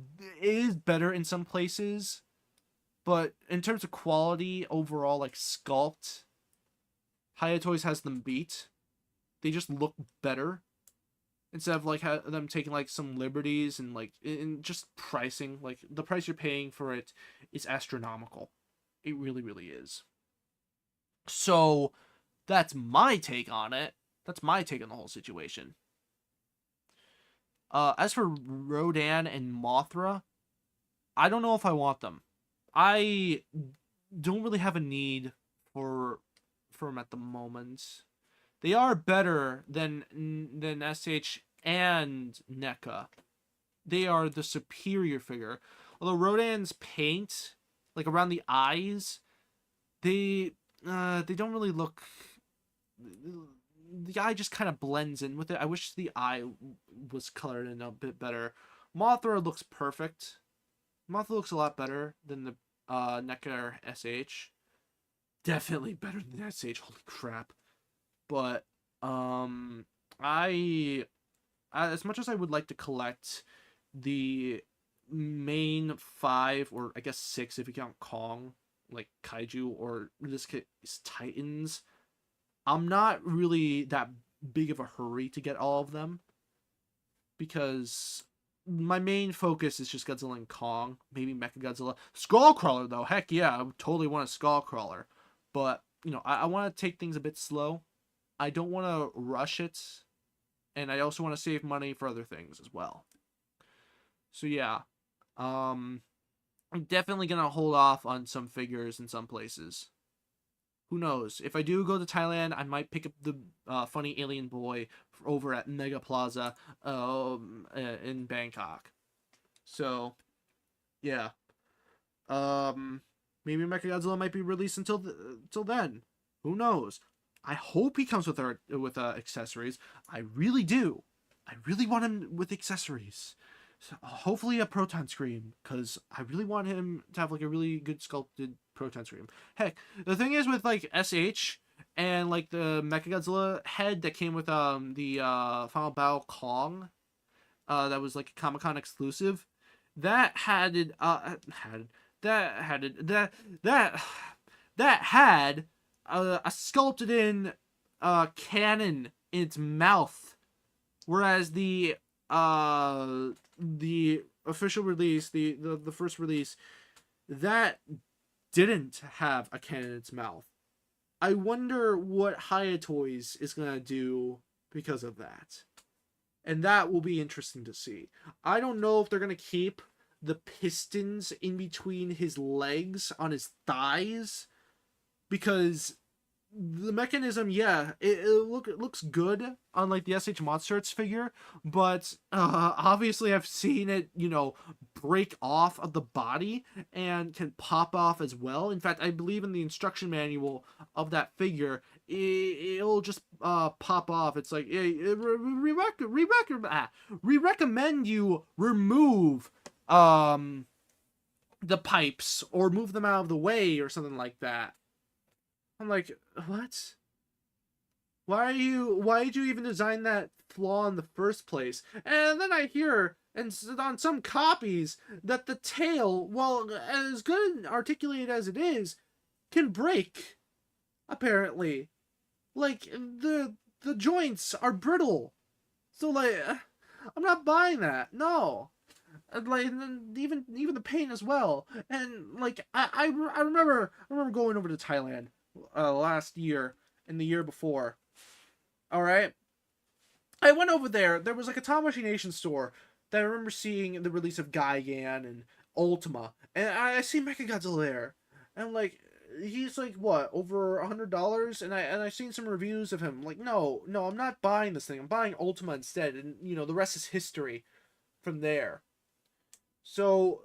is better in some places, but in terms of quality overall, like sculpt, Haya Toys has them beat. They just look better instead of like them taking like some liberties and like in just pricing. Like the price you're paying for it is astronomical. It really, really is. So that's my take on it. That's my take on the whole situation. As for Rodan and Mothra, I don't know if I want them. I don't really have a need for them at the moment. They are better than SH and NECA. They are the superior figure. Although Rodan's paint, like around the eyes, they don't really look. The eye just kind of blends in with it. I wish the eye was colored in a bit better. Mothra looks perfect. Mothra looks a lot better than the NECA or SH. Definitely better than SH. Holy crap. But I as much as I would like to collect the main 5, or I guess 6 if you count Kong, like kaiju, or in this case Titans, I'm not really that big of a hurry to get all of them, because my main focus is just Godzilla and Kong, maybe Mechagodzilla. Skullcrawler though, heck yeah, I would totally want a Skullcrawler, but you know, I want to take things a bit slow. I don't want to rush it, and I also want to save money for other things as well. So yeah, I'm definitely gonna hold off on some figures in some places. Who knows? If I do go to Thailand, I might pick up the funny alien boy over at Mega Plaza in Bangkok. So yeah, maybe Mechagodzilla might be released until then. Who knows? I hope he comes with accessories. I really do. I really want him with accessories. So hopefully a proton screen, because I really want him to have like a really good sculpted proton screen. Heck, the thing is with like SH and like the Mechagodzilla head that came with the Final Battle Kong, that was like a Comic-Con exclusive, that had a sculpted in cannon in its mouth, whereas the official release, the first release, that didn't have a cannon in its mouth. I wonder what Haya Toys is gonna do because of that, and that will be interesting to see. I don't know if they're gonna keep the pistons in between his legs on his thighs, because the mechanism, yeah, it looks good on like the SH Monster Arts figure, but obviously I've seen it, you know, break off of the body and can pop off as well. In fact, I believe in the instruction manual of that figure, it'll just pop off. It's like, we recommend you remove the pipes or move them out of the way or something like that. I'm like, what? Why did you even design that flaw in the first place? And then I hear, and on some copies, that the tail, well, as good and articulated as it is, can break, apparently. Like the joints are brittle. So like, I'm not buying that. No. Like even the paint as well. And like I remember going over to Thailand last year and the year before. All right. I went over there. There was like a Tamashii Nation store that I remember seeing the release of Gigan and Ultima, and I see Mechagodzilla there, and like he's like what over $100, and I seen some reviews of him. Like no, I'm not buying this thing. I'm buying Ultima instead, and you know the rest is history from there. So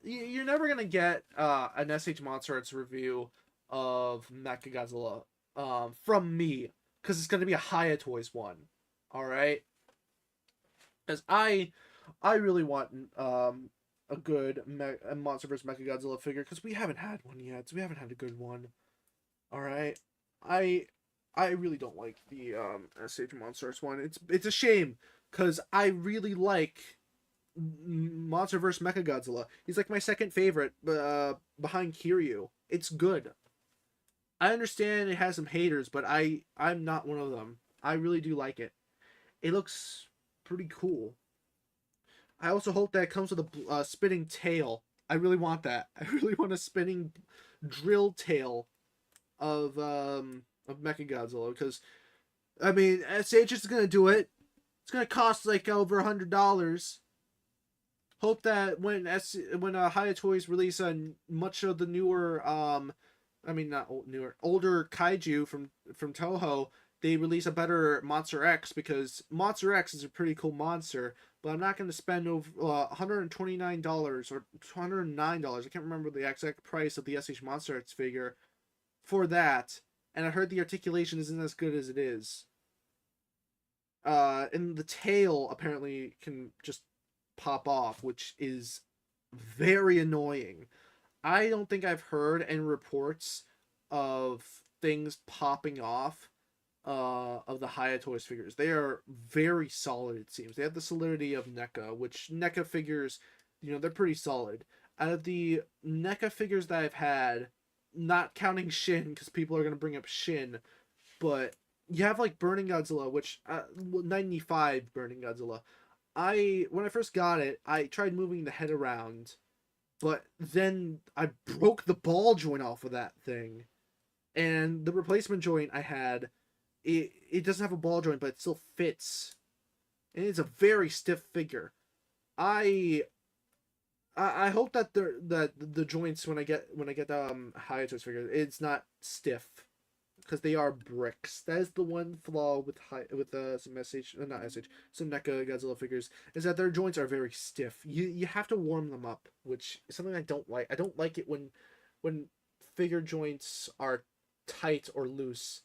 you're never gonna get an SH Monster Arts review of Mechagodzilla from me because it's gonna be a Haya Toys one. All right, as I really want a good MonsterVerse Mechagodzilla figure because we haven't had one yet. So we haven't had a good one. All right, I I really don't like the SH Monsters one. It's a shame because I really like MonsterVerse Mechagodzilla. He's like my second favorite, behind Kiryu. It's good. I understand it has some haters, but I'm not one of them. I really do like it. It looks pretty cool. I also hope that it comes with a spinning tail. I really want that. I really want a spinning drill tail of Mechagodzilla because I mean SH is gonna do it. It's gonna cost like over $100. Hope that when Haya Toys release much of the newer I mean not newer older kaiju from Toho, they release a better Monster X because Monster X is a pretty cool monster, but I'm not going to spend over $129 or $109. I can't remember the exact price of the SH Monster X figure for that. And I heard the articulation isn't as good as it is. And the tail apparently can just pop off, which is very annoying. I don't think I've heard any reports of things popping off of the Haya Toys figures. They are very solid, it seems. They have the solidity of NECA, which NECA figures, you know, they're pretty solid. Out of the NECA figures that I've had, not counting Shin, because people are going to bring up Shin, but you have like Burning Godzilla, which 95 Burning Godzilla. When I first got it, I tried moving the head around, but then I broke the ball joint off of that thing, and the replacement joint I had, it doesn't have a ball joint, but it still fits, and it's a very stiff figure. I hope that the joints when I get Haya Toys figure, it's not stiff, because they are bricks. That is the one flaw with some SH, not SH, some NECA Godzilla figures, is that their joints are very stiff. You have to warm them up, which is something I don't like. I don't like it when figure joints are tight or loose.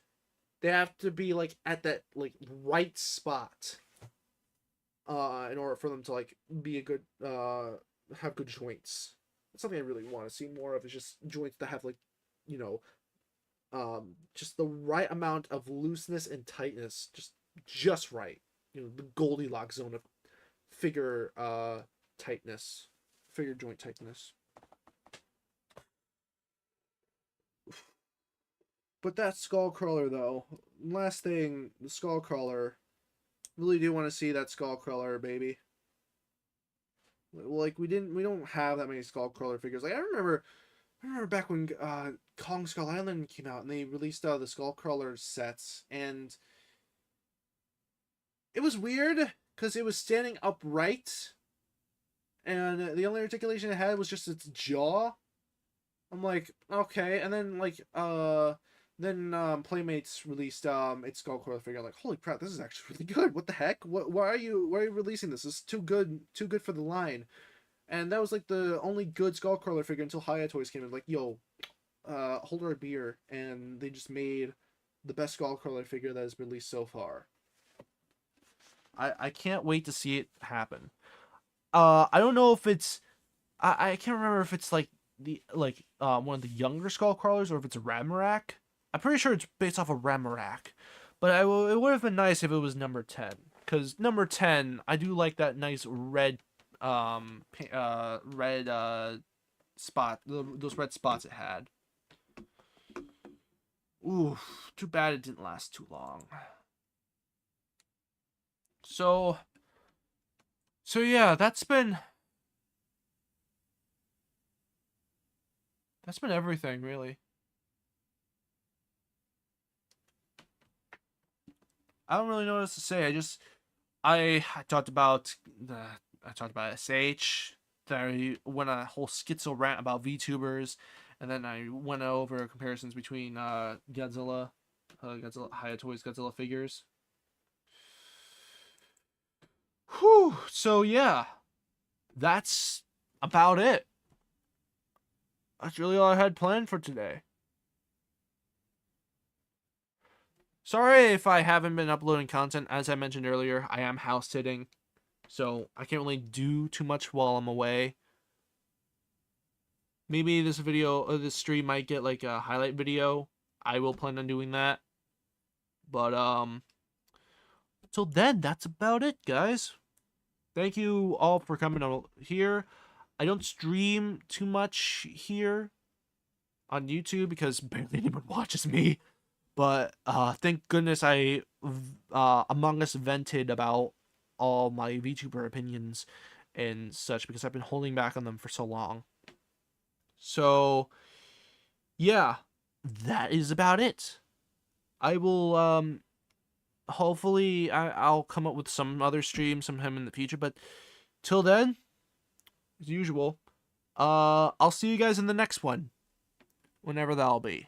They have to be like at that like right spot in order for them to like be a good have good joints. That's something I really want to see more of, is just joints that have like, you know, just the right amount of looseness and tightness, just right. You know, the Goldilocks zone of figure tightness, figure joint tightness. But that Skullcrawler though, last thing, the Skullcrawler. Really do want to see that Skullcrawler, baby. Like we don't have that many Skullcrawler figures. Like I remember back when Kong Skull Island came out and they released the Skullcrawler sets, and it was weird because it was standing upright, and the only articulation it had was just its jaw. I'm like, okay, and then like Playmates released its Skullcrawler figure. I'm like, holy crap, this is actually really good. What the heck? Why are you releasing this? This is too good for the line. And that was like the only good Skullcrawler figure until Haya Toys came in. Like, yo, hold our beer, and they just made the best Skullcrawler figure that has been released so far. I can't wait to see it happen. I don't know if it's I can't remember if it's like one of the younger Skullcrawlers or if it's a Ramarak. I'm pretty sure it's based off of Ramarak, but it would have been nice if it was number 10, because number 10, I do like that nice red spot, those red spots it had. Oof, too bad it didn't last too long. So yeah, that's been everything, really. I don't really know what else to say. I talked about SH. Then I went on a whole schizo rant about VTubers, and then I went over comparisons between Godzilla, Haya Toys Godzilla figures. Whew. So yeah, that's about it. That's really all I had planned for today. Sorry if I haven't been uploading content. As I mentioned earlier, I am house sitting, so I can't really do too much while I'm away. Maybe this video or this stream might get like a highlight video. I will plan on doing that. But till then, that's about it, guys. Thank you all for coming on here. I don't stream too much here on YouTube because barely anyone watches me. But thank goodness I Among Us vented about all my VTuber opinions and such because I've been holding back on them for so long. So yeah, that is about it. I will hopefully I'll come up with some other stream sometime in the future, but till then, as usual, I'll see you guys in the next one, whenever that'll be.